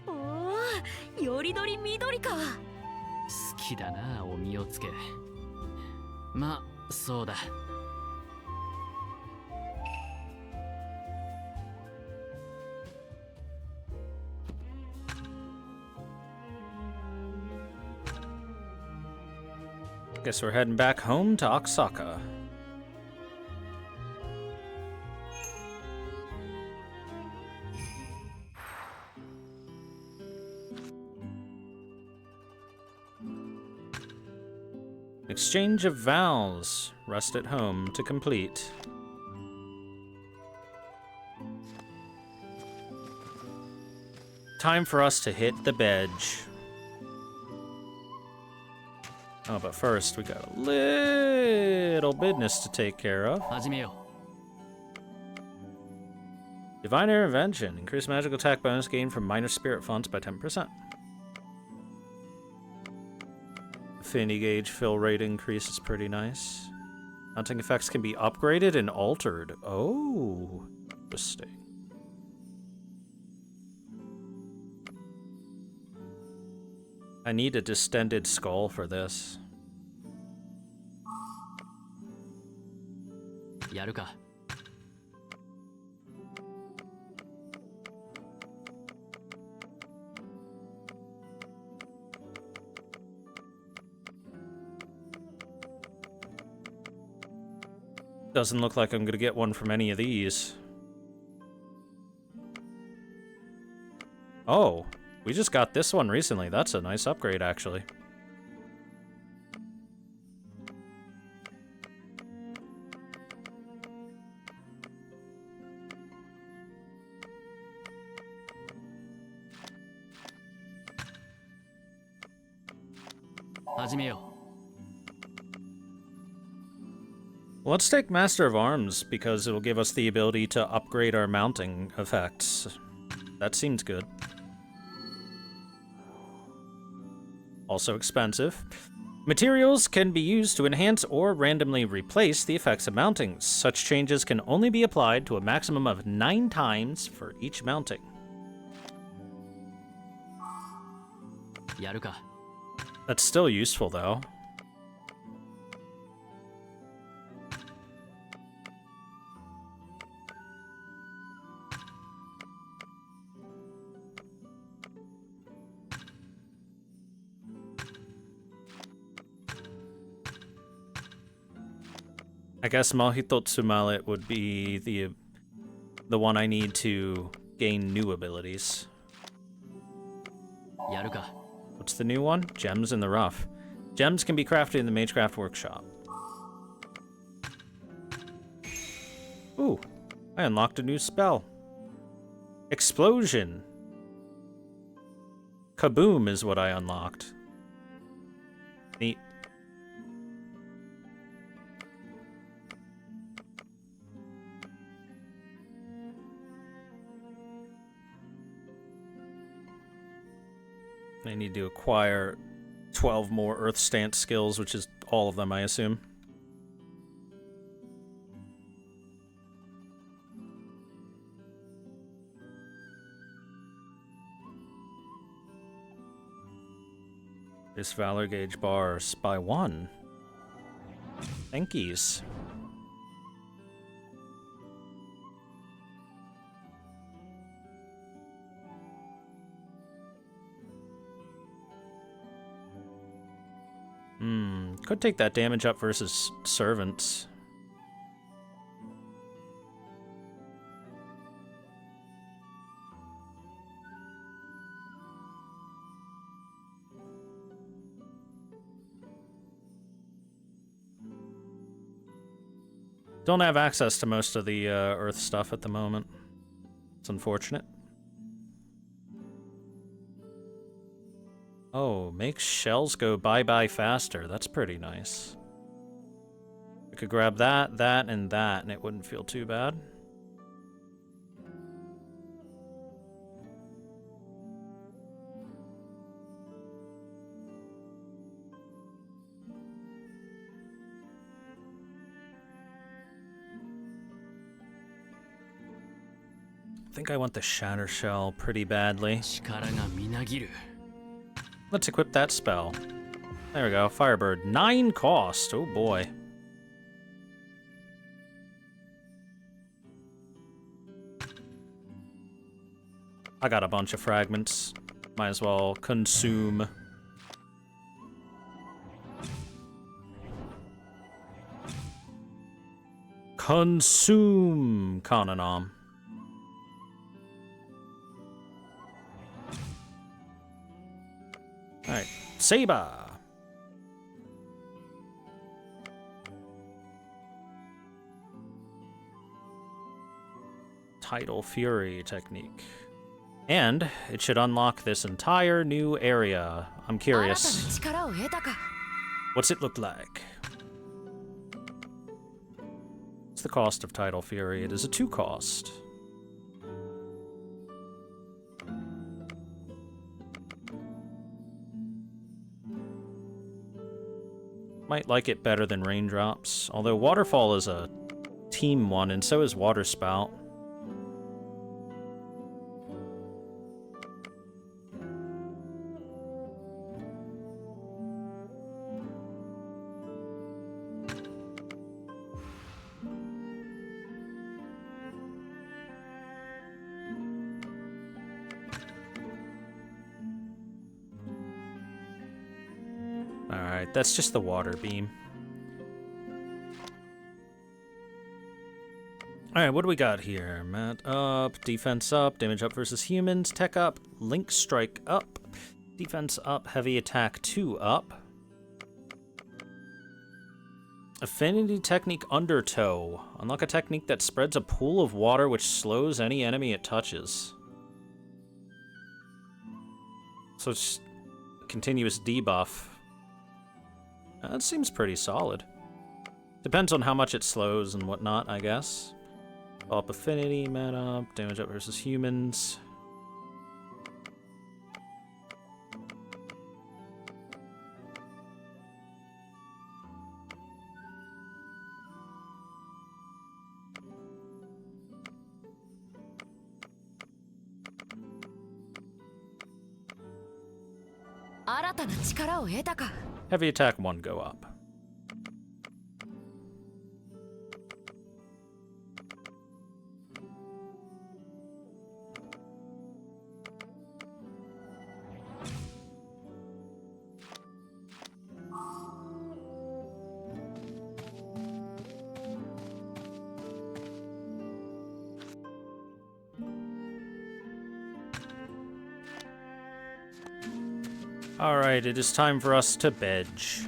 おお、よりどり緑か。好きだな、おみおつけ。まあそうだ。 Guess we're heading back home to Oaxaca. Exchange of vows. Rest at home to complete. Time for us to hit the bed. Oh, but first we got a little business to take care of. Divine Intervention. Increase magical attack bonus gain from minor spirit fonts by 10%. Affinity gauge fill rate increase is pretty nice. Mounting effects can be upgraded and altered. Oh, interesting. I need a distended skull for this. Yaruka. Doesn't look like I'm gonna get one from any of these. Oh, we just got this one recently. That's a nice upgrade, actually. Let's take Master of Arms, because it'll give us the ability to upgrade our mounting effects. That seems good. Also expensive. Materials can be used to enhance or randomly replace the effects of mounting. Such changes can only be applied to a maximum of 9 times for each mounting. Yaruka. That's still useful, though. I guess Mahitotsu Mallet would be the one I need to gain new abilities. Yaruka. What's the new one? Gems in the Rough. Gems can be crafted in the Magecraft Workshop. Ooh, I unlocked a new spell. Explosion. Kaboom is what I unlocked. Neat. I need to acquire 12 more Earth Stance skills, which is all of them, I assume. This Valor Gauge bar by 1. Thankies. Could take that damage up versus servants. Don't have access to most of the Earth stuff at the moment. It's unfortunate. Oh, makes shells go bye-bye faster. That's pretty nice. I could grab that, that, and that, and it wouldn't feel too bad. I think I want the Shatter Shell pretty badly. Let's equip that spell. There we go, Firebird. 9 cost, oh boy. I got a bunch of fragments. Might as well consume. Consume Kananom. Alright, Saber! Tidal Fury technique. And it should unlock this entire new area. I'm curious. What's it look like? What's the cost of Tidal Fury? It is a 2 cost. Might like it better than Raindrops, although Waterfall is a team one, and so is Water Spout. Alright, that's just the water beam. Alright, what do we got here? Mat up, defense up, damage up versus humans, tech up, link strike up, defense up, heavy attack 2 up. Affinity technique undertow. Unlock a technique that spreads a pool of water which slows any enemy it touches. So it's continuous debuff. That seems pretty solid. Depends on how much it slows and whatnot, I guess. Up affinity, mana up, damage up versus humans. Heavy attack 1 go up. Alright, it is time for us to bedge.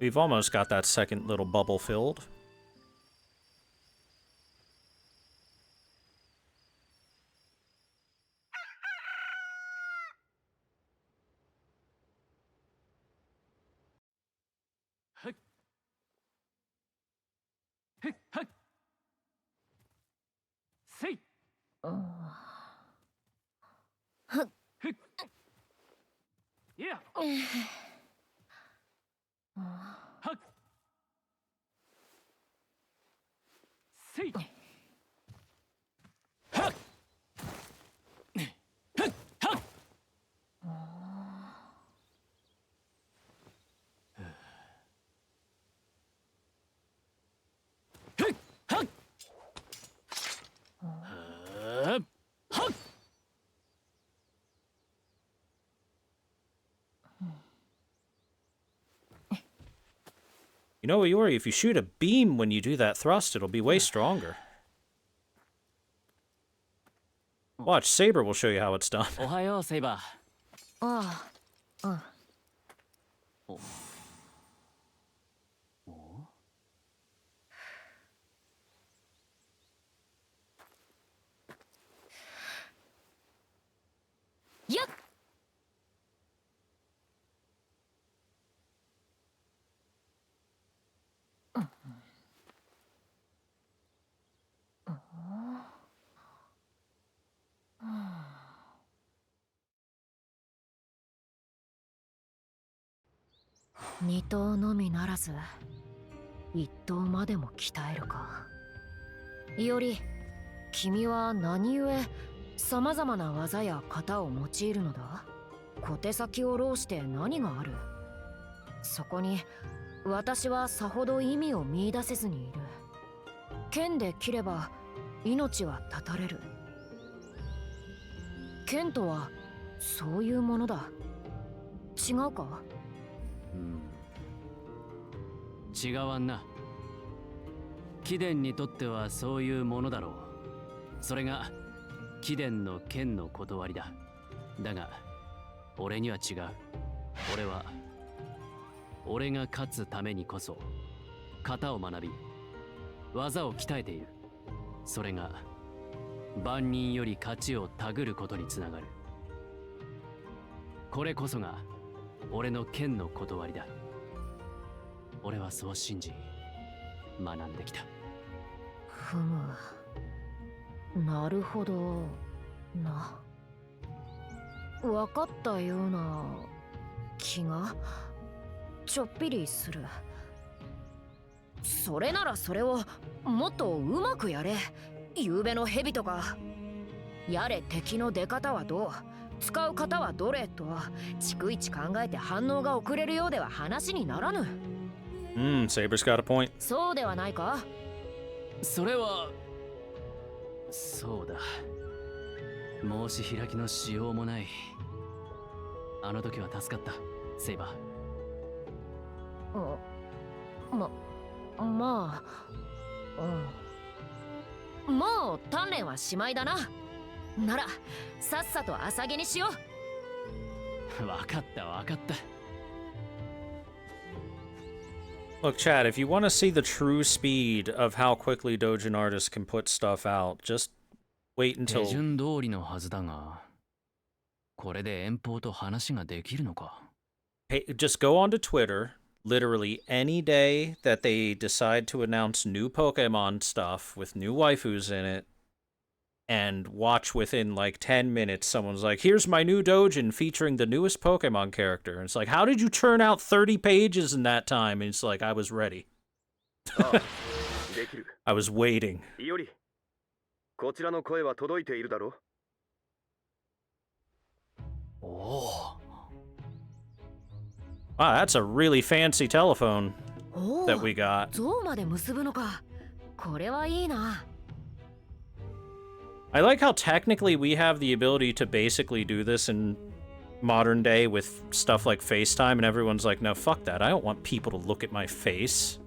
We've almost got that second little bubble filled. You know, Iori, if you shoot a beam when you do that thrust, it'll be way stronger. Watch, Saber will show you how it's done. Ohayo, Saber. Yup.2頭のみならず1頭までも鍛えるか。いおり、君は何故さまざまな技や型を用いるのだ？小手先を弄して何がある？そこに私はさほど意味を見出せずにいる。剣で切れば命は絶たれる。剣とはそういうものだ。違うか？違わんな。貴殿にとってはそういうものだろう。それが貴殿の剣の断りだ。だが俺には違う。俺が勝つためにこそ型を学び技を鍛えている。それが万人より勝ちをたぐることにつながる。これこそが俺の剣の断りだ。俺はそう信じ学んできた。ふむ、なるほどな。分かったような気がちょっぴりする。それならそれをもっとうまくやれ。夕べの蛇とか。やれ敵の出方はどう、使う方はどれと逐一考えて反応が遅れるようでは話にならぬ。Saber's got a point. そうではないか？それはそうだ。申し開きのしようもない。あの時は助かった、セイバー。まあ、もう鍛錬はしまいだな。ならさっさと朝毛にしよう。わかった。Look, Chad, if you want to see the true speed of how quickly Dojin artists can put stuff out, just wait until... 手順通りのはずだが、これで遠方と話ができるのか? Hey, just go onto Twitter, literally any day that they decide to announce new Pokemon stuff with new waifus in it, and watch within like 10 minutes, someone's like, here's my new Dojin featuring the newest Pokemon character. And it's like, how did you churn out 30 pages in that time? And it's like, I was ready. I was waiting. Iori, こちらの声は届いているだろう? Oh. Wow, that's a really fancy telephone that we got. 象まで結ぶのか。これはいいな。I like how technically we have the ability to basically do this in modern day with stuff like FaceTime, and everyone's like, no, fuck that. I don't want people to look at my face.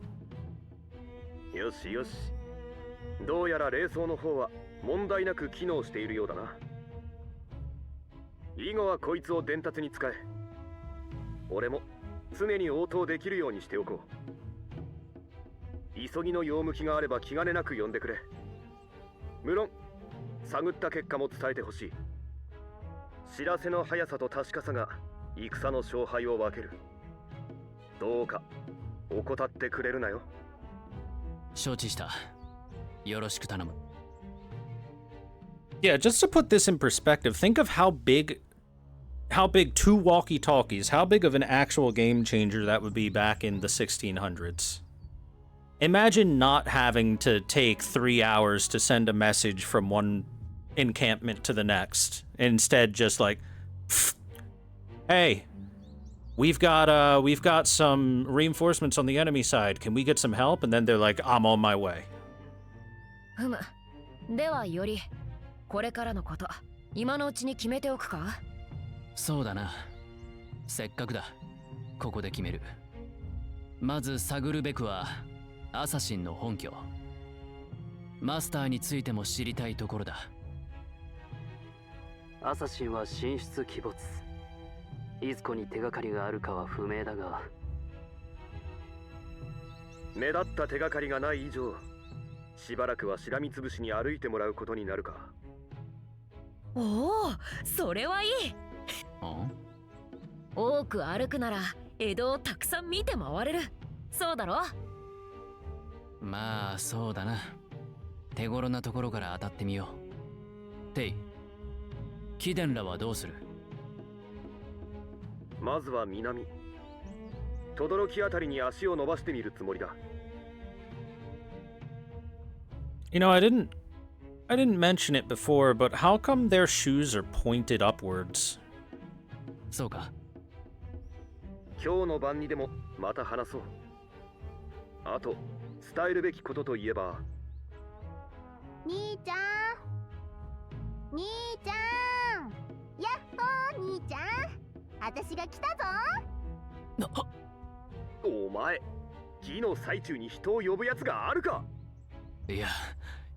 よしよし。どうやら霊装の方は問題なく機能しているようだな。以後はこいつを伝達に使え。俺も常に応答できるようにしておこう。急ぎの用向きがあれば気兼ねなく呼んでくれ。無論探った結果も伝えてほしい。知らせの速さと確かさが戦の勝敗を分ける。どうか怠ってくれるなよ。承知した。よろしく頼む。Yeah, just to put this in perspective, think of how big two walkie-talkies, how big of an actual game changer that would be back in the 1600s. Imagine not having to take 3 hours to send a message from one encampment to the next. Instead, just like, hey, we've got some reinforcements on the enemy side. Can we get some help? And then they're like, I'm on my way. ふむ。ではより、これからのこと、今のうちに決めておくか？そうだな。せっかくだ。ここで決める。まず探るべくはアサシンの本拠。マスターについても知りたいところだ。アサシンは神出鬼没。いずこに手がかりがあるかは不明だが。目立った手がかりがない以上、しばらくはしらみつぶしに歩いてもらうことになるか。おお、それはいい。多く歩くなら江戸をたくさん見て回れる。そうだろ？まあそうだな。手頃なところから当たってみよう。テイ、貴殿らはどうする？まずは南、轟あたりに足を伸ばしてみるつもりだ。You know, I didn't mention it before, but how come their shoes are pointed upwards? そうか。今日の晩にでもまた話そう。あと伝えるべきことといえば、兄ちゃん、兄ちゃん。私が来たぞ。お前、儀の最中に人を呼ぶやつがあるか？いや、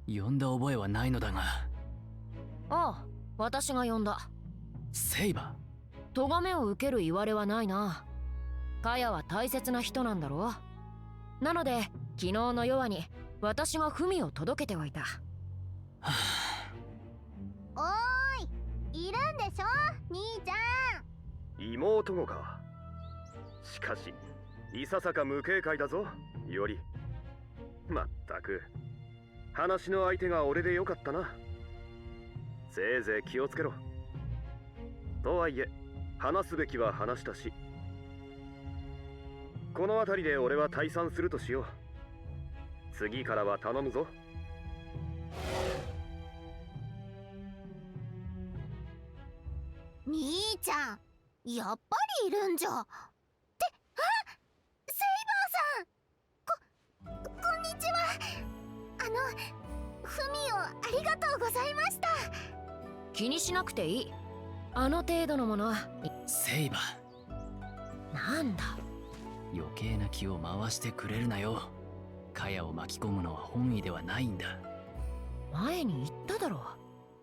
呼んだ覚えはないのだが。ああ、私が呼んだ。セイバー。咎めを受ける言われはないな。カヤは大切な人なんだろう。なので昨日の夜に私が文を届けておいた。おーい、いるんでしょ兄ちゃん。妹子か。しかしいささか無警戒だぞ、イオリ。まったく、話の相手が俺でよかったな。せいぜい気をつけろ。とはいえ話すべきは話したし、この辺りで俺は退散するとしよう。次からは頼むぞ。兄ちゃん、やっぱりいるんじゃ。って、あ、セイバーさん。こんにちは。フミをありがとうございました。気にしなくていい。あの程度のもの。セイバー。なんだ。余計な気を回してくれるなよ。カヤを巻き込むのは本意ではないんだ。前に言っただろう。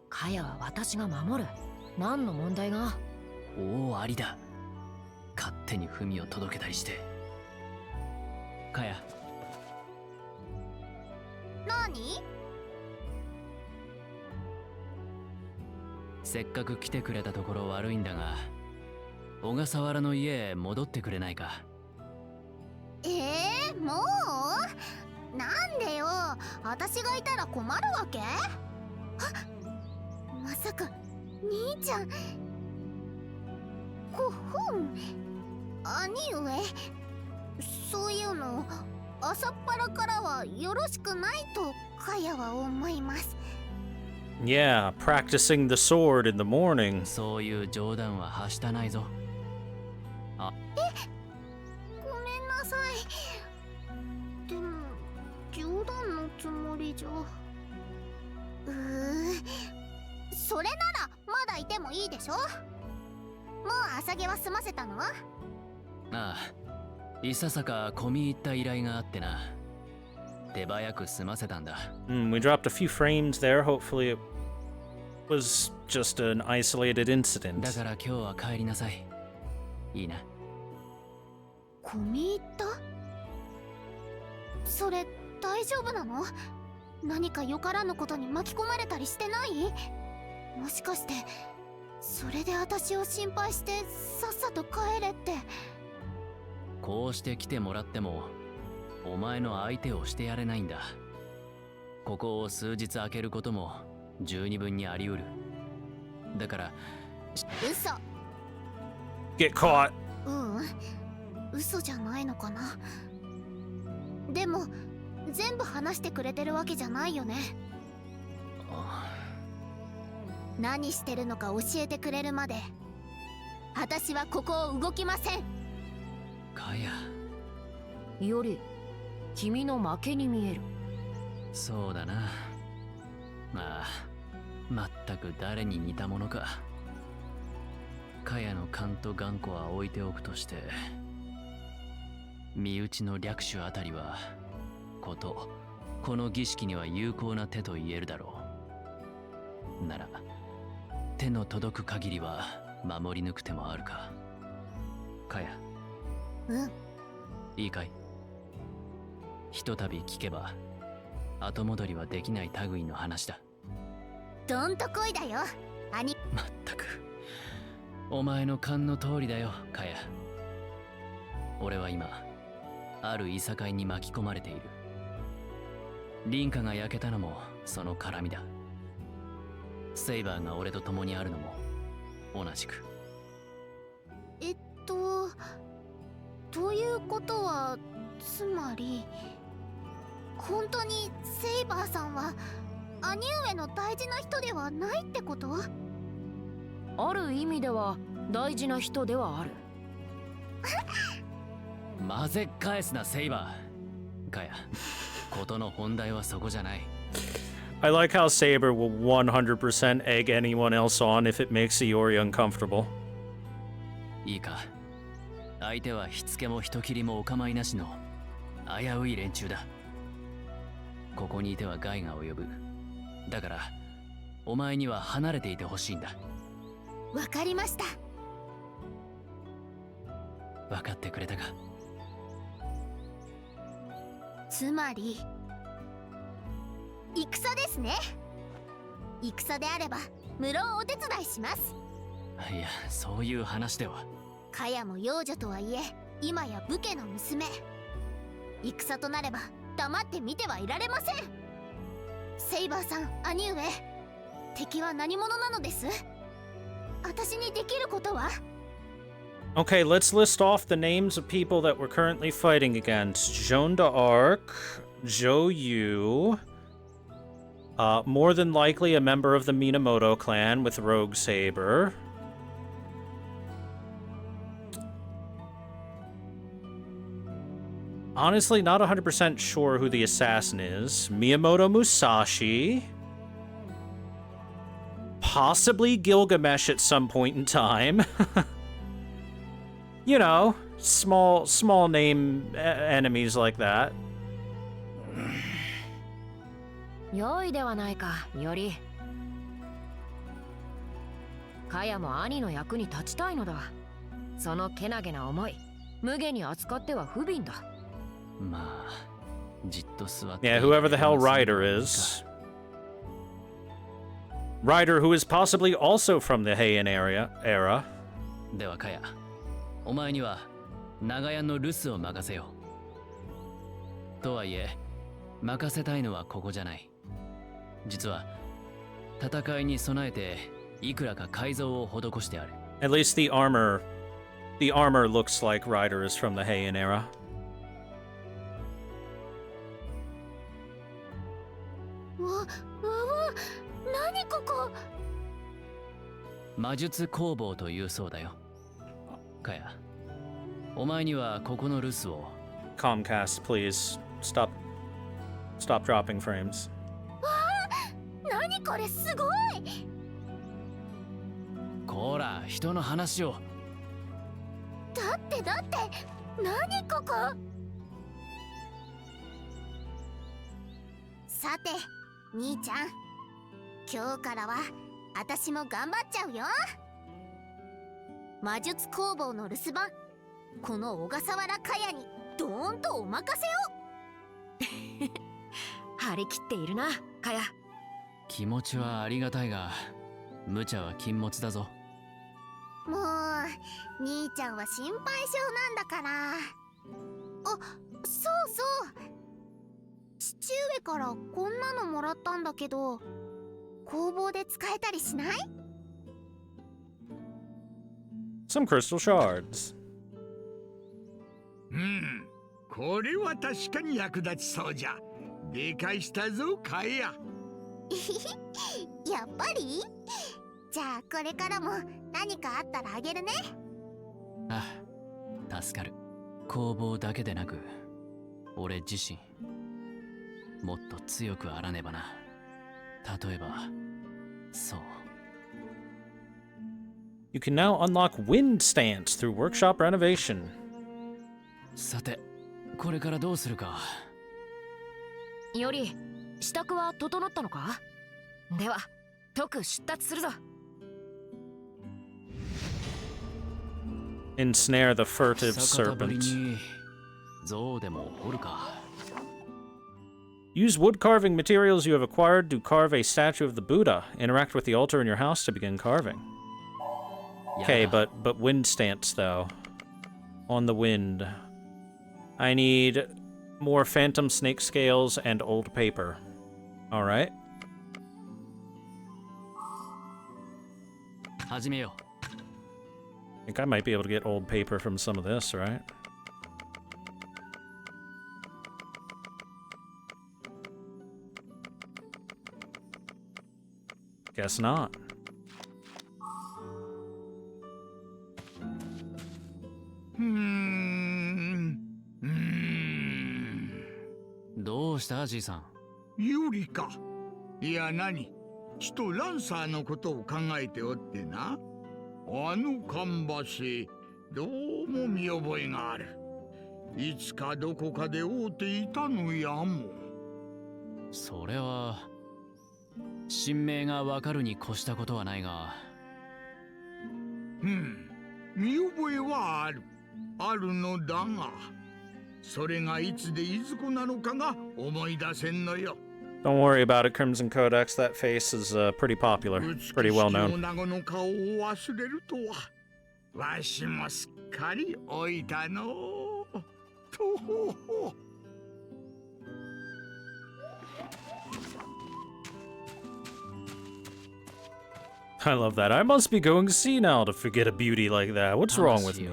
カヤは私が守る。何の問題が？おお、ありだ。勝手に文を届けたりして。カヤ。何？せっかく来てくれたところ悪いんだが、小笠原の家へ戻ってくれないか？もう？なんでよ。私がいたら困るわけ？まさか兄ちゃん。ほほん、兄上、そういうの朝っぱらからはよろしくないとカヤは思います。Yeah, practicing the sword in the morning. そういう冗談ははしたないぞ。ごめんなさい。でも冗談のつもりじゃ。それならまだいてもいいでしょ。もう朝毛は済ませたの？ああ、いささか込み入った依頼があってな。手早く済ませたんだ。We dropped a few frames there. Hopefully it was just an isolated incident. だから今日は帰りなさい。いいな。込み入った？それ大丈夫なの？何かよからぬことに巻き込まれたりしてない？もしかしてそれで私を心配してさっさと帰れって。こうして来てもらってもお前の相手をしてやれないんだ。ここを数日空けることも十二分にあり得る。だから嘘。 Get caught. 嘘じゃないのかな。でも全部話してくれてるわけじゃないよね。何してるのか教えてくれるまで私はここを動きません。カヤ。より君の負けに見える。そうだな。まあ、まったく誰に似たものか。カヤの勘と頑固は置いておくとして、身内の略取あたりはこの儀式には有効な手と言えるだろう。なら手の届く限りは守り抜く手もあるか。カヤ。いいかい？ひとたび聞けば後戻りはできない類の話だ。どんとこいだよ兄。まったくお前の勘の通りだよ、カヤ。俺は今あるいさかいに巻き込まれている。リンカが焼けたのもその絡みだ。セイバーが俺と共にあるのも同じく。ということはつまり本当にセイバーさんは兄上の大事な人ではないってこと？ある意味では大事な人ではある。混ぜ返すなセイバー。カヤ、ことの本題はそこじゃない。I like how Saber will 100% egg anyone else on if it makes Iori uncomfortable. いいか、相手は火付けも人斬りもお構いなしの危うい連中だ。ここにいては害が及ぶ。だからお前には離れていてほしいんだ。わかりました。分かってくれたか。つまり戦ですね。戦であれば無論お手伝いします。いや、そういう話では。かやも幼女とはいえ今や武家の娘。戦となれば黙って見てはいられません。セイバーさん、兄上、敵は何者なのです？私にできることは？ Okay, let's list off the names of people that we're currently fighting against. Joan d'Arc, Zhou Yu, more than likely a member of the Minamoto clan with Rogue Saber. Honestly, not 100% sure who the assassin is. Miyamoto Musashi. Possibly Gilgamesh at some point in time. You know, small name enemies like that. 良いではないか、より。かやも兄の役に立ちたいのだ。そのけなげな思い、無下に扱っては不憫だ。まあ、じっと座って。Yeah, whoever the hell Ryder is. Ryder, who is possibly also from the Heian era. ではかや、お前には長屋の留守を任せよう。とはいえ、任せたいのはここじゃない。実は戦いに備えていくらか改造を施してある。At least the armor looks like Ryder is from the Heian era. 何ここ？魔術工房というそうだよ。かや、お前にはここの留守を。Comcast, please stop dropping frames. 何これ、すごい。こら、人の話を。だって何ここ？さて兄ちゃん、今日からは私も頑張っちゃうよ。魔術工房の留守番、この小笠原かやにドーンとお任せを。張り切っているな、かや。気持ちはありがたいが、無茶は禁物だぞ。もう兄ちゃんは心配性なんだから。あ、そうそう、父上からこんなのもらったんだけど、工房で使えたりしない？ Some crystal shards. これは確かに役立ちそうじゃ。理解したぞ、かや。やっぱり？じゃあこれからも何かあったらあげるね。ああ、助かる。工房だけでなく、俺自身もっと強くあらねばな。例えば、そう。You can now unlock wind stance through workshop renovation. さて、これからどうするか。より、支度は整ったのか？では、特出立するぞ。Ensnare the furtive 逆たぶり serpent. に象でも掘るか。Use wood carving materials you have acquired to carve a statue of the Buddha. Interact with the altar in your house to begin carving. Okay, but wind stance though. On the wind. I need more phantom snake scales and old paper. Alright. 始めよう。I think I might be able to get old paper from some of this, right? Guess not. どうしたじいさん。ユリか。いや何、ちとランサーのことを考えておってな。あのカンバセ、どうも見覚えがある。いつかどこかで会うていたのやも。それは神名がわかるに越したことはないが。見覚えはある。あるのだが、それがいつでいずこなのかが思い出せんのよ。Don't worry about it, Crimson Codex. That face is pretty popular, pretty well known. 女子の顔を忘れるとは、わしもすっかり老いたの。とほほ。I love that. I must be going senile to forget a beauty like that. What's wrong with me?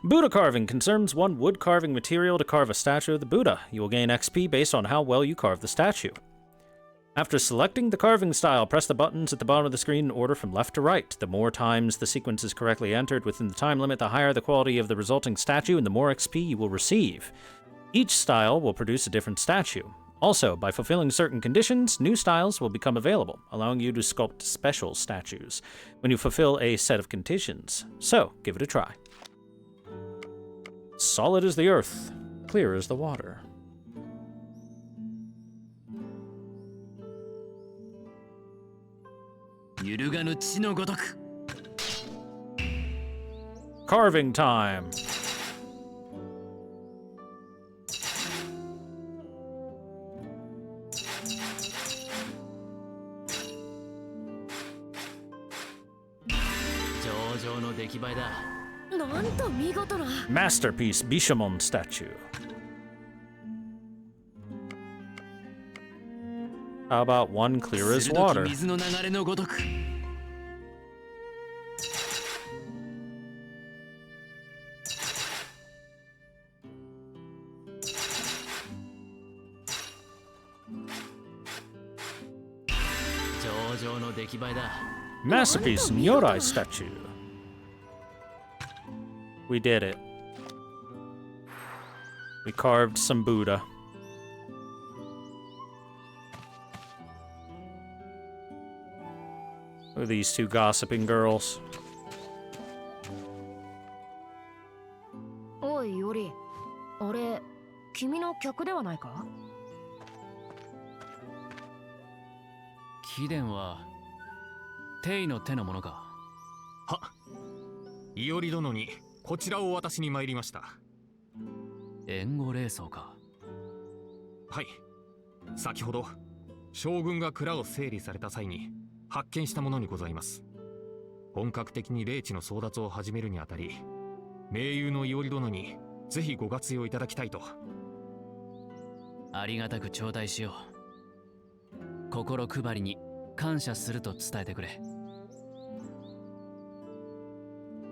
Buddha carving concerns one wood carving material to carve a statue of the Buddha. You will gain XP based on how well you carve the statue. After selecting the carving style, press the buttons at the bottom of the screen in order from left to right. The more times the sequence is correctly entered within the time limit, the higher the quality of the resulting statue and the more XP you will receive. Each style will produce a different statue. Also, by fulfilling certain conditions, new styles will become available, allowing you to sculpt special statues when you fulfill a set of conditions. So, give it a try. Solid as the earth, clear as the water. Carving time. Masterpiece Bishamon statue. How about one clear as water? Masterpiece Iori statue. We did it. We carved some Buddha. Look at these two gossiping girls. Oi, Iori. あれ、君の客ではないか？貴殿はテイの手のものか？は、イオリ殿にこちらを渡しに参りました。援護霊装か？はい。先ほど将軍が蔵を整理された際に発見したものにございます。本格的に霊地の争奪を始めるにあたり、盟友のイオリ殿にぜひご活用いただきたいと。ありがたく頂戴しよう。心配りに感謝すると伝えてくれ。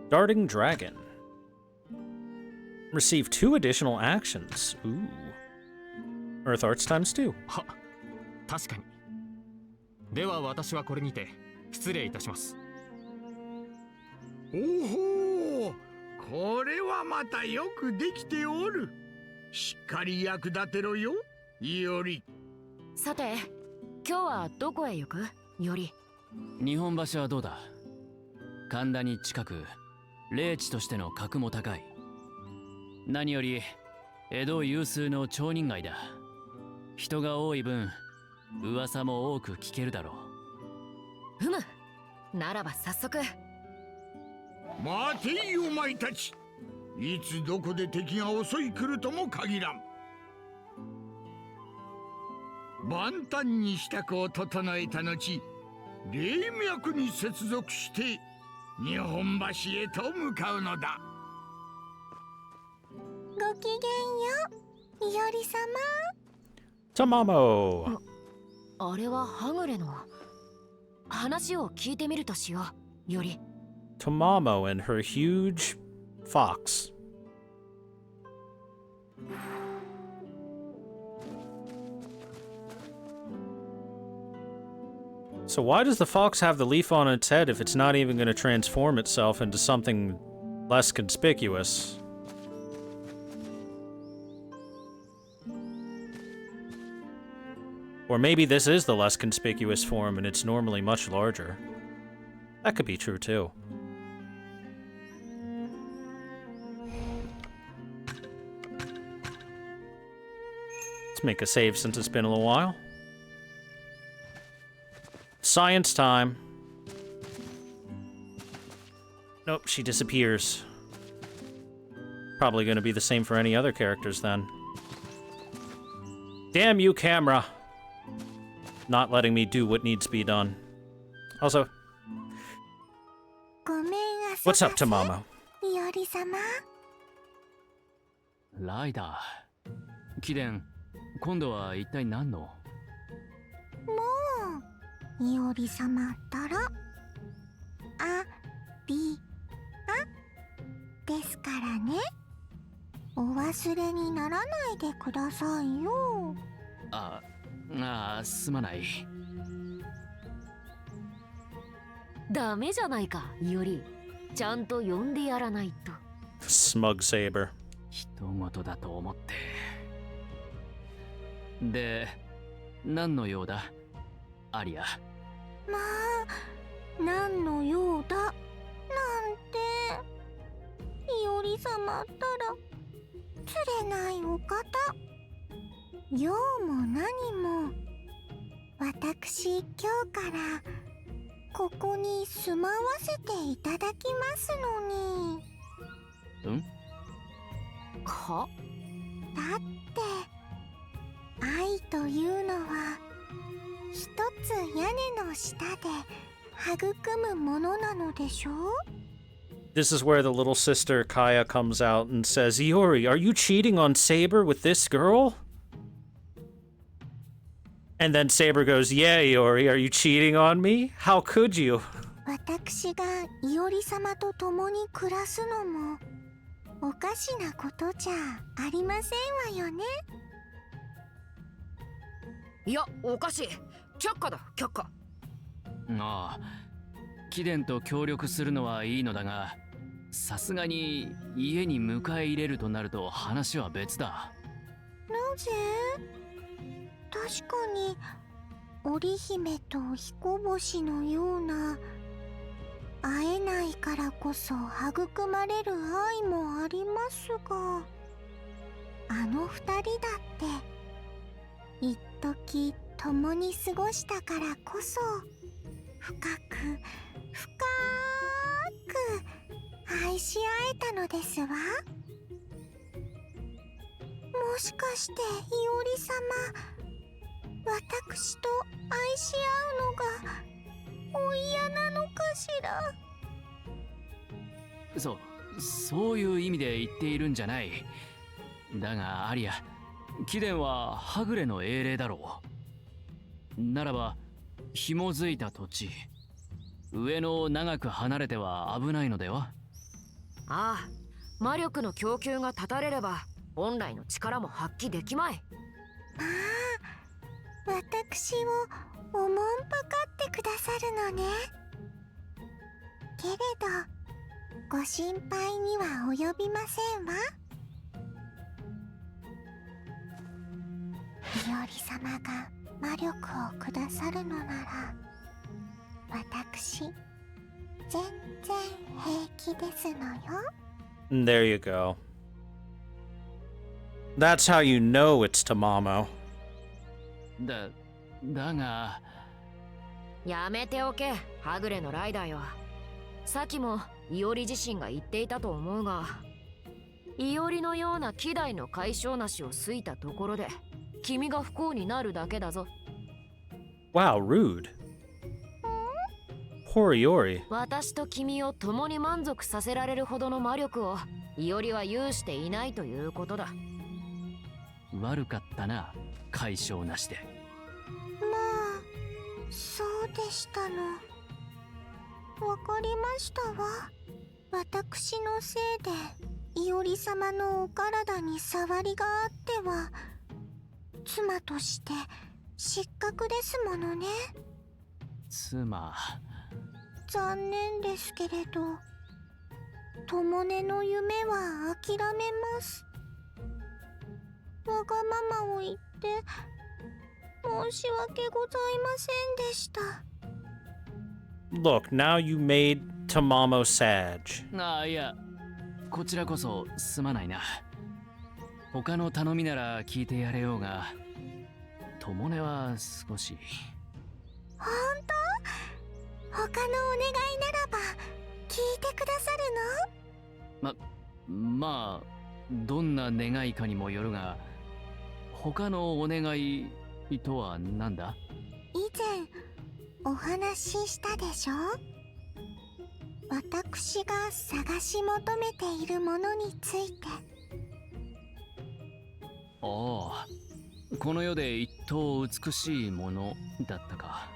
Darting Dragon. Receive 2 additional actions. Ooh. Earth Arts times 2. は、確かに。では私はこれにて失礼いたします。おほ、これはまたよくできておる。しっかり役立てろよ、イオリ。さて、今日はどこへ行く？イオリ。日本橋はどうだ？神田に近く、霊地としての格も高い。何より江戸有数の町人街だ。人が多い分、噂も多く聞けるだろう。む。ならば早速。待ていお前たち。いつどこで敵が襲い来るとも限らん。万端に支度を整えた後、霊脈に接続して日本橋へと向かうのだ。ごきげんよう、イオリ様。Tamamo. あれははぐれの。話を聞いてみるとしよう、イオリ。Tamamo and her huge fox. So why does the fox have the leaf on its head if it's not even going to transform itself into something less conspicuous? Or maybe this is the less conspicuous form and it's normally much larger. That could be true too. make a save since it's been a little while. Science time. Nope, she disappears. Probably going to be the same for any other characters then. Damn you, camera. Not letting me do what needs to be done. Also, what's up, Tamamo? いおり様。ライダー。貴殿、今度は一体何の？もう、いおり様ったら、ですからね。お忘れにならないでくださいよ。すまない。ダメじゃないか、イオリ。ちゃんと呼んでやらないと。Smug Saber. 人事だと思って。で、何の用だ、アリア。まあ、何の用だなんて。いおり様ったら釣れないお方。用も何も、私今日からここに住まわせていただきますのに。は？だって愛というのは一つ屋根の下で育むものなのでしょう。 This is where the little sister Kaya comes out and says, Iori, are you cheating on Saber with this girl? And then Saber goes, yeah, Iori, are you cheating on me? How could you? 私がいおり様と共に暮らすのもおかしなことじゃありませんわよね。いや、おかしい。却下だ、却下。ああ、貴殿と協力するのはいいのだが、さすがに家に迎え入れるとなると話は別だ。なぜ？確かに織姫と彦星のような会えないからこそ育まれる愛もありますが、あの二人だって一時共に過ごしたからこそ深く深く愛し合えたのですわ。もしかしていおり様、私と愛し合うのがお嫌なのかしら。そういう意味で言っているんじゃない。だがアリア、貴殿ははぐれの英霊だろう。ならば紐づいた土地、上野を長く離れては危ないのでは。ああ、魔力の供給が断たれれば本来の力も発揮できまい。まあ、私をおもんぱかってくださるのね。けれどご心配には及びませんわ。いおり様が魔力をくださるのなら、私全然平気ですのよ。There you go. That's how you know it's Tamamo. だが。やめておけ、はぐれのライダーよ。さっきもイオリ自身が言っていたと思うが、イオリのような希代の解消なしを好いたところで君が不幸になるだけだぞ。Wow, rude. Poor Iori. 私と君を共に満足させられるほどの魔力をイオリは有していないということだ。悪かったな、解消なしで。まあ、そうでしたの。わかりましたわ。私のせいでいおり様のお体に触りがあっては妻として失格ですものね。妻。残念ですけれど、共音の夢は諦めます。わがままを言って申し訳ございませんでした。Look, now you made Tamamo sad. いや、こちらこそすまないな。他の頼みなら聞いてやれようが、友音は少し。本当？他のお願いならば聞いてくださるの？まあどんな願いかにもよるが、他のお願いとは何だ？以前お話ししたでしょ？私が探し求めているものについて。ああ、この世で一等美しいものだったか。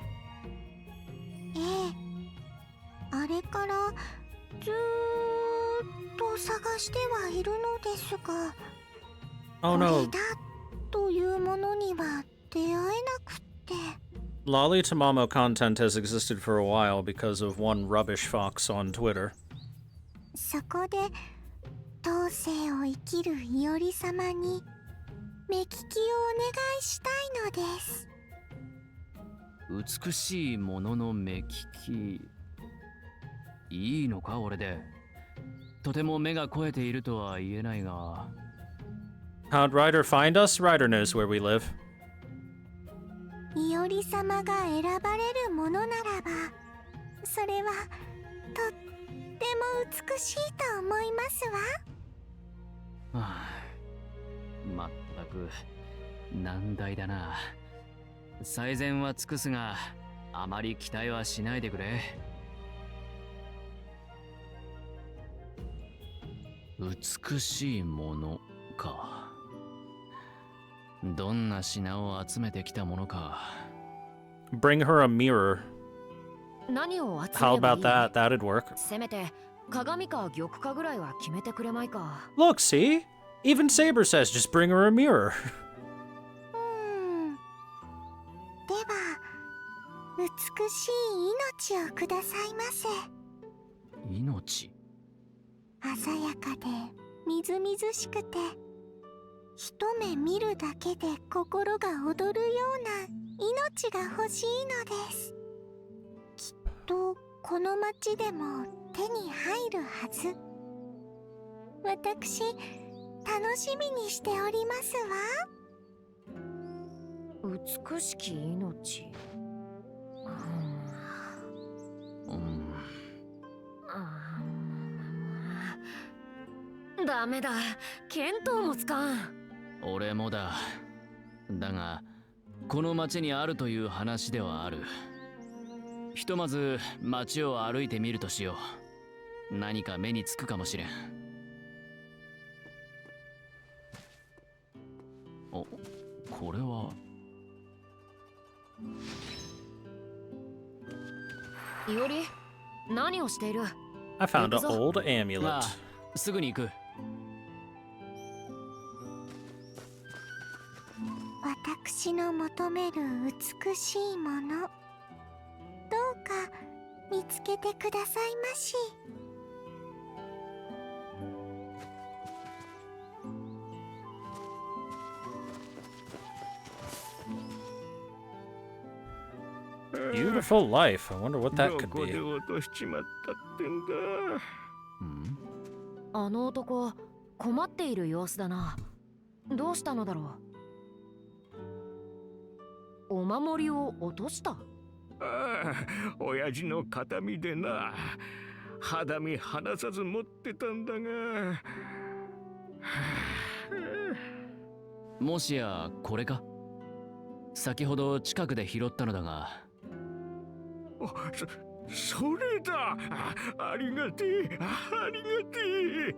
ええ、あれからずーっと探してはいるのですが、Oh こ no. れだというものには出会えなくって。Lolly Tamamo content has existed for a while because of one rubbish fox on Twitter. そこで当世を生きるいおり様に目利きをお願いしたいのです。美しいものの目利き、いいのか俺で。とても目が肥えているとは言えないが。How'd Ryder find us? Ryder knows where we live. いおり様が選ばれるものならば、それはとっても美しいと思いますわ。はあ、まったく難題だな。最善は尽くすが、あまり期待はしないでくれ。美しいものか。どんな品を集めてきたものか。Bring her a mirror. 何を集 How めればい about い？ that? That'd work. せめて鏡か玉かぐらいは決めてくれまいか。 Look, see? Even Saber says just bring her a mirror. では美しい命をくださいませ。命？鮮やかでみずみずしくて、一目見るだけで心が躍るような命が欲しいのです。きっとこの町でも手に入るはず。私楽しみにしておりますわ。美しき命。ダメだ、見当もつかん。俺もだ。だがこの町にあるという話ではある。ひとまず町を歩いてみるとしよう。何か目につくかもしれん。お、これは。いおり、何をしている？ I found an old amulet. ああ、すぐに行く。私の求める美しいもの、どうか見つけてくださいまし。Beautiful life. I wonder what that ど could こで be. 落としちまったってんだ。あの男、困っている様子だな。どうしたのだろう。お守りを落とした？ああ、親父の形見でな、肌身離さず持ってたんだが。もしやこれか？先ほど近くで拾ったのだが。それだ。ありがてえ、ありがてえ。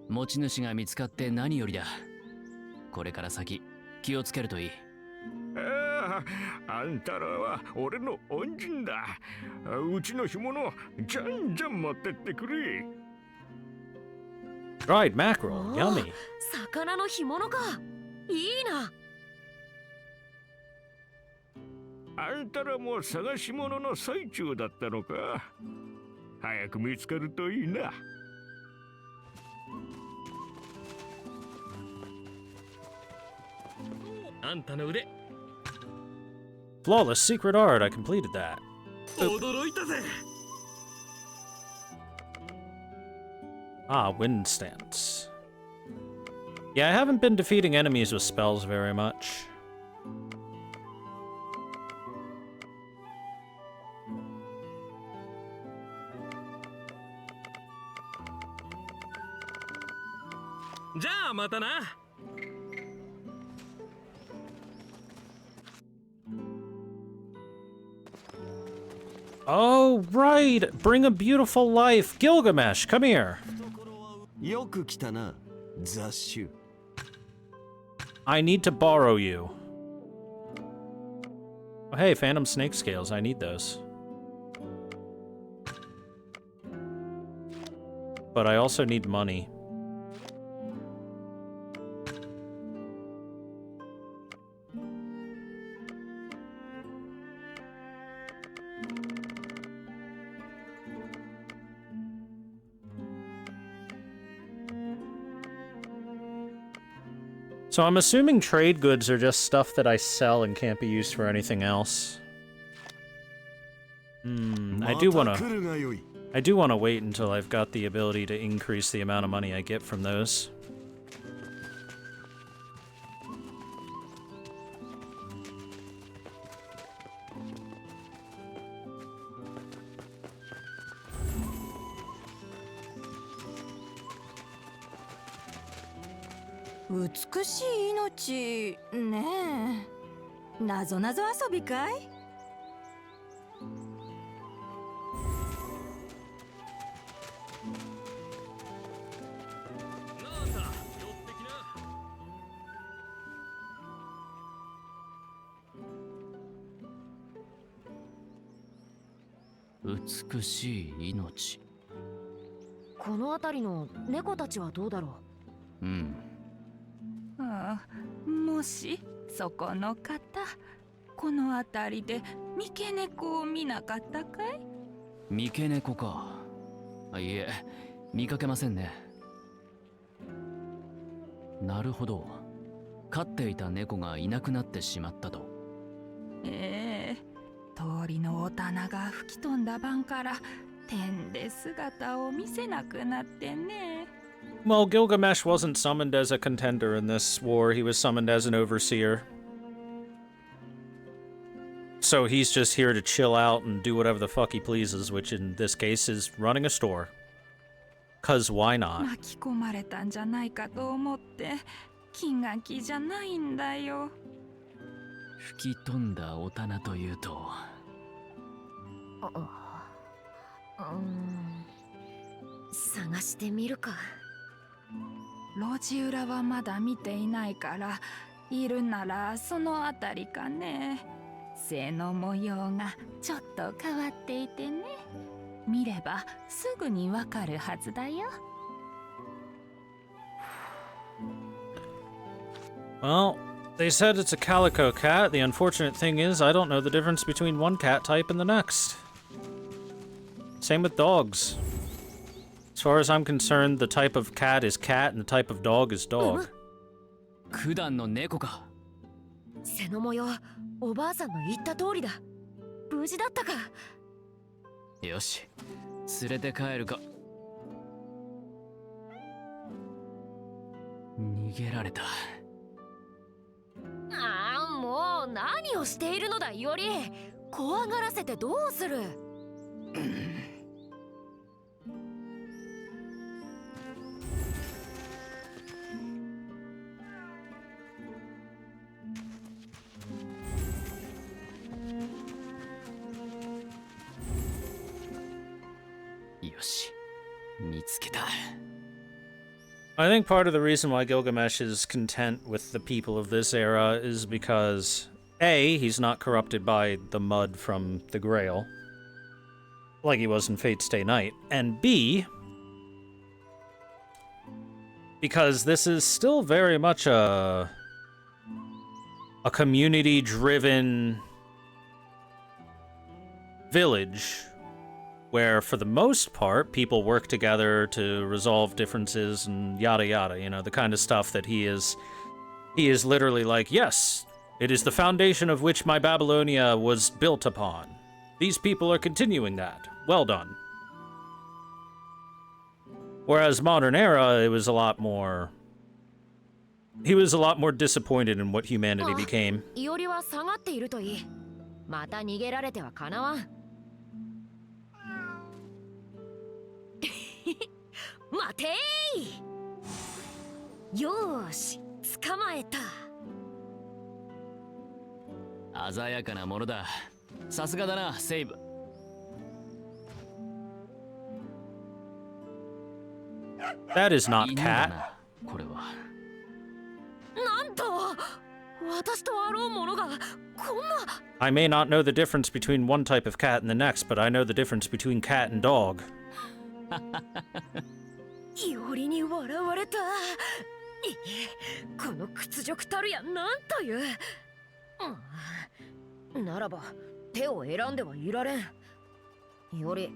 持ち主が見つかって何よりだ。これから先気をつけるといい。あんたらは俺の恩人だ。うちの干物じゃんじゃん持ってってくれ。 Dried mackerel. Yummy. 魚の干物か。いいな。あんたらも探し物の最中だったのか。早く見つかるといいな。あんたの腕。 Flawless secret art. I completed that. 驚いたぜ。 Ah, wind stance. Yeah, I haven't been defeating enemies with spells very much. じゃあまたな。Oh, right! Bring a beautiful life! Gilgamesh, come here! よく来たな、雑種。I need to borrow you. Oh, hey, Phantom Snake Scales, I need those. But I also need money. So I'm assuming trade goods are just stuff that I sell and can't be used for anything else. I do want to wait until I've got the ability to increase the amount of money I get from those. Beautiful 美しい命ねえ。なぞなぞ遊びかい？美しい命。この辺りの猫たちはどうだろう。うん。ああ、もしそこの方、この辺りで三毛猫を見なかったかい？三毛猫か。あ、いえ、見かけませんね。なるほど。飼っていた猫がいなくなってしまったと。ええ、通りのお棚が吹き飛んだ晩から天で姿を見せなくなってね。Well, Gilgamesh wasn't summoned as a contender in this war, he was summoned as an overseer. So he's just here to chill out and do whatever the fuck he pleases, which in this case is running a store. 'Cause why not? 巻き込まれたんじゃないかと思って気が気じゃないんだよ。吹き飛んだお棚というと。探してみるか。路地裏はまだ見ていないから、いるならそのあたりかね。背の模様がちょっと変わっていてね。見ればすぐにわかるはずだよ。Well, they said it's a calico cat. The unfortunate thing is I don't know the difference between one cat type and the next. Same with dogs. As far as I'm concerned, the type of cat is cat and the type of dog is dog. 普段の猫か。背の模様、おばあさんの言った通りだ。無事だったか。よし、連れて帰るか。逃げられた。ああ、もう何をしているのだ、イオリ。怖がらせてどうする。よし、見つけた。I think part of the reason why Gilgamesh is content with the people of this era is because A, he's not corrupted by the mud from the Grail, like he was in Fate's Stay Night, and B, because this is still very much a community-driven village where, for the most part, people work together to resolve differences and yada yada, you know, the kind of stuff that he is literally like, yes, it is the foundation of which my Babylonia was built upon. These people are continuing that. Well done. Whereas modern era, it was a lot more... He was a lot more disappointed in what humanity became. イオリは下がっているといい。また逃げられてはかなわん。待てーい。よーし、捕まえた。鮮やかなものだ。さすがだな、セイブ。That is not 犬だ cat. な、これは。なんと、私とあろうものがこんな。 I may not know the difference between one type of cat and the next, but I know the difference between cat and dog. イオリに笑われた。この屈辱たるやなんという。ならば手を選んではいられん。イオリ、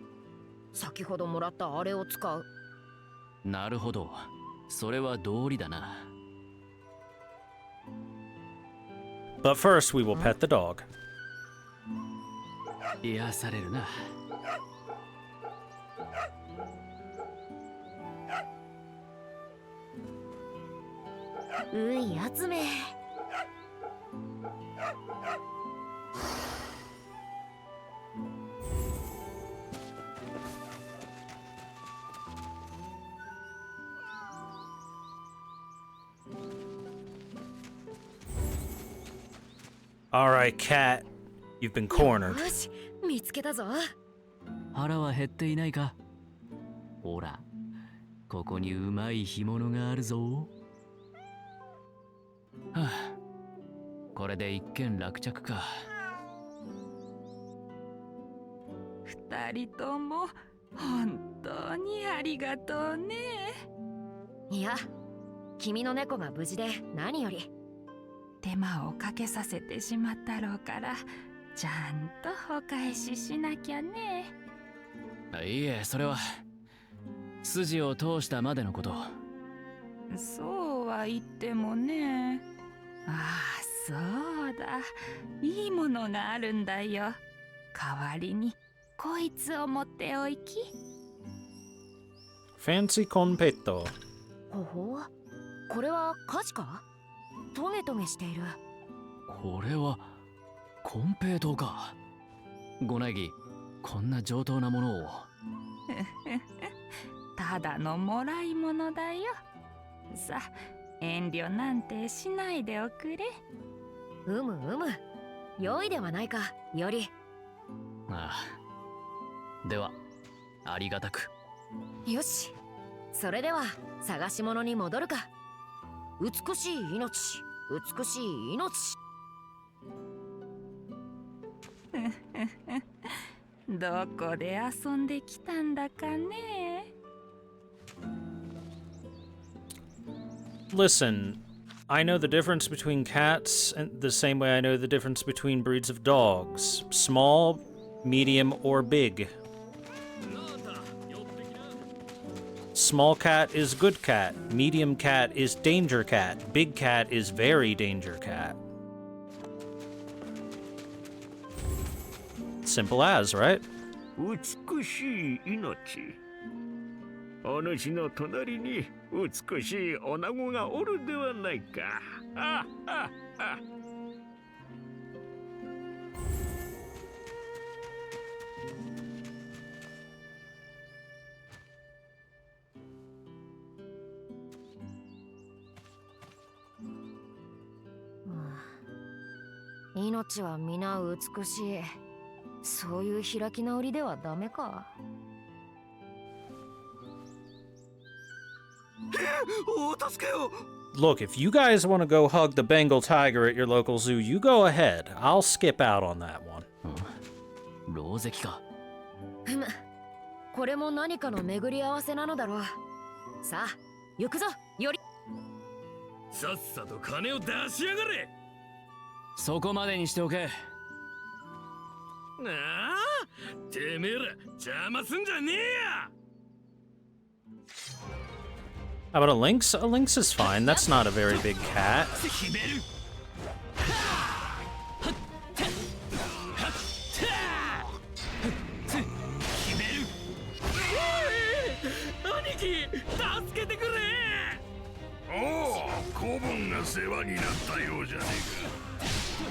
先ほどもらったあれを使う。なるほど、それは道理だな。But first, we will pet the dog. 癒されるな。うい集め。Alright, cat. You've been cornered. よし、見つけたぞ。腹は減っていないか。ほら、ここにうまい干物があるぞ。はあ、これで一件落着か。二人とも本当にありがとうね。いや、君の猫が無事で何より。手間をかけさせてしまったろうから、ちゃんとお返ししなきゃね。いいえ、それは筋を通したまでのこと。そうは言ってもね。ああ、そうだ、いいものがあるんだよ。代わりにこいつを持っておいき。 Fancy con petto. ほほ、これは火事か？トゲトゲしている。これはコンペイトウか。ごなぎ、こんな上等なものを。ただのもらい物だよ。さあ、遠慮なんてしないでおくれ。うむうむ、良いではないか、より。ああ、ではありがたく。よし、それでは探し物に戻るか。美しい命、美しい命。どこで遊んできたんだかね。 Listen, I know the difference between cats and the same way I know the difference between breeds of dogs. Small, medium, or big. Small cat is good cat. Medium cat is danger cat. Big cat is very danger cat. Simple as, right? 美しい命。お主の隣に美しい女子がおるではないか。あああ。命は皆美しい。そういう開き直りではダメか。お助けを。 Look, if you guys want to go hug the Bengal tiger at your local zoo, you go ahead. I'll skip out on that one. 狼藉か。ふむ、これも何かの巡り合わせなのだろう。さあ、行くぞ、より。さっさと金を出しやがれ。そこまでにしておけ。ああ、てめえら邪魔すんじゃねえや。 How about a lynx? A lynx is fine. That's not a very big cat. 兄貴、助けてくれ。おお、子分が世話になったようじゃねえか。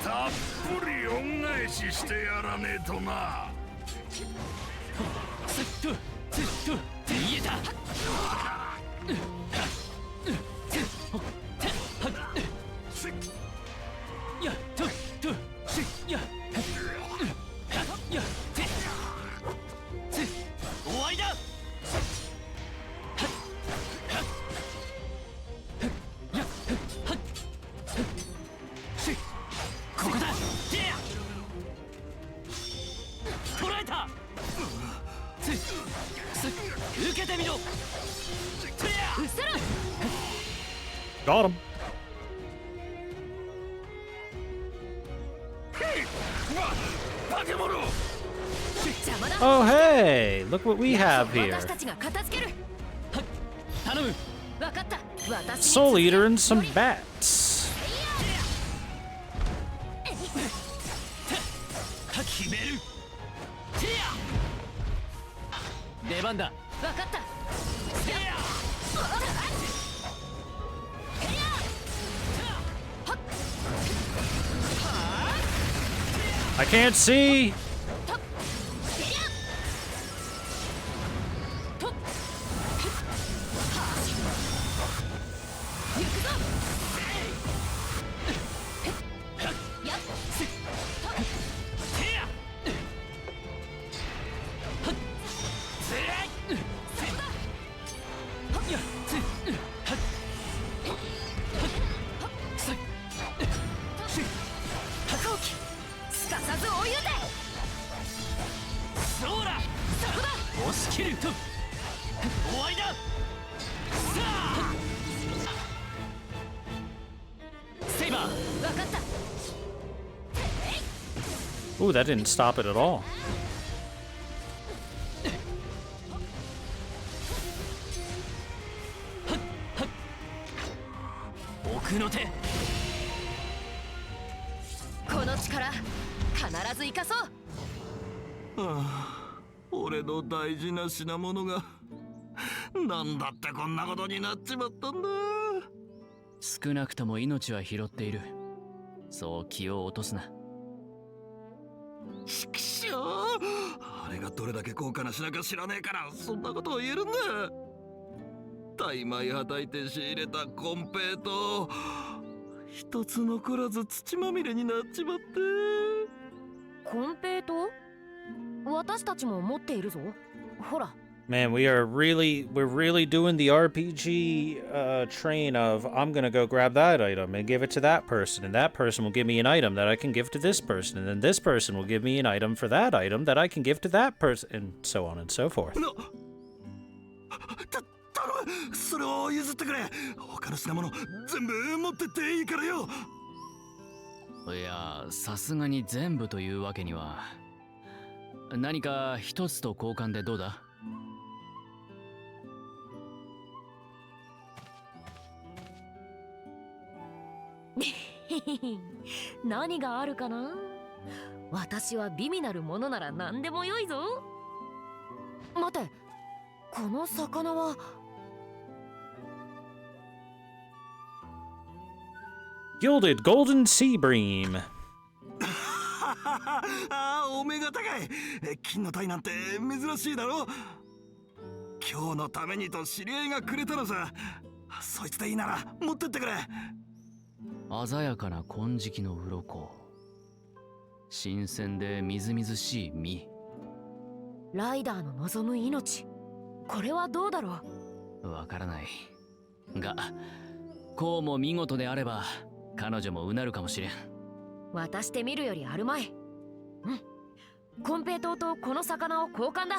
たっぷり恩返ししてやらねえとな。言えた。受けてみろ。 Got him. Oh hey, look what we have here. 私たちが片付ける。頼む。わかった。私に Soul Eater and some bats. 決める。出番だ。わかった。 I can't see. Ooh, that didn't stop it at all. 奥の手。この力、必ず生かそう。俺の大事な品物がなんだってこんなことになっちまったんだ。少なくとも命は拾っている。そう気を落とすな。ちくしょう、あれがどれだけ高価な品か知らねえからそんなことを言えるんだ。大枚はたいて仕入れたコンペイと一つ残らず土まみれになっちまって。コンペイト？私たちも持っているぞ。ほら。 Man, we're really doing the RPG train of I'm gonna go grab that item and give it to that person, and that person will give me an item that I can give to this person, and then this person will give me an item for that item that I can give to that person, and so on and so forth. 頼む、それを譲ってくれ。他の品物全部持ってっていいからよ。いや、さすがに全部というわけには。何か一つと交換でどうだ？何があるかな。私は美味なるものなら何でもよいぞ。待て、この魚は。Gilded Golden Sea Bream. ああ、お目が高い。金の鯛なんて珍しいだろ。今日のためにと知り合いがくれたのさ。そいつでいいなら持ってってくれ。鮮やかな金色の鱗、新鮮でみずみずしい実。ライダーの望む命、これはどうだろう。わからないが、こうも見事であれば彼女もうなるかもしれん。渡してみるよりあるまい。うん、コンペイトウとこの魚を交換だ。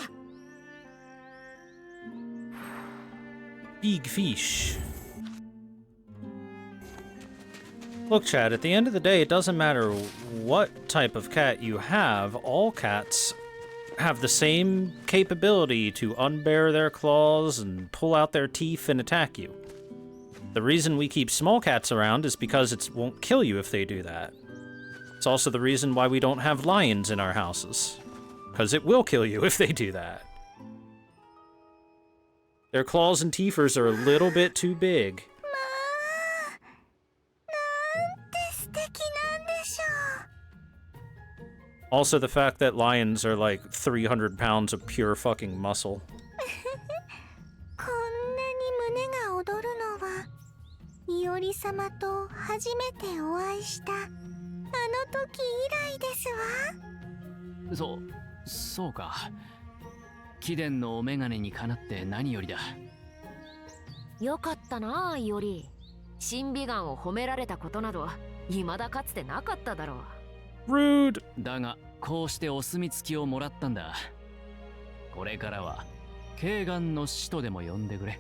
Big fish. Look, Chad, at the end of the day, it doesn't matter what type of cat you have, all cats have the same capability to unbear their claws and pull out their teeth and attack you. The reason we keep small cats around is because it won't kill you if they do that. It's also the reason why we don't have lions in our houses, because it will kill you if they do that. Their claws and teethers are a little bit too big. Also, the fact that lions are like 300 pounds of pure fucking muscle. こんなに胸が躍るのは、いおり様と初めてお会いしたあの時以来ですわ。そうか。貴殿のお眼鏡にかなって何よりだ。よかったな、イオリ。審美眼を褒められたことなど未だかつてなかっただろう。Rude. だがこうしてお墨付きをもらったんだ。これからはケーガンの使徒でも呼んでくれ。ん？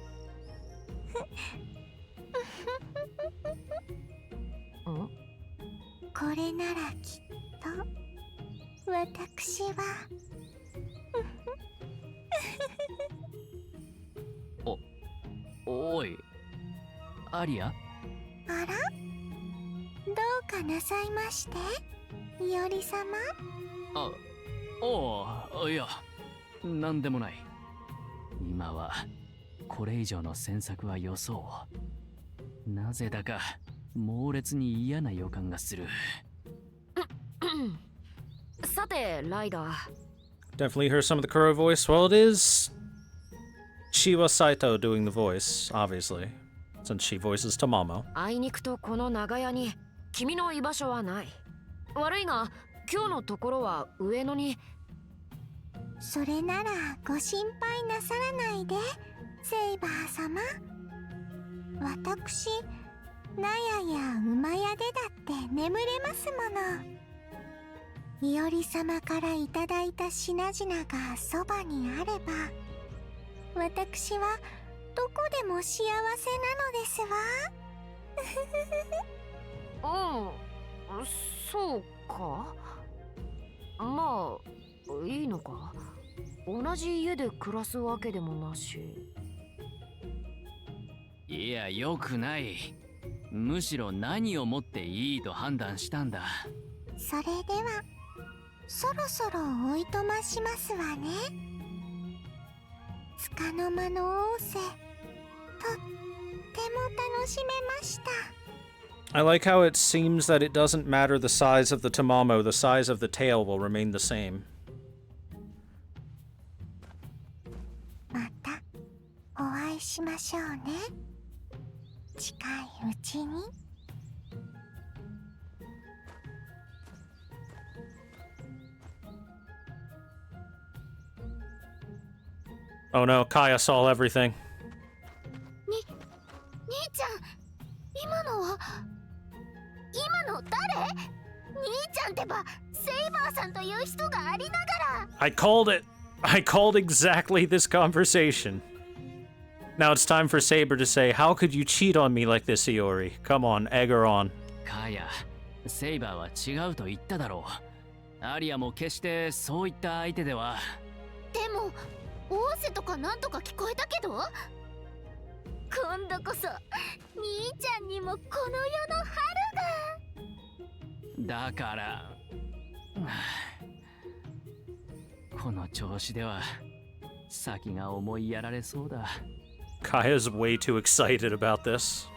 これならきっと私はおい、アリア？あら、どうかなさいまして、いおり様。いや、なんでもない。今はこれ以上の詮索はよそう。なぜだか猛烈に嫌な予感がする。さて、ライダー。 Definitely hear some of the Kuro voice. Well, it is Shiwa Saito doing the voice, obviously, since she voices Tamamo. あいにくとこの長屋に君の居場所はない。悪いが、今日のところは上野に。それならご心配なさらないで、セイバー様。私、納屋や馬屋でだって眠れますもの。いおり様からいただいた品々がそばにあれば、私はどこでも幸せなのですわ。そうか。まあ、いいのか。同じ家で暮らすわけでもなし。いや、よくない。むしろ何をもっていいと判断したんだ。それではそろそろおいとましますわね。つかの間の仰せ、とっても楽しめました。I like how it seems that it doesn't matter the size of the Tamamo, the size of the tail will remain the same. またお会いしましょうね。近いうちに。Oh no, Kaya saw everything. 兄ちゃん、今の誰？兄ちゃんってば、セイバーさんという人がありながら。I called it! I called exactly this conversation. Now it's time for Saber to say, how could you cheat on me like this, Iori? Come on, egg her on. カヤ、セイバーは違うと言っただろう。アリアも決してそういった相手では。でも、仰せとかなんとか聞こえたけど、今度こそ兄ちゃんにもこの世の春が。だからこの調子では先が思いやられそうだ。Kaya's way too excited about this.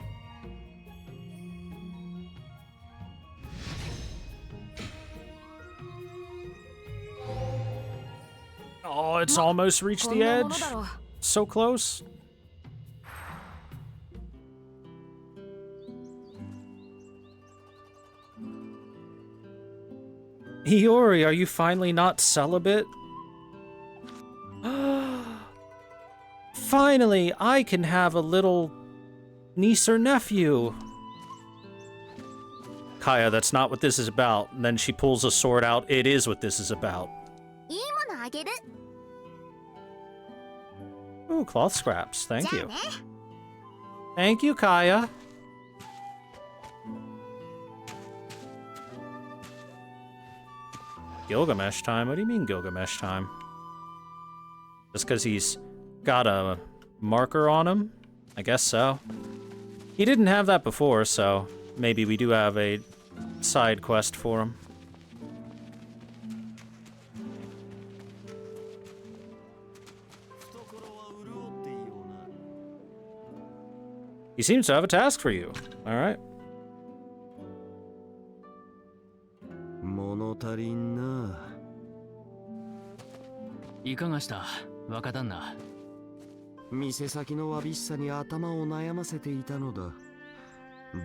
Oh, it's almost reached the edge. So close. Iori, are you finally not celibate? Finally, I can have a little niece or nephew. Kaya, that's not what this is about. And then she pulls a sword out. It is what this is about. いいものあげる。Ooh, cloth scraps. Thank you. Thank you, Kaya. Gilgamesh time? What do you mean Gilgamesh time? Just because he's got a marker on him? I guess so. He didn't have that before, so maybe we do have a side quest for him. He seems to have a task for you. Alright. 物足りんな。いかがした若旦那。店先のわびしさに頭を悩ませていたのだ。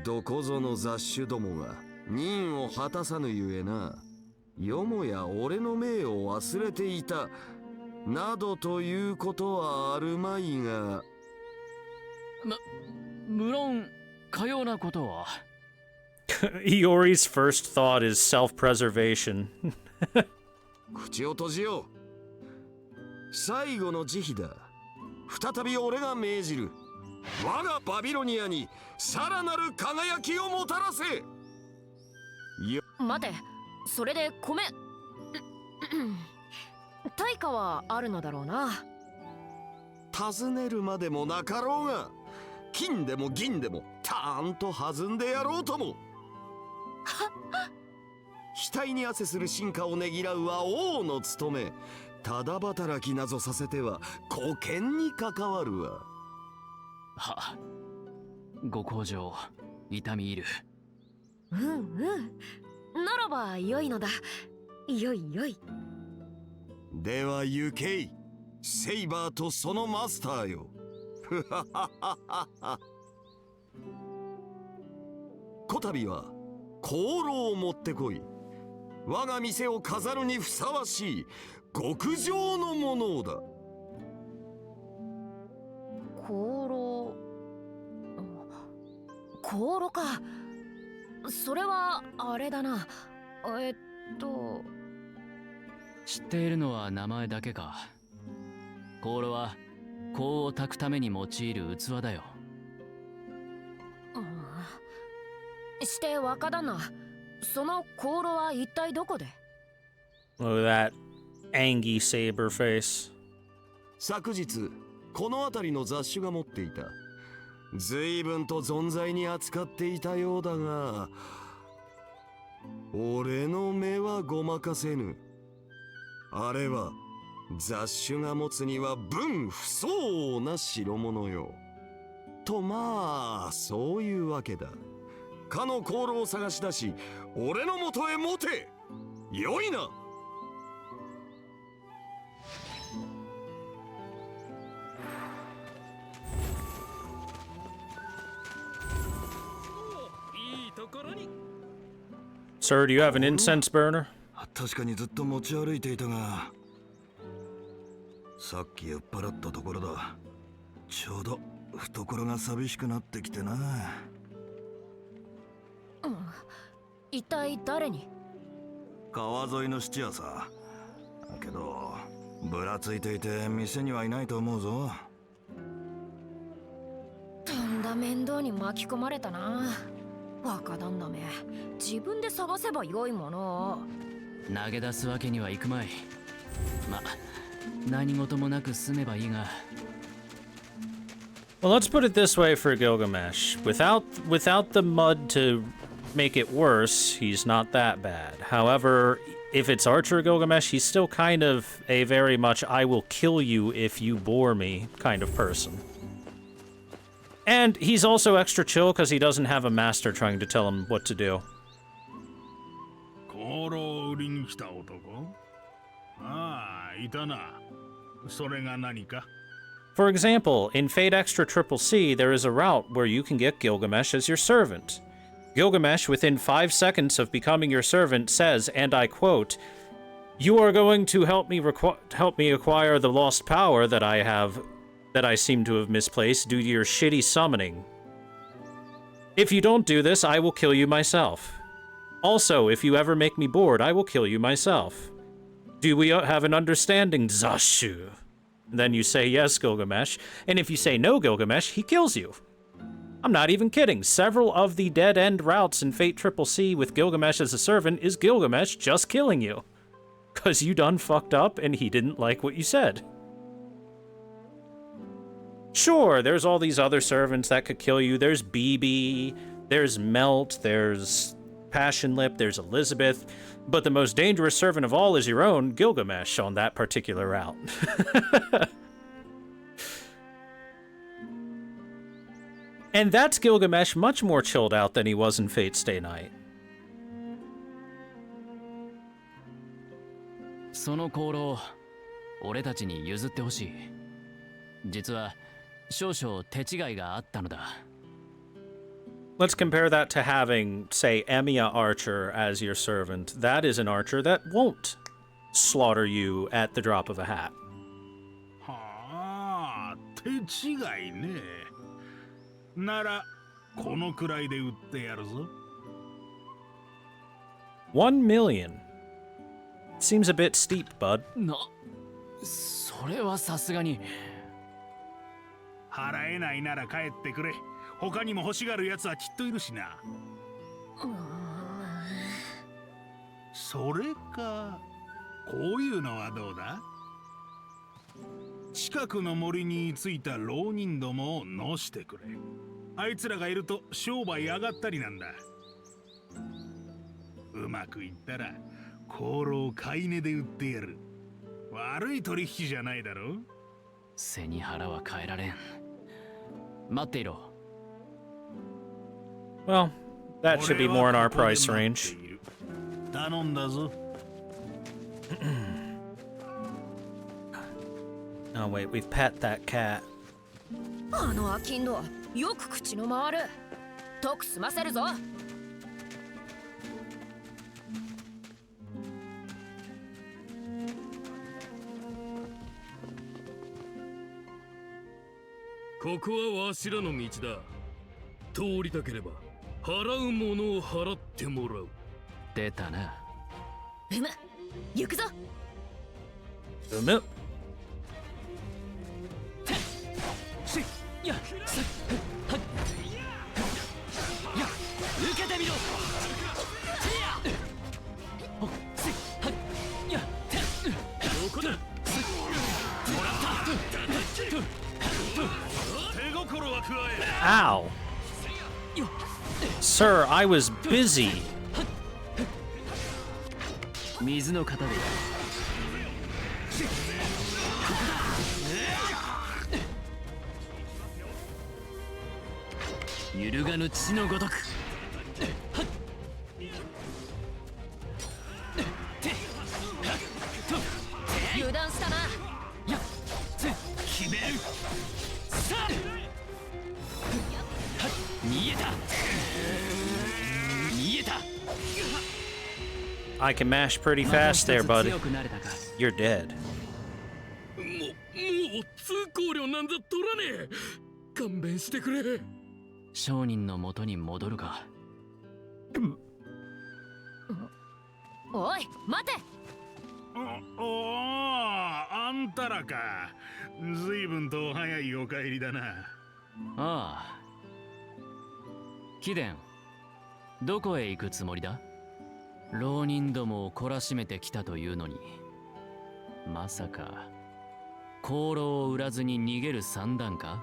どこぞの雑種どもが任を果たさぬゆえな。よもや俺の命を忘れていたなどということはあるまいが。無論かようなことは。Iori's first thought is self-preservation. 口を閉じよう。最後の慈悲だ。再び俺が命じる。我がバビロニアにさらなる輝きをもたらせ。待て、それで米対価はあるのだろうな。尋ねるまでもなかろうが、金でも銀でもたーんと弾んでやろうとも。額に汗する進化をねぎらうは王の務め。ただ働きなぞさせては貢献に関わるわ。は、ご厚情痛み入る。うんうん、ならば良いのだ。よいよい。では行けい、セイバーとそのマスターよ。こたびは香炉を持ってこい。我が店を飾るにふさわしい極上のものだ。香炉、香炉か。それはあれだな。知っているのは名前だけか。香炉は香を焚くために用いる器だよ。して若旦那、その香炉は一体どこで？ Oh, that angry saber face. 昨日この辺りの雑種が持っていた。随分と存在に扱っていたようだが、俺の目はごまかせぬ。あれは雑種が持つには分不相応な代物よ。とまあそういうわけだ。かの香炉を探し出し、俺のもとへ持て。よいな。Sir, do you have an incense burner? 確かにずっと持ち歩いていたが、さっき酔っ払ったところだ。ちょうど懐が寂しくなってきてな。一体誰に？川沿いの質屋さ。けどぶらついていて店にはいないと思うぞ。とんだ面倒に巻き込まれたな。若旦那め、自分で探せばよいもの。投げ出すわけにはいくまい。ま、何事もなく済めばいいが。Well, let's put it this way for Gilgamesh. Without the mud to make it worse, he's not that bad. However, if it's Archer Gilgamesh, he's still kind of a very much I will kill you if you bore me kind of person. And he's also extra chill because he doesn't have a master trying to tell him what to do. For example, in Fate Extra Triple C, there is a route where you can get Gilgamesh as your servant. Gilgamesh, within 5 seconds of becoming your servant, says, and I quote, "You are going to help me acquire the lost power that I seem to have misplaced due to your shitty summoning. If you don't do this, I will kill you myself. Also, if you ever make me bored, I will kill you myself. Do we have an understanding, Zashu?" Then you say yes, Gilgamesh, and if you say no, Gilgamesh, he kills you. I'm not even kidding. Several of the dead-end routes in Fate Triple C with Gilgamesh as a servant is Gilgamesh just killing you. 'Cause you done fucked up and he didn't like what you said. Sure, there's all these other servants that could kill you. There's BB, there's Melt, there's Passion Lip, there's Elizabeth, but the most dangerous servant of all is your own Gilgamesh on that particular route. And that's Gilgamesh much more chilled out than he was in Fate Stay Night. その香炉、俺たちに譲ってほしい。実は少々手違いがあったのだ。Let's compare that to having, say, Emiya Archer as your servant. That is an archer that won't slaughter you at the drop of a hat. はあ、手違いね。なら、このくらいで売ってやるぞ。1 million. Seems a bit steep, bud. それはさすがに。払えないなら帰ってくれ。他にも欲しがる奴はきっといるしな。それか、こういうのはどうだ？近くの森に着いた浪人どもを乗してくれ。あいつらがいると商売上がったりなんだ。うまくいったら香炉を買い値で売ってやる。悪い取引じゃないだろ。背に腹は変えられん。待っていろ。Well, that should be more in our price range. 頼んだぞ。Oh wait, we've pet that cat. あのアキンド、よく口の回る。とく済ませるぞ。ここはわしらの道だ。通りたければ払うものを払ってもらう。出たな。行くぞ。うむ。やっ受けてみろ。どこだ。もらった。手心は加え。 Ow! Sir, I was busy. 水の型で揺るがぬ血のごとく。油断したな。決める。さあ見えた。見えた。 I can mash pretty fast there, buddy. You're dead. もう通行料なんざ取らねえ。勘弁してくれ。商人の元に戻るか。おい、待て。おお、あんたらか。ずいぶんと早いお帰りだな。ああ。貴殿、どこへ行くつもりだ？浪人どもを懲らしめてきたというのに、まさか香炉を売らずに逃げる算段か？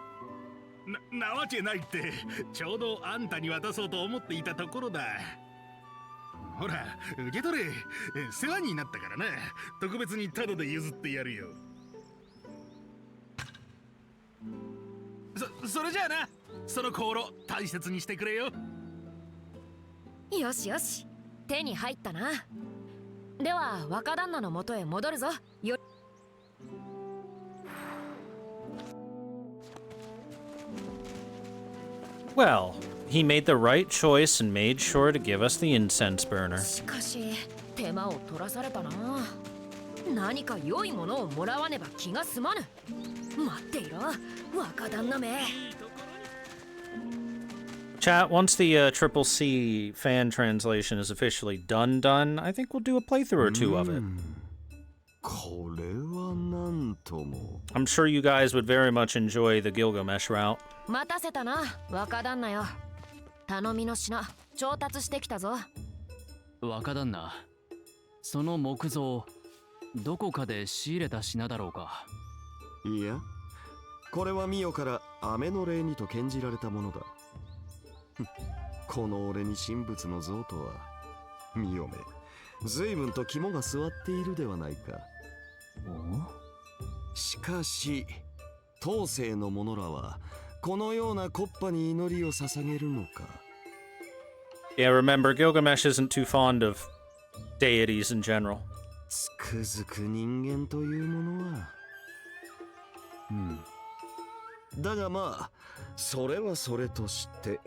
なわけないって。ちょうどあんたに渡そうと思っていたところだ。ほら、受け取れ。世話になったからな。特別にタダで譲ってやるよ。それじゃあな。その香炉大切にしてくれよ。よしよし、手に入ったな。では若旦那の元へ戻るぞ。よ。Well, he made the right choice and made sure to give us the incense burner. しかし手間を取らされたな。何か良いものをもらわねば気が済まぬ。待っていろ、若旦那め。Chat, once the Triple C fan translation is officially done, I think we'll do a playthrough or two of it. これはなんとも。I'm sure you guys would very much enjoy the Gilgamesh route. 待たせたな、若旦那よ。頼みの品、調達してきたぞ。若旦那、その木像、どこかで仕入れた品だろうか？いや、これはミオから雨の霊にと献じられたものだ。この俺に神仏の像とは、ミオめ、随分と肝が据わっているではないか。しかし、当世の者らは、このような木っ端に祈りを捧げるのか。Yeah, remember, Gilgamesh isn't too fond of deities in general. つくづく人間というものは。だがまあ、それはそれとして。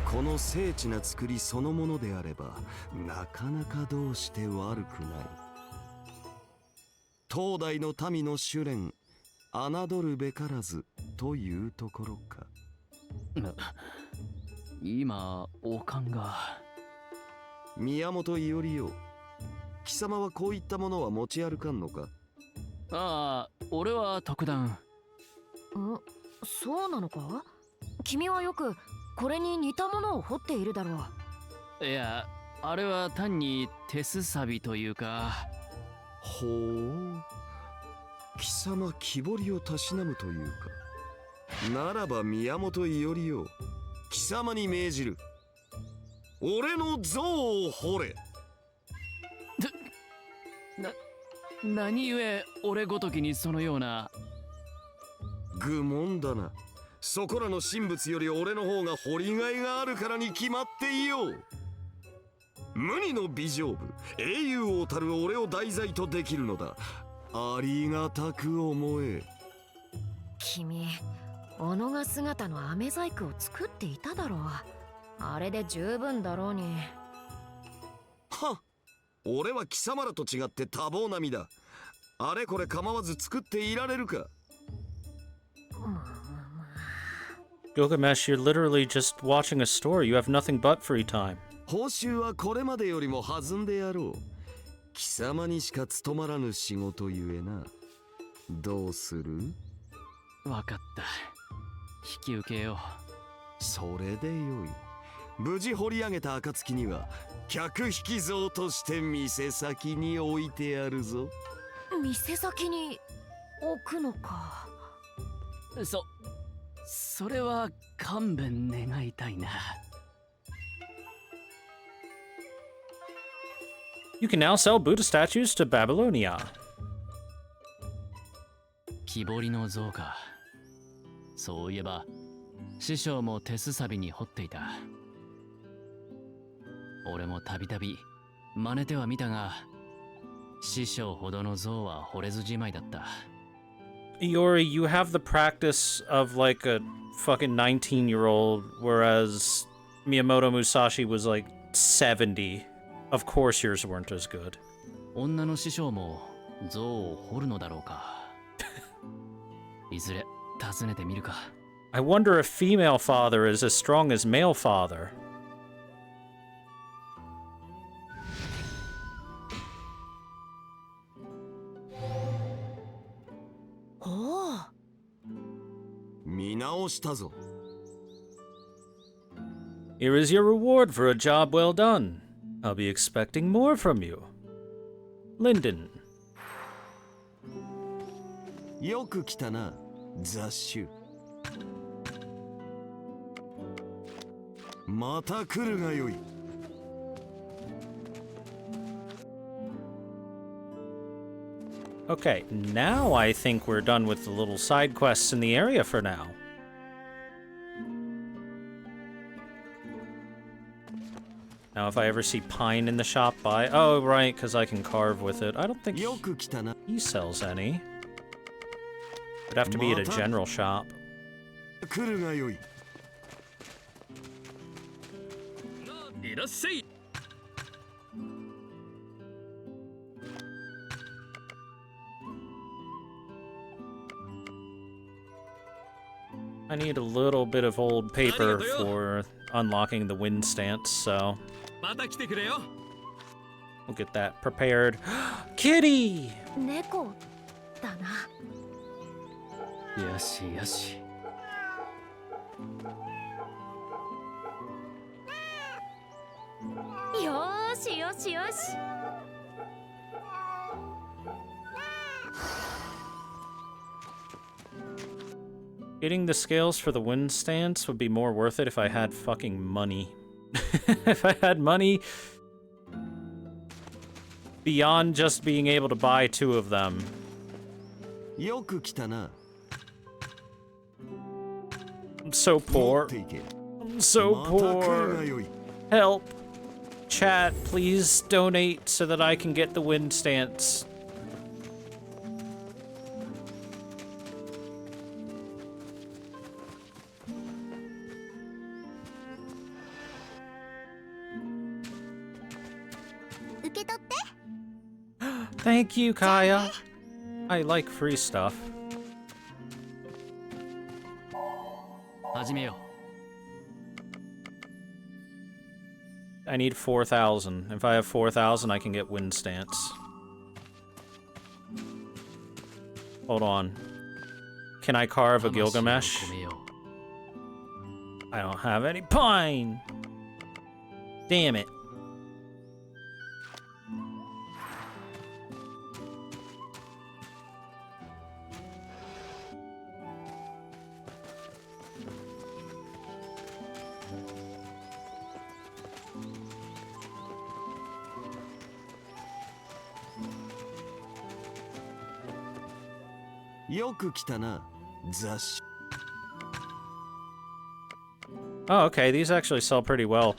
この精緻な作りそのものであれば、なかなかどうして悪くない。当代の民の修練、侮るべからずというところか。今、おかんが。宮本伊織よ。貴様はこういったものは持ち歩かんのか？ああ、俺は特段。そうなのか？君はよくこれに似たものを彫っているだろう。いや、あれは単に手すさびというか。ほう。貴様木彫りをたしなむというか。ならば宮本伊織よ。貴様に命じる。俺の像を彫れ。何故俺ごときにそのような。愚問だな。そこらの神仏より俺の方が掘りがいがあるからに決まっていよう。無二の美丈夫英雄王たる俺を題材とできるのだ。ありがたく思え。君、小野が姿の飴細工を作っていただろう。あれで十分だろうに。はっ、俺は貴様らと違って多忙な身だ。あれこれ構わず作っていられるか。Gilgamesh, you're literally just watching a story. You have nothing but free time. 報酬はこれまでよりも弾んでやろう。貴様にしか務まらぬ仕事ゆえな。どうする？わかった。引き受けよう。それでよい。無事掘り上げた暁には客引き像として店先に置いてやるぞ。店先に置くのか。それは勘弁願いたいな。You can now sell Buddha statues to Babylonia. 木彫りの像か。そういえば師匠も手すさびに彫っていた。俺もたびたび真似ては見たが、師匠ほどの像は彫れずじまいだった。Iori, you have the practice of like a fucking 19-year-old, whereas Miyamoto Musashi was like 70. Of course yours weren't as good. 女の師匠も像を彫るのだろうか。いずれ訪ねてみるか。I wonder if female father is as strong as male father. Oh. 見直したぞ。Here is your reward for a job well done. I'll be expecting more from you. Linden. よく来たな、雑種。また来るがよい。Okay, now I think we're done with the little side quests in the area for now. Now, if I ever see pine in the shop, buy... Oh, right, because I can carve with it. I don't think he sells any. It'd have to be at a general shop. I need a little bit of old paper for unlocking the wind stance, so we'll get that prepared. Kitty! 猫だな。よしよし。よーしよしよし。Getting the scales for the wind stance would be more worth it if I had fucking money. If I had money beyond just being able to buy 2 of them. よく来たな。 I'm so poor. I'm so poor. Help. Chat, please donate so that I can get the wind stance. Thank you, Kaya. I like free stuff. 始めよ I need 4,000. If I have 4,000, I can get wind stance. Hold on. Can I carve a Gilgamesh? I don't have any pine! Damn it. Oh, okay, these actually sell pretty well.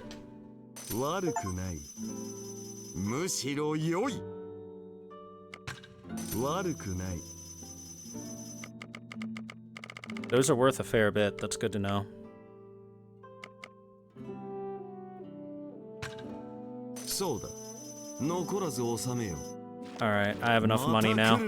Those are worth a fair bit, that's good to know. Alright, I have enough money now.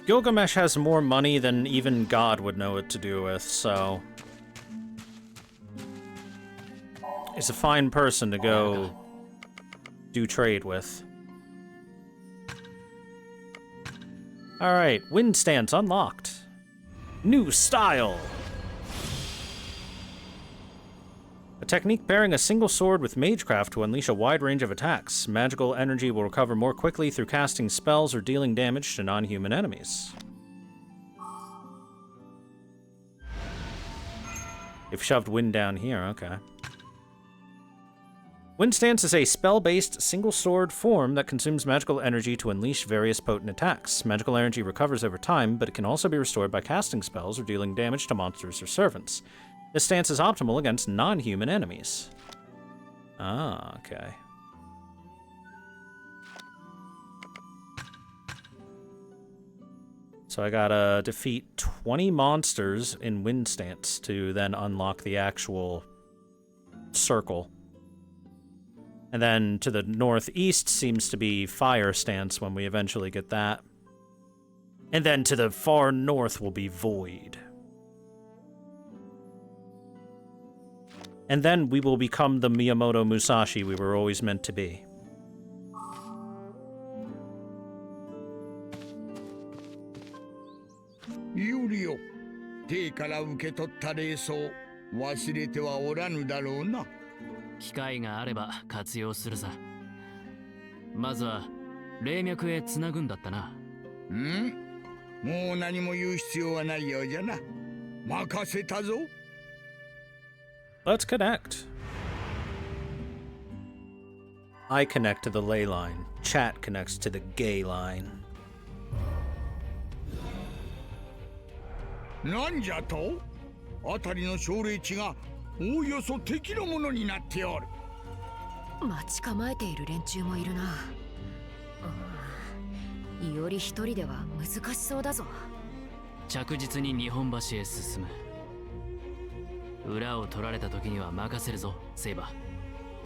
Gilgamesh has more money than even God would know what to do with, so... he's a fine person to go do trade with. Alright, wind stance unlocked. New style! A technique pairing a single sword with magecraft to unleash a wide range of attacks. Magical energy will recover more quickly through casting spells or dealing damage to non-human enemies. If shoved wind down here, okay. Wind Stance is a spell-based single sword form that consumes magical energy to unleash various potent attacks. Magical energy recovers over time, but it can also be restored by casting spells or dealing damage to monsters or servants. This stance is optimal against non-human enemies. Ah, okay. So I gotta defeat 20 monsters in wind stance to then unlock the actual circle. And then to the northeast seems to be fire stance when we eventually get that. And then to the far north will be void. And then we will become the Miyamoto Musashi we were always meant to be. Iori, 手から受け取った霊装、忘れてはおらぬだろうな。機会があれば活用するさ。まずは霊脈へつなぐんだったな。もう何も言う必要はないようじゃな。任せたぞ。Let's connect. I connect to the ley line. Chat connects to the gay line. なんじゃと？辺りの奨励地がおおよそ敵のものになっておる。待ち構えている連中もいるな。いおり一人では難しそうだぞ。着実に日本橋へ進む。裏を取られた時には任せるぞ、セイバ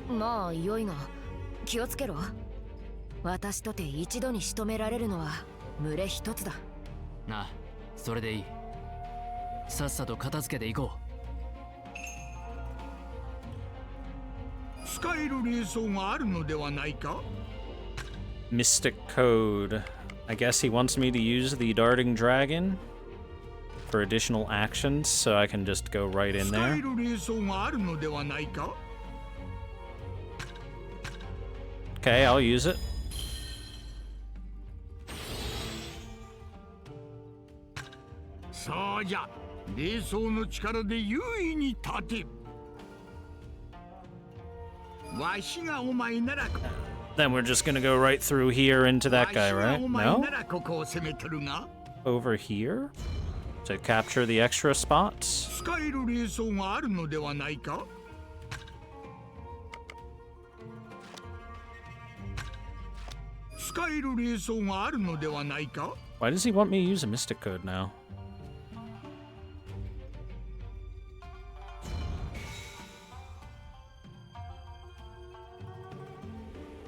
ー。まあ、よいが、気をつけろ。私とて一度に仕留められるのは群れ一つだ。なあ、それでいい。さっさと片付けていこう。使える霊装があるのではないか？ Mystic Code. I guess he wants me to use the Darting Dragon for additional actions, so I can just go right in there. Okay, I'll use it. Then we're just gonna go right through here into that guy, right? No? Over here? To capture the extra spots? Why does he want me to use a Mystic Code now?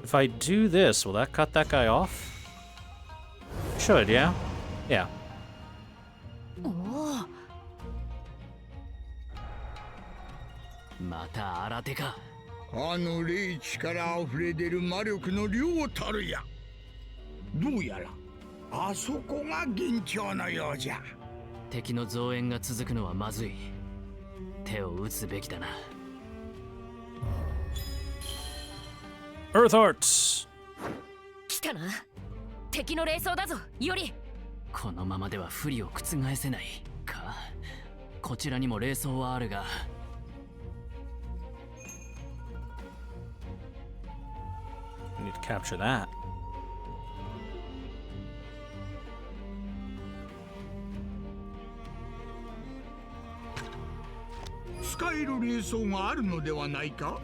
If I do this, will that cut that guy off? Should, yeah? Yeah. おお、また新手か。あの霊地から溢れ出る魔力の量たるや。どうやらあそこが元凶のようじゃ。敵の増援が続くのはまずい。手を打つべきだな。Earth Arts! 来たな。敵の霊装だぞ、イオリ。このままでは不利を覆せないか。こちらにも霊装はあるが。We need to capture that. 使える霊装があるのではないか。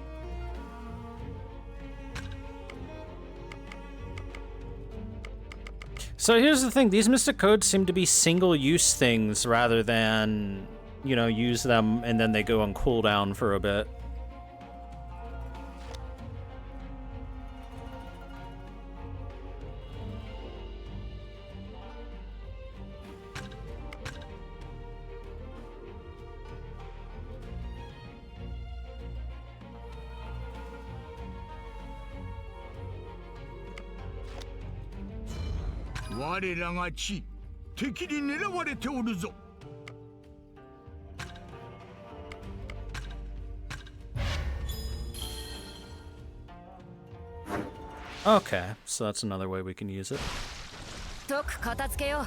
So here's the thing, these mystic codes seem to be single-use things rather than, you know, use them and then they go on cooldown for a bit.「我らが地、敵に狙われておるぞ。」 Okay, so that's another way we can use it. とく片付けよう。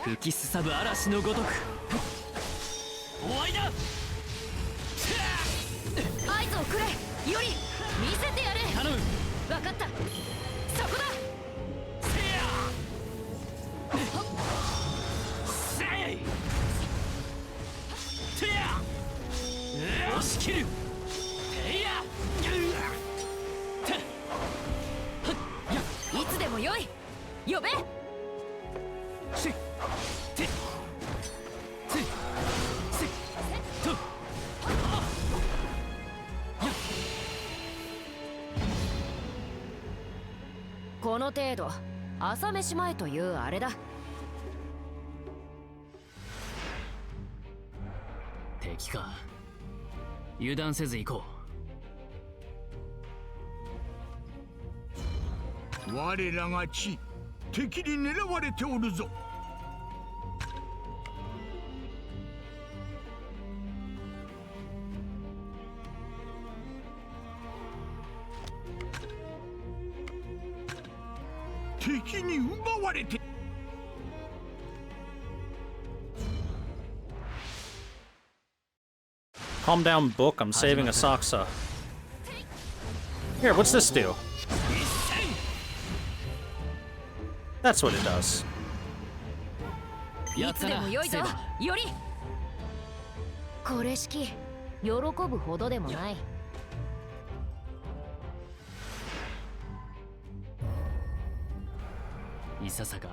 吹きすさぶ嵐のごとく。終わりだ。合図をくれ、イオリ。見せてやれ。頼む。分かった。そこだ。押し切る。いつでもよい。呼べ。この程度、朝飯前というあれだ。敵か。油断せず行こう。我らが地、敵に狙われておるぞ。敵に奪われて。 Calm down, book. I'm saving Asakusa. Here, what's this do? That's what it does. いつでもよいぞ、より。これしき、喜ぶほどでもない。いささか。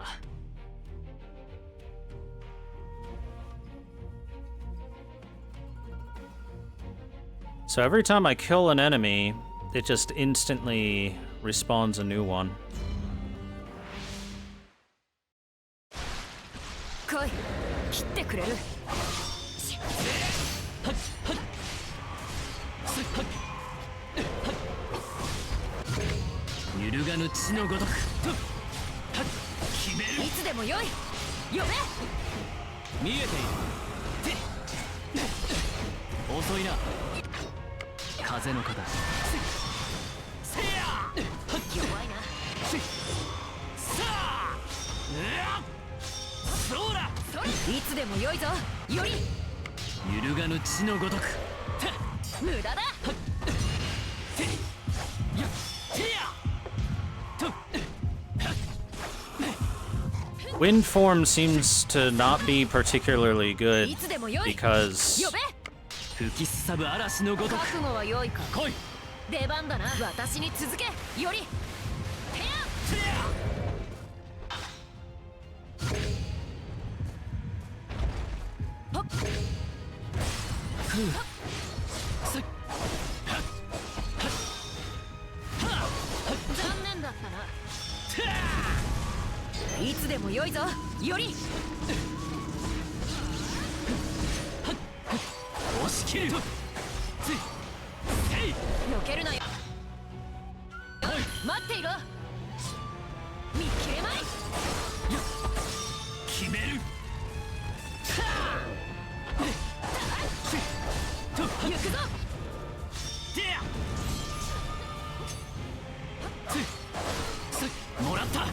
So every time I kill an enemy, it just instantly respawns a new one. 来い、切ってくれる。揺るがぬ血のごとく。決める。いつでもよい。呼べ。見えている。遅いな。 風の方。せや。弱いな。さあ。そうだ。いつでもよいぞ、より。揺るがぬ血のごとく。無駄だ。 Wind form seems to not be particularly good because 吹きすさぶ嵐のごとく。覚悟は良いか。来い。出番だな。私に続け。より。てや。はっ。残念だったな。良いぞより押し切る。避けるなよ。待っていろ。見切れまい。決める。行くぞ。もらった。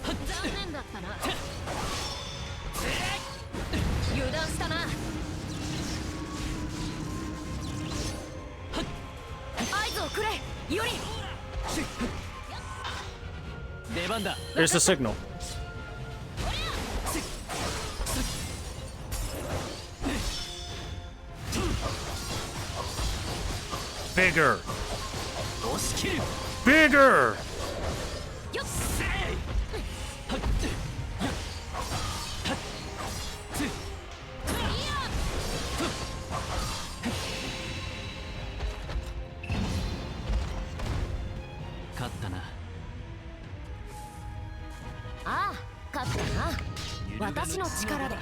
残念だったな。油断したな。合図をくれより。出番だ。 There's the signal. Bigger. 押し切る。 Bigger. よっ。勝ったな。ああ、勝ったな。私の力で。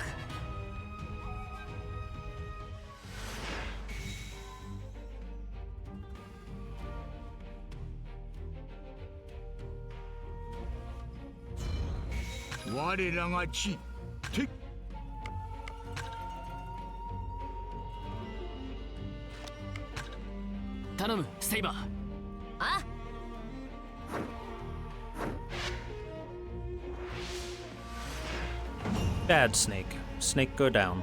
我らが地敵頼むセイバー。あ Bad snake. Snake go down.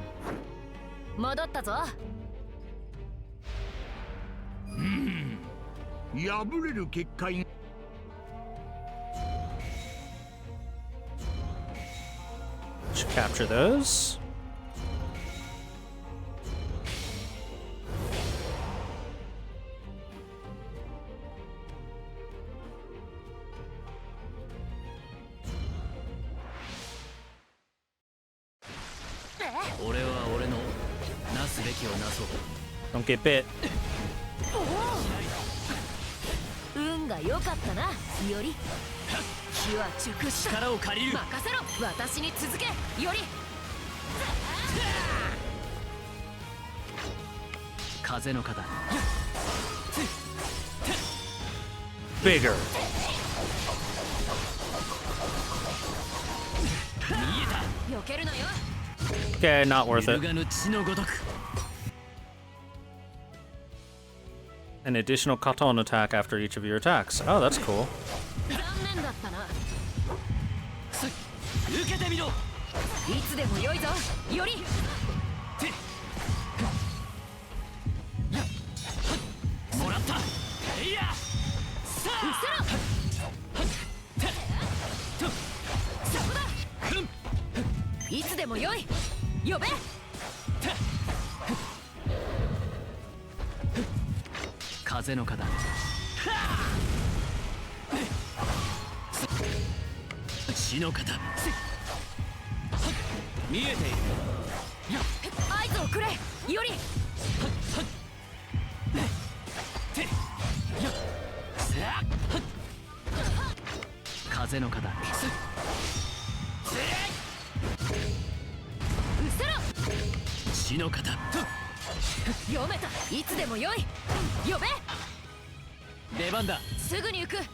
戻ったぞ。破れる結界が Should capture those. Don't get bit. 運が良かったなより。火は熟した。力を借りる。任せろ。私に続けより。風の型。 Bigger. 避けるなよ。 Okay, not worth 揺 it. るがぬ血のごとく。 An additional katon attack after each of your attacks. Oh, that's cool. 残念だったな。受けてみろ。いつでも良いぞより。もらった。いや。さあ。そこだ。いつでも良い。呼べ。風の型。血の型。見えている。合図をくれより。風の型。うせろ。血の型。読めた。いつでも良い。呼べ。出番だ。すぐに行く。そこ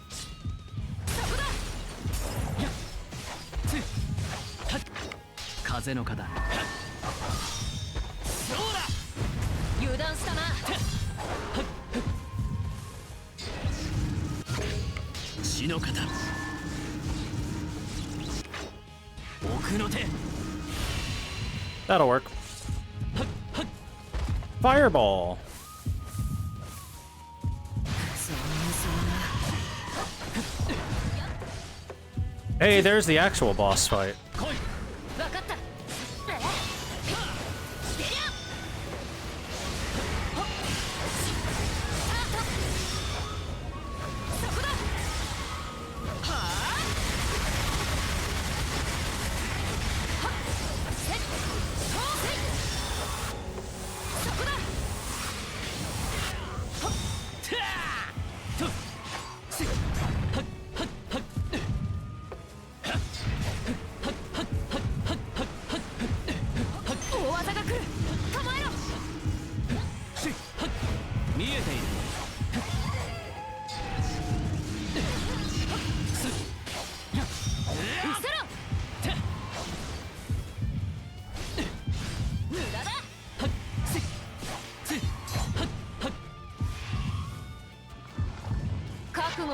だ。風の型。そうだ。油断したな。血の型。奥の手。 That'll work. Fireball. Hey, there's the actual boss fight. 分かった。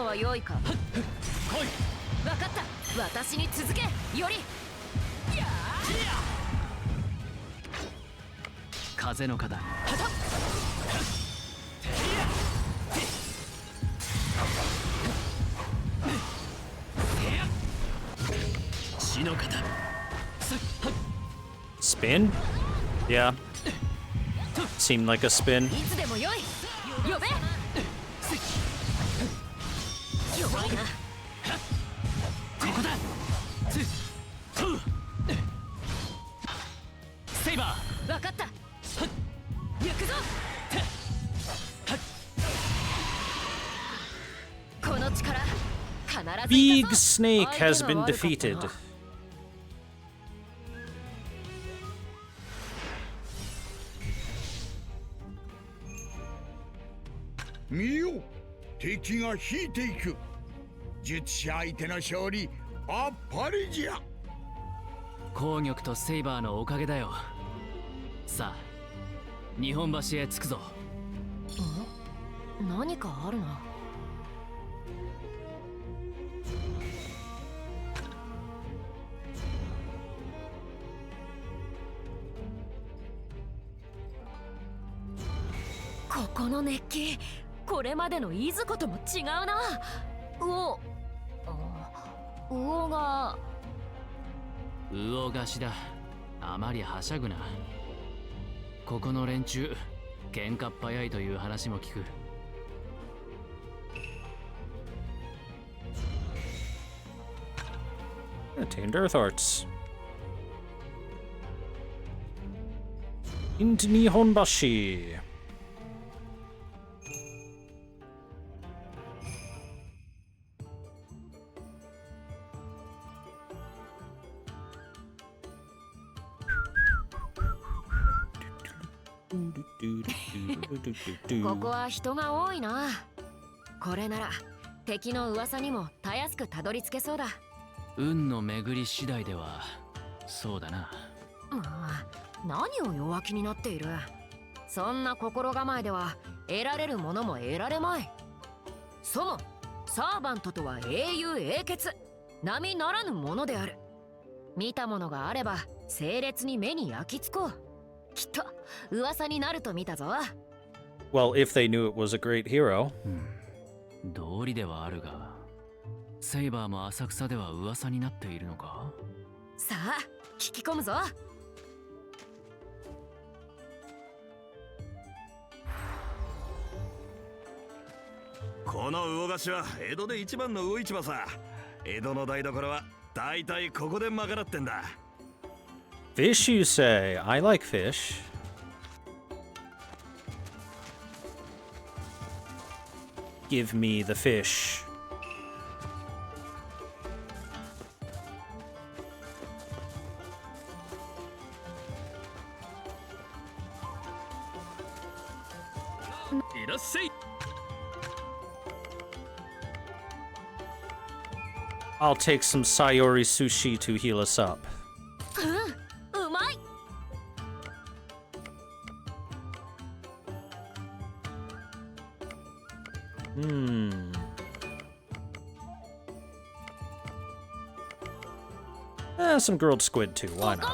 は良いか。来い。分かった。私に続け。より風の肩。血の肩。Spin? Yeah. Seemed like a spin. いつでもよい。呼べ。弱いな。ここだ。セイバー。分かった。行くぞ。この力必ず Big Snake has been defeated. 見よ、敵が引いていく。術師相手の勝利あっぱれじゃ。紅玉とセイバーのおかげだよ。さあ日本橋へ着くぞ。何かあるな。ここの熱気、これまでのいずことも違うな。魚が魚菓子だ。あまりはしゃぐな。ここの連中喧嘩っ早いという話も聞く。Attained Earth Arts. Into Nihonbashi. ここは人が多いな。これなら敵の噂にもたやすくたどり着けそうだ。運の巡り次第ではそうだな。何を弱気になっている。そんな心構えでは得られるものも得られまい。そもサーバントとは英雄英傑、並ならぬものである。見たものがあれば整列に目に焼き付こう。きっと噂になると見たぞ。Well, if they knew it was a great hero. 道理ではあるが、セイバーも浅草では噂になっているのか。さあ聞き込むぞ。この魚菓子は江戸で一番の魚市場さ。江戸の台所はだいたいここで賄ってんだ。Fish, you say? I like fish. Give me the fish. I'll take some Sayori sushi to heal us up. うまい。Some grilled squid too. Why not?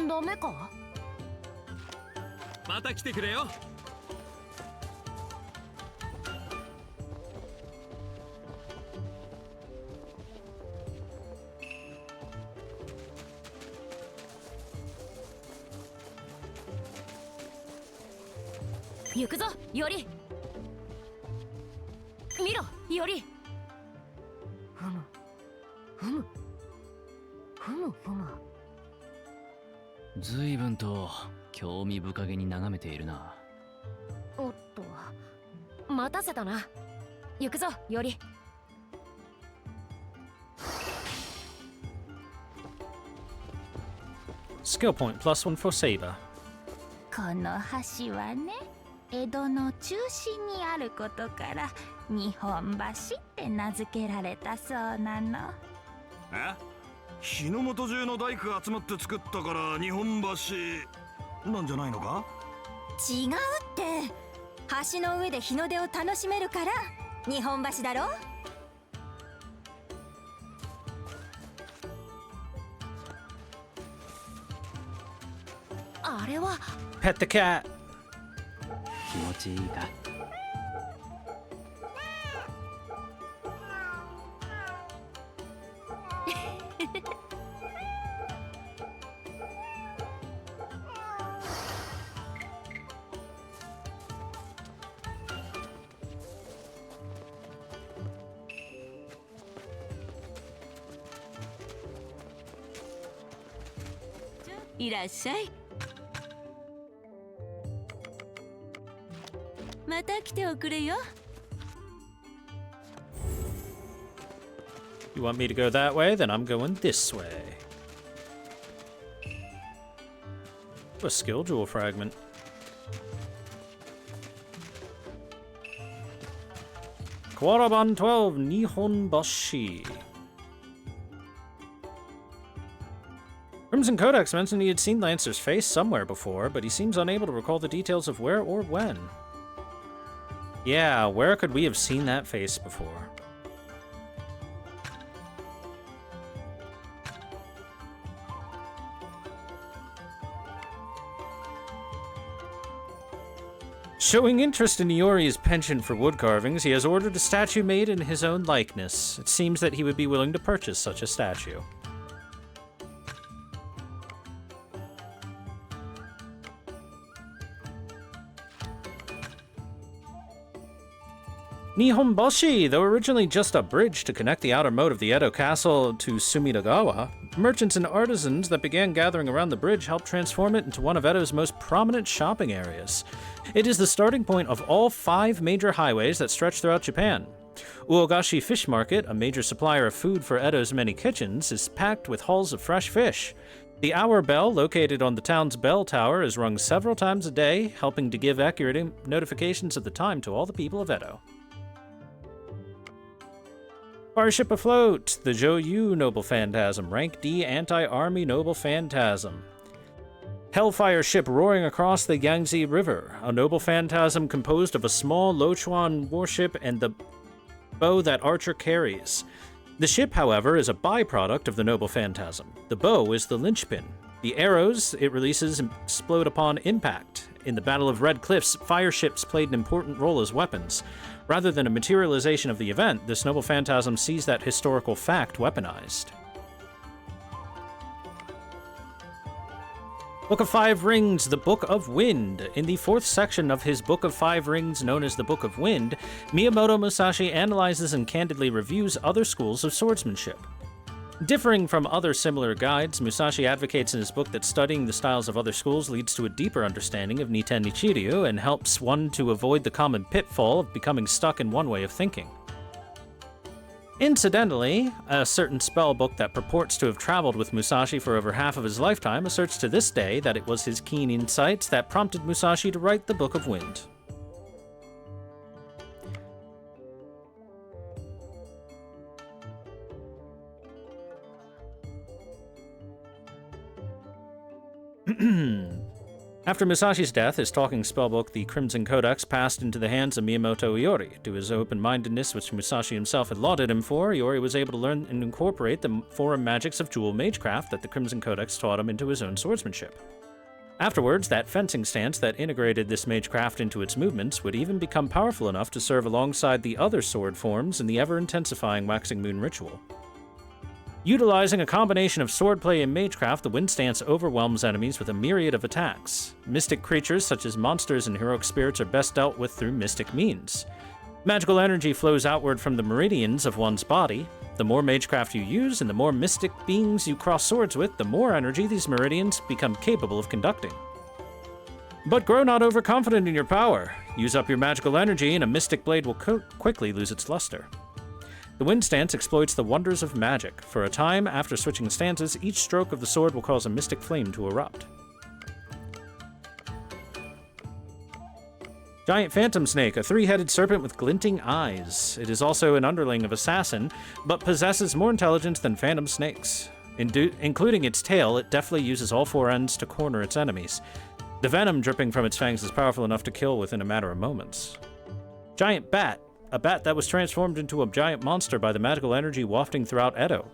ダメか。また来てくれよ。行くぞ、より。見ろ、より。ふむ、ふむ、ふむふむ。随分と興味深げに眺めているな。おっと、待たせたな。行くぞ、より。Skill point +1 for Saber. この橋はね、江戸の中心にあることから日本橋って名付けられたそうなの。日の本中の大工が集まって作ったから日本橋なんじゃないのか。違うって、橋の上で日の出を楽しめるから日本橋だろ。あれは Pet the cat. 気持ちいいか。いらっしゃい。また来ておくれよ。You want me to go that way? Then I'm going this way. A skill jewel fragment. Kwaraban 12 Nihon Bashi. Crimson Codex mentioned he had seen Lancer's face somewhere before, but he seems unable to recall the details of where or when. Yeah, where could we have seen that face before? Showing interest in Iori's penchant for wood carvings, he has ordered a statue made in his own likeness. It seems that he would be willing to purchase such a statue. Nihonbashi, though originally just a bridge to connect the outer moat of the Edo castle to Sumidagawa, merchants and artisans that began gathering around the bridge helped transform it into one of Edo's most prominent shopping areas. It is the starting point of all 5 major highways that stretch throughout Japan. Uogashi Fish Market, a major supplier of food for Edo's many kitchens, is packed with hauls of fresh fish. The hour bell, located on the town's bell tower, is rung several times a day, helping to give accurate notifications of the time to all the people of Edo. Fireship afloat, the Joyu Noble Phantasm, rank D anti-army Noble Phantasm. Hellfire ship roaring across the Yangtze River, a Noble Phantasm composed of a small Lochuan warship and the bow that Archer carries. The ship, however, is a byproduct of the Noble Phantasm. The bow is the linchpin. The arrows it releases explode upon impact. In the Battle of Red Cliffs, fire ships played an important role as weapons. Rather than a materialization of the event, this Noble Phantasm sees that historical fact weaponized. Book of Five Rings, the Book of Wind. In the 4th section of his Book of Five Rings, known as the Book of Wind, Miyamoto Musashi analyzes and candidly reviews other schools of swordsmanship. Differing from other similar guides, Musashi advocates in his book that studying the styles of other schools leads to a deeper understanding of Niten Nichiryu and helps one to avoid the common pitfall of becoming stuck in one way of thinking. Incidentally, a certain spell book that purports to have traveled with Musashi for over half of his lifetime asserts to this day that it was his keen insights that prompted Musashi to write the Book of Wind. After Musashi's death, his talking spellbook, the Crimson Codex, passed into the hands of Miyamoto Iori. To his open-mindedness, which Musashi himself had lauded him for, Iori was able to learn and incorporate the foreign magics of dual magecraft that the Crimson Codex taught him into his own swordsmanship. Afterwards, that fencing stance that integrated this magecraft into its movements would even become powerful enough to serve alongside the other sword forms in the ever-intensifying Waxing Moon ritual. Utilizing a combination of swordplay and magecraft, the wind stance overwhelms enemies with a myriad of attacks. Mystic creatures such as monsters and heroic spirits are best dealt with through mystic means. Magical energy flows outward from the meridians of one's body. The more magecraft you use and the more mystic beings you cross swords with, the more energy these meridians become capable of conducting. But grow not overconfident in your power. Use up your magical energy and a mystic blade will quickly lose its luster. The wind stance exploits the wonders of magic. For a time, after switching stances, each stroke of the sword will cause a mystic flame to erupt. Giant Phantom Snake, a 3-headed serpent with glinting eyes. It is also an underling of Assassin, but possesses more intelligence than phantom snakes. Including its tail, it deftly uses all 4 ends to corner its enemies. The venom dripping from its fangs is powerful enough to kill within a matter of moments. Giant bat. A bat that was transformed into a giant monster by the magical energy wafting throughout Edo.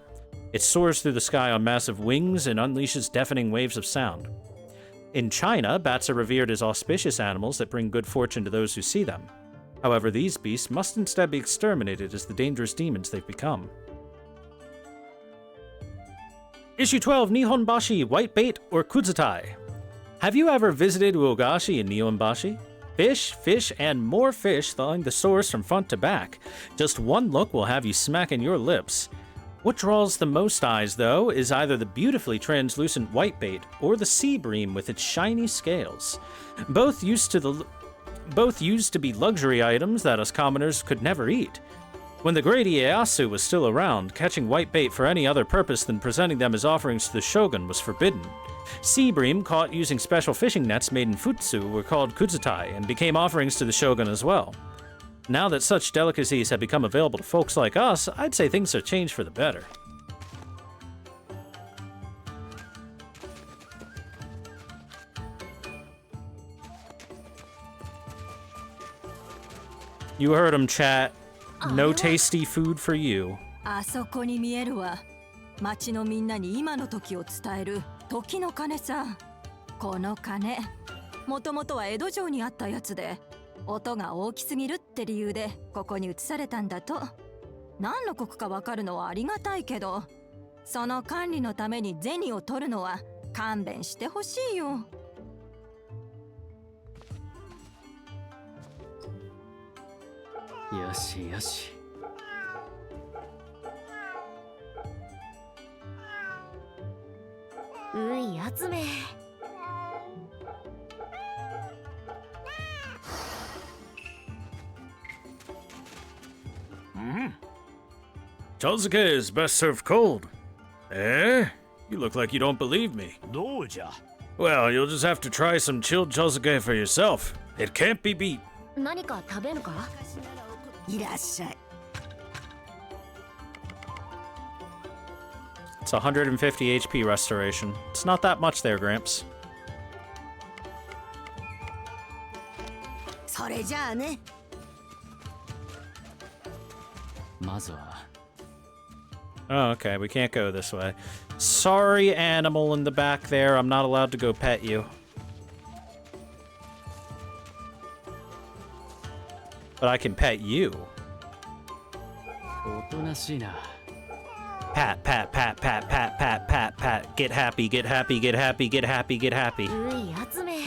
It soars through the sky on massive wings and unleashes deafening waves of sound. In China, bats are revered as auspicious animals that bring good fortune to those who see them. However, these beasts must instead be exterminated as the dangerous demons they've become. Issue 12, Nihonbashi, Whitebait, or Kudzutai. Have you ever visited Uogashi in Nihonbashi? Fish, and more fish line the stores from front to back. Just one look will have you smacking your lips. What draws the most eyes, though, is either the beautifully translucent whitebait or the sea bream with its shiny scales. Both used to be luxury items that us commoners could never eat. When the great Ieyasu was still around, catching whitebait for any other purpose than presenting them as offerings to the shogun was forbidden. Sea bream caught using special fishing nets made in Futsu were called kudzutai and became offerings to the shogun as well. Now that such delicacies have become available to folks like us, I'd say things have changed for the better. You heard him, chat. No tasty food for you. あそこに見えるわ。町のみんなに今の時を伝える時の鐘さ。この鐘、もともとは江戸城にあったやつで、音が大きすぎるって理由でここに移されたんだと。何の国かわかるのはありがたいけど、その管理のために銭を取るのは勘弁してほしいよ。よしよし。うい集め。Chozuke is best served cold. Eh? You look like you don't believe me. どうじゃ? Well, you'll just have to try some chilled Chozuke for yourself. It can't be beat. 何か食べるか? いらっしゃい。It's 150 HP restoration. It's not that much there, Gramps. それじゃあね。まずは。Oh, okay, we can't go this way. Sorry, animal in the back there. I'm not allowed to go pet you. But I can pet you. おとなしいな。 Pat, pat, pat, pat, pat, pat, pat, pat. Get happy, get happy, get happy, get happy, get happy. うい集め。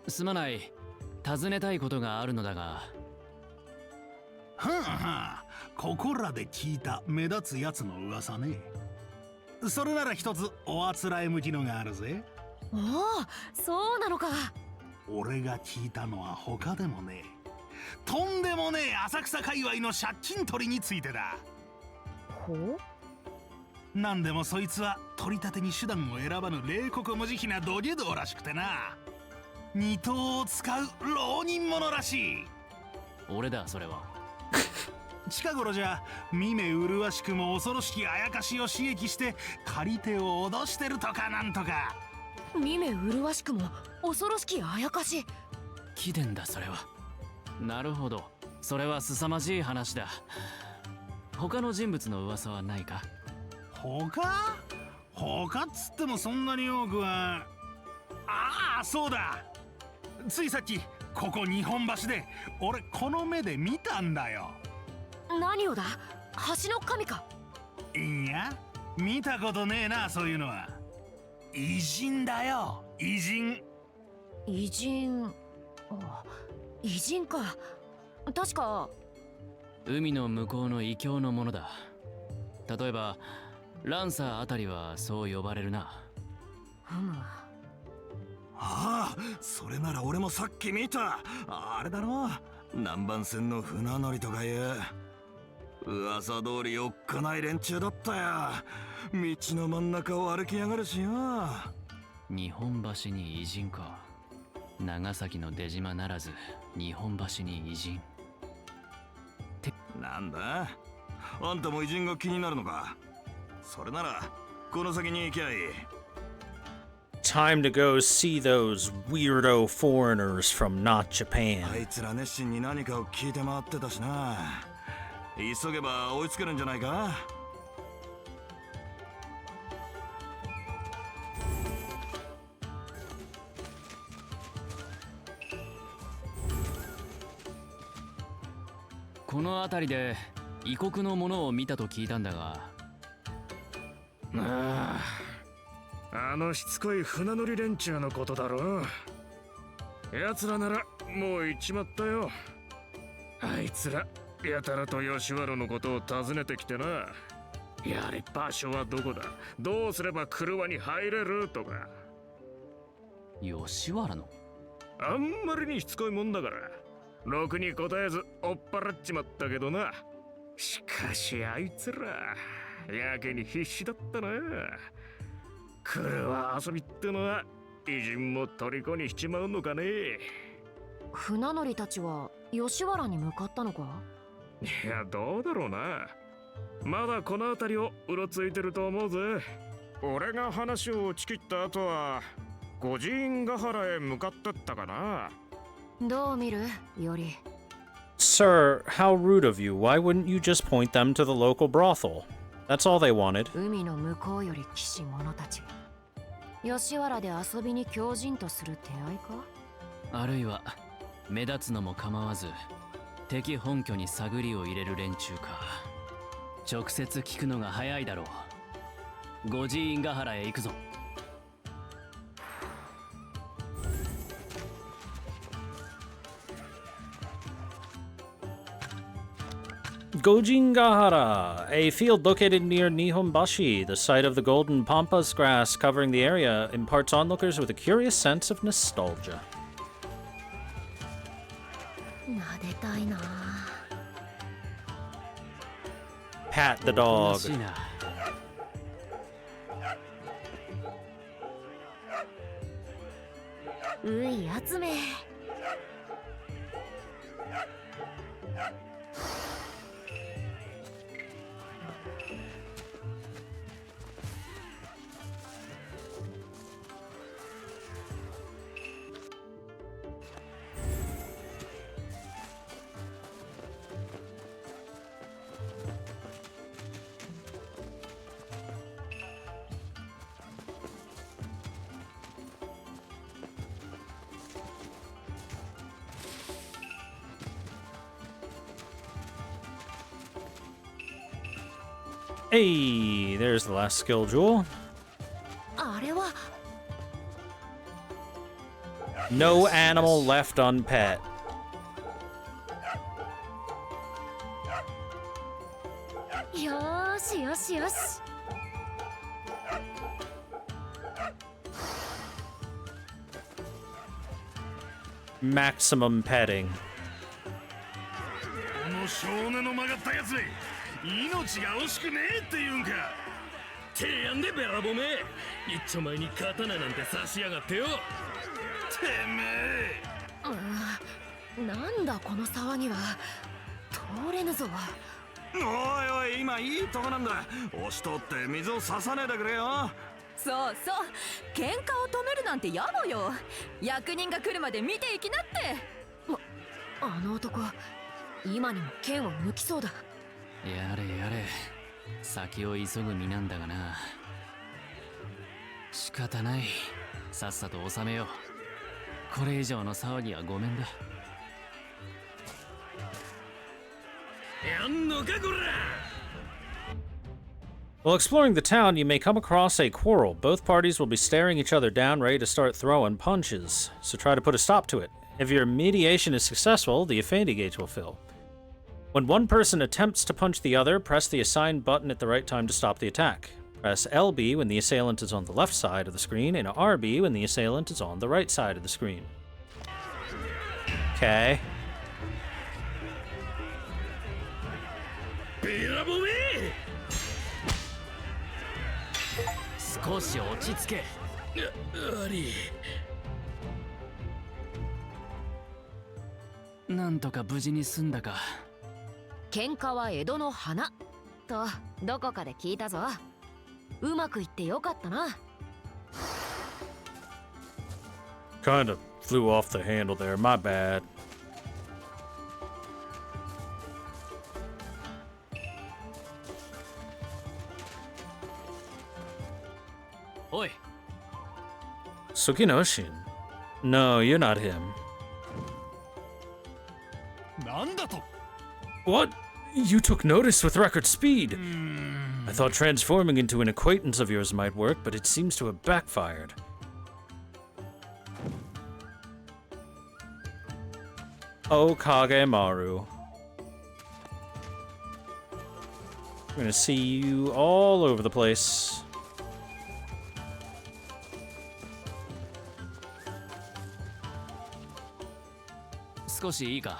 すまない。尋ねたいことがあるのだが。はあはあ、ここらで聞いた目立つやつの噂ね。それなら一つおあつらえ向きのがあるぜ。おお、そうなのか。俺が聞いたのは他でもね、とんでもねえ浅草界隈の借金取りについてだ。ほう？なんでもそいつは取り立てに手段を選ばぬ冷酷無慈悲な土下座らしくてな。二刀を使う浪人者らしい。俺だそれは。近頃じゃ見目麗しくも恐ろしきあやかしを刺激して借り手を脅してるとかなんとか。見目麗しくも恐ろしきあやかし。貴殿だそれは。なるほど、それは凄まじい話だ。他の人物の噂はないか？他っつってもそんなに多くは。ああ、そうだ。ついさっきここ日本橋で俺この目で見たんだよ。何をだ？橋の神か？いや、見たことねえな、そういうのは。偉人だよ、偉人。偉人。偉人か。確か海の向こうの異教のものだ。例えばランサーあたりはそう呼ばれるな。ああ、それなら俺もさっき見た。あれだろ、南蛮船の船乗りとかいう噂通りおっかない連中だったよ。道の真ん中を歩きやがるしよ。日本橋に偉人か。長崎の出島ならず日本橋に偉人。なんだ、あんたも偉人が気になるのか。それならこの先に行きゃいい。 Time to go see those weirdo foreigners from not Japan. あいつら熱心に何かを聞いて回ってたしな。急げば追いつけるんじゃないか。この辺りで異国のものを見たと聞いたんだが。あのしつこい船乗り連中のことだろう。奴らならもう行っちまったよ。あいつらやたらと吉原のことを尋ねてきてな。やれ場所はどこだ、どうすれば車に入れるとか。吉原のあんまりにしつこいもんだからろくに答えず追っ払っちまったけどな。しかしあいつらやけに必死だったな。来るは遊びってのは偉人も虜にしちまうのかね。船乗りたちは吉原に向かったのか。いやどうだろうな。まだこの辺りをうろついてると思うぜ。俺が話を打ち切った後は御寺院ヶ原へ向かってったかな。どう見るより。 Sir, how rude of you. Why wouldn't you just point them to the local brothel? That's all they wanted. 海の向こうより騎士者たち。吉原で遊びに強靭とする手合いか。あるいは目立つのも構わず敵本拠に探りを入れる連中か。直接聞くのが早いだろう。御寺院ヶ原へ行くぞ。Gojingahara, a field located near Nihonbashi, the site of the golden pampas grass covering the area, imparts onlookers with a curious sense of nostalgia. 撫でたいな。 Pat the dog. うい集め。Hey, there's the last skill jewel. あれは No animal left unpet. よーしよしよし。 Maximum petting. この少年の曲がったやつ命が惜しくねえって言うんか。提案でべらぼめ。一丁前に刀なんて差しやがってよ。てめえ。なんだこの騒ぎは。通れぬぞ。おいおい、今いいとこなんだ。押し通って水を差さねえでくれよ。そうそう、喧嘩を止めるなんてやだよ。役人が来るまで見ていきなって。あの男今にも剣を抜きそうだ。やれやれ、先を急ぐ身なんだがな。仕方ない、さっさと収めよう。これ以上の騒ぎはごめんだ。やんのかこら。 While exploring the town, you may come across a quarrel. Both parties will be staring each other down, ready to start throwing punches. So try to put a stop to it. If your mediation is successful, the affinity gauge will fill. When one person attempts to punch the other, press the assigned button at the right time to stop the attack. Press LB when the assailant is on the left side of the screen, and RB when the assailant is on the right side of the screen. Okay. べらぼめ。少し落ち着け。アリなんとか無事に済んだか。喧嘩は江戸の花とどこかで聞いたぞ。うまくいってよかったな。Kinda flew off the handle there. My bad. おい。Sukinoshin. No, you're not him. なんだと。 What? You took notice with record speed. I thought transforming into an acquaintance of yours might work, but it seems to have backfired. Oh, Kagemaru. I'm gonna see you all over the place. 少しいいか。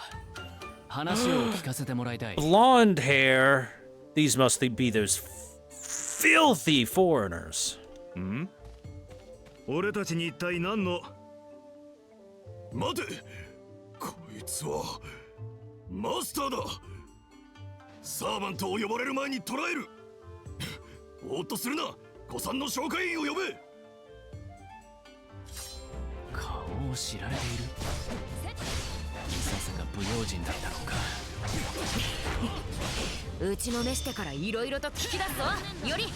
話を聞かせてもらいたい。Blonde hair. These must be those filthy foreigners. ん？俺たちに一体何の？待て！こいつはマスターだ。サーバントを呼ばれる前に捕らえる。おっとするな。古参の紹介員を呼べ。顔を知られている。いささか不用心だったのか。うちのめしてからいろいろと聞き出すぞ。より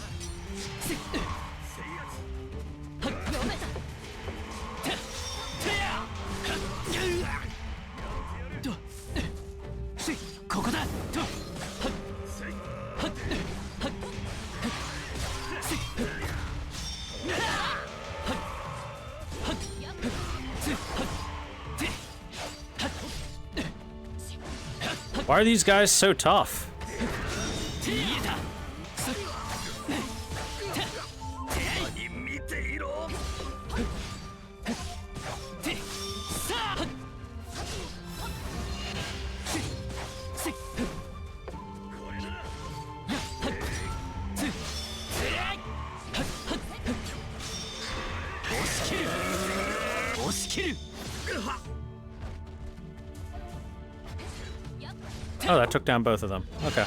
ここだ。Why are these guys so tough? 見ていろ。押し切る。 Oh, that took down both of them. Okay.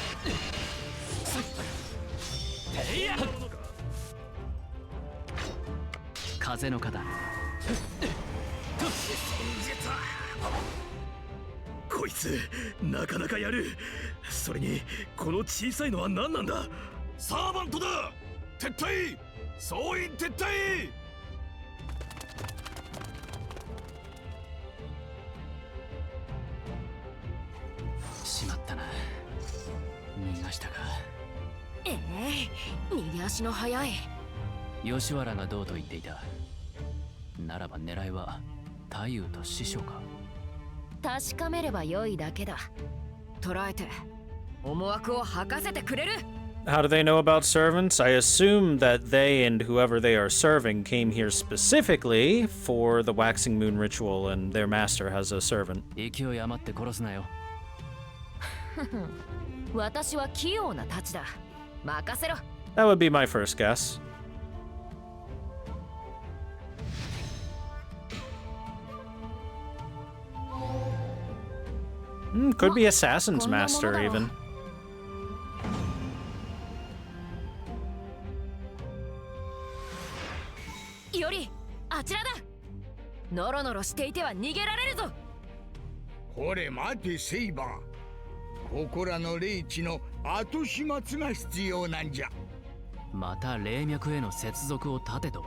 風の方。こいつなかなかやる。それにこの小さいのは何なんだ。サーバントだ。撤退。総員撤退。しまったな。逃がしたか。逃げ足の速い。吉原がどうと言っていた。ならば狙いは太夫と師匠か。確かめれば良いだけだ。捕らえて思惑を吐かせてくれる。 How do they know about servants? I assume that they and whoever they are serving came here specifically for the waxing moon ritual, and their master has a servant. 勢い余って殺すなよ。私は器用な太刀だ。任せろ。 That would be my first guess. Could be Assassin's Master, even. よりあちらだ。ノロノロしていては逃げられるぞ。これ待てセイバー。ここらの霊地の後始末が必要なんじゃ。また霊脈への接続を立てと。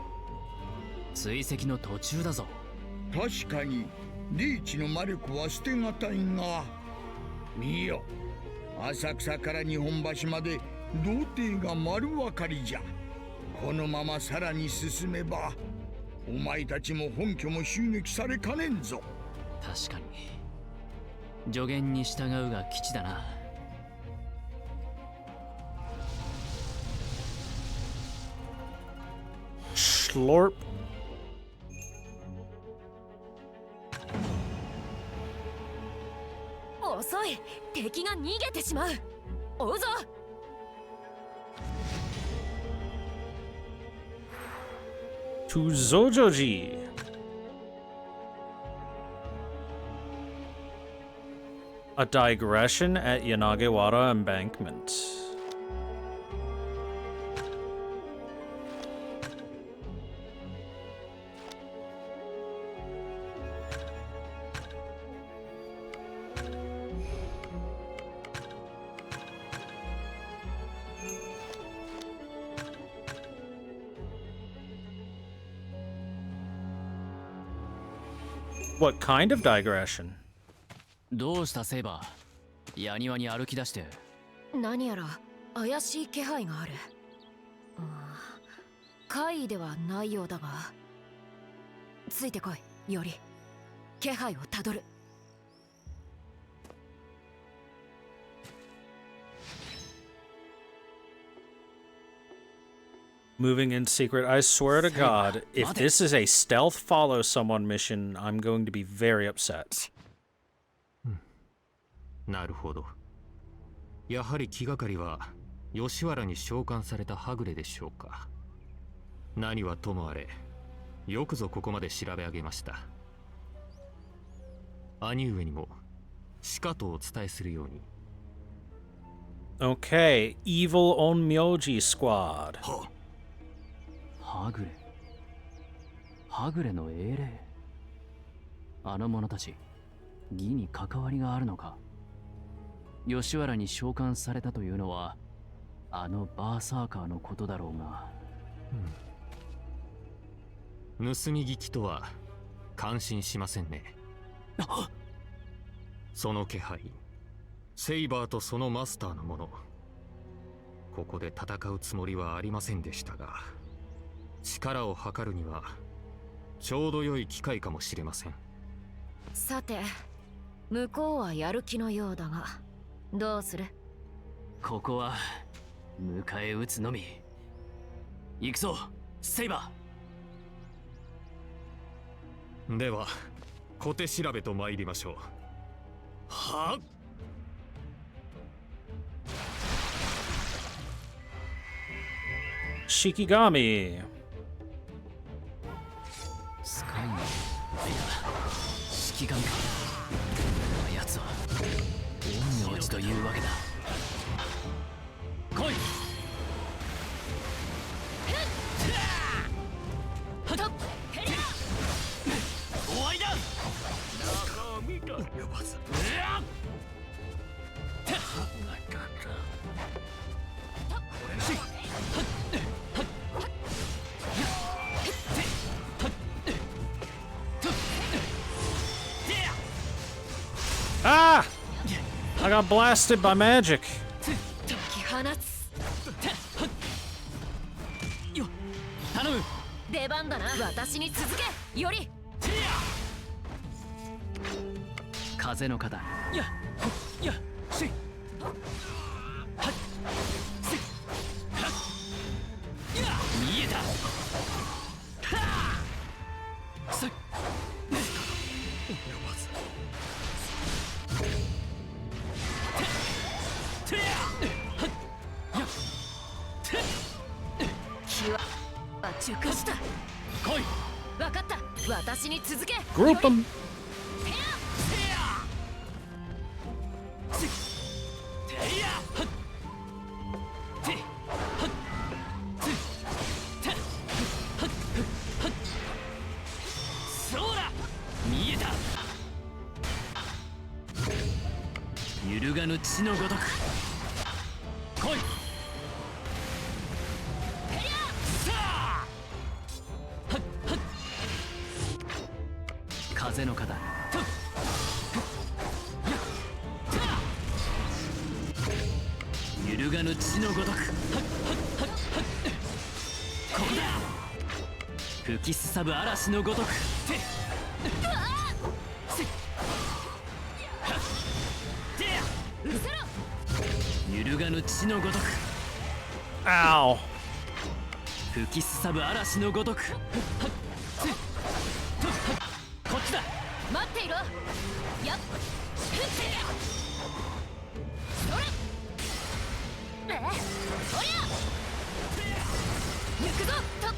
追跡の途中だぞ。確かに霊地の魔力は捨てがたいが、見よ、浅草から日本橋まで童貞が丸分かりじゃ。このままさらに進めばお前たちも本拠も襲撃されかねんぞ。確かに助言に従うが吉だな。Slurp. 遅い。敵が逃げてしまう。追うぞ。To Zojoji. A digression at Yanagewara Embankment. What kind of digression? どうしたセイバー、矢庭に歩き出して。何やら怪しい気配がある。怪異ではないようだが。ついてこい、より。気配をたどる。Moving in secret. I swear to God, if this is a stealth follow someone mission, I'm going to be very upset. なるほど。やはり気がかりは吉原に召喚されたはぐれでしょうか。何はともあれ、よくぞここまで調べ上げました。兄上にもしかとお伝えするように。Okay, Evil Onmyoji Squad. はぐれ。はぐれの英霊。あの者たち、義に関わりがあるのか。吉原に召喚されたというのは、あのバーサーカーのことだろうが。盗み聞きとは感心しませんね。その気配、セイバーとそのマスターのもの。ここで戦うつもりはありませんでしたが、力を測るにはちょうど良い機会かもしれません。さて、向こうはやる気のようだが、どうする？ここは迎え撃つのみ。行くぞ、セイバー。では小手調べと参りましょう。はっ。Shikigami. スカイの、いや、式神か。やつは陰陽師というわけだ。来い。終わりだ。中を見た。呼ばず。Ah! I got blasted by magic. 頼む。出番だな。私に続け、より。風の方。や、や、し。見えた。熟した。来い。分かった。私に続け。Group them. そうだ。見えた。揺るがぬ血のごとく。来い。風の方。揺るがぬ血のごとく。ここだ。吹きすさぶ嵐のごとく。揺るがぬ血のごとく。Ow. 吹きすさぶ嵐のごとく。こっちだ。待っていろ。やっ。それ。そりゃ。行くぞ。と。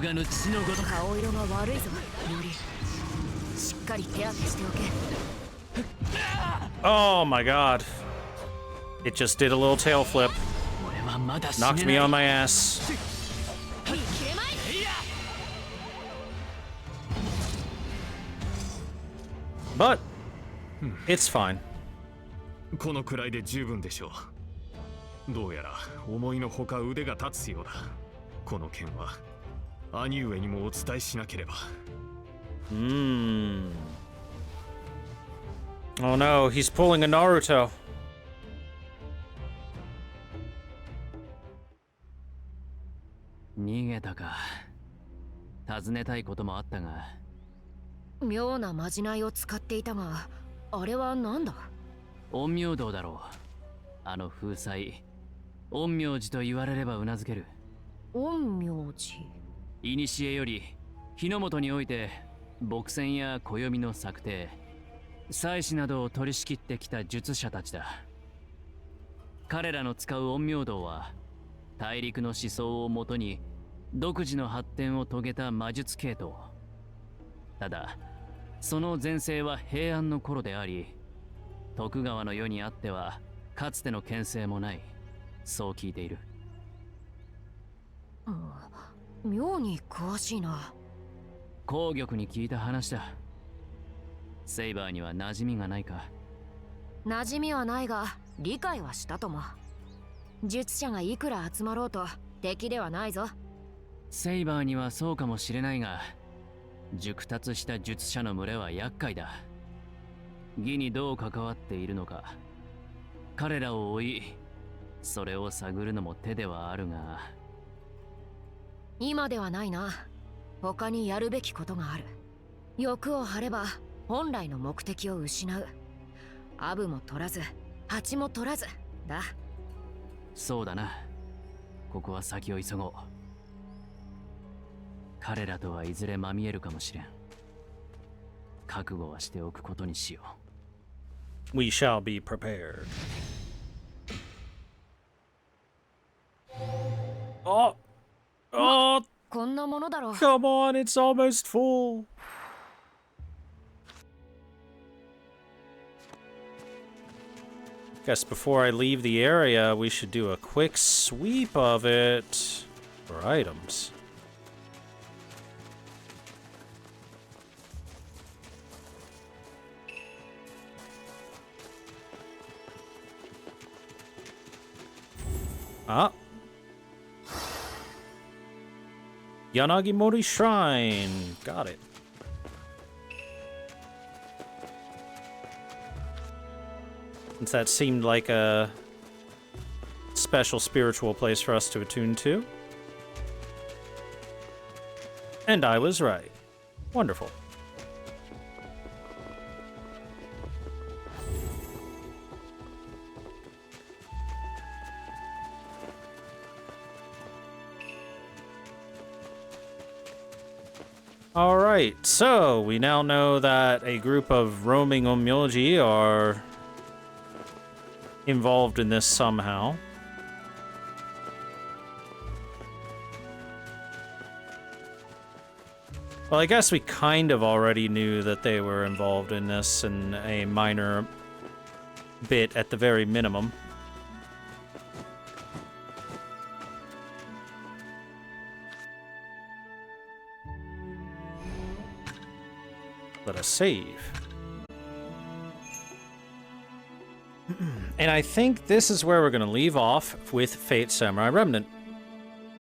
がぬ血のごとく。顔色が悪いぞ、より。しっかり手当てしておけ。Oh my god. It just did a little tail flip. 俺はまだ死ねない。 Knocked me on my ass. But it's fine. このくらいで十分でしょう。どうやら思いのほか腕が立つようだ。この件は兄上にもお伝えしなければ。Oh no, he's pulling a Naruto. 逃げたか。尋ねたいこともあったが。妙なまじないを使っていたが、あれは何だ？陰陽道だろう。あの風采、陰陽師と言われればうなずける。陰陽師。古より日の本において墨線や暦の策定、祭祀などを取り仕切ってきた術者たちだ。彼らの使う陰陽道は大陸の思想をもとに独自の発展を遂げた魔術系統。ただその前世は平安の頃であり、徳川の世にあってはかつての権勢もない、そう聞いている。妙に詳しいな。皇玉に聞いた話だ。セイバーには馴染みがないか？馴染みはないが理解はしたとも。術者がいくら集まろうと敵ではないぞ。セイバーにはそうかもしれないが、熟達した術者の群れは厄介だ。義にどう関わっているのか、彼らを追い、それを探るのも手ではあるが。今ではないな。他にやるべきことがある。欲を張れば本来の目的を失う。アブも取らず蜂も取らずだ。そうだな。ここは先を急ごう。彼らとはいずれまみえるかもしれん。覚悟はしておくことにしよう。We shall be prepared. Oh! Oh! こんなものだろう。Come on, it's almost full. Guess before I leave the area, we should do a quick sweep of it for items. Ah. Yanagimori Shrine. Got it. Since that seemed like a special spiritual place for us to attune to. And I was right. Wonderful. Alright, so we now know that a group of roaming Onmyoji are involved in this somehow. Well, I guess we kind of already knew that they were involved in this in a minor bit at the very minimum. Let us save. And I think this is where we're going to leave off with Fate Samurai Remnant.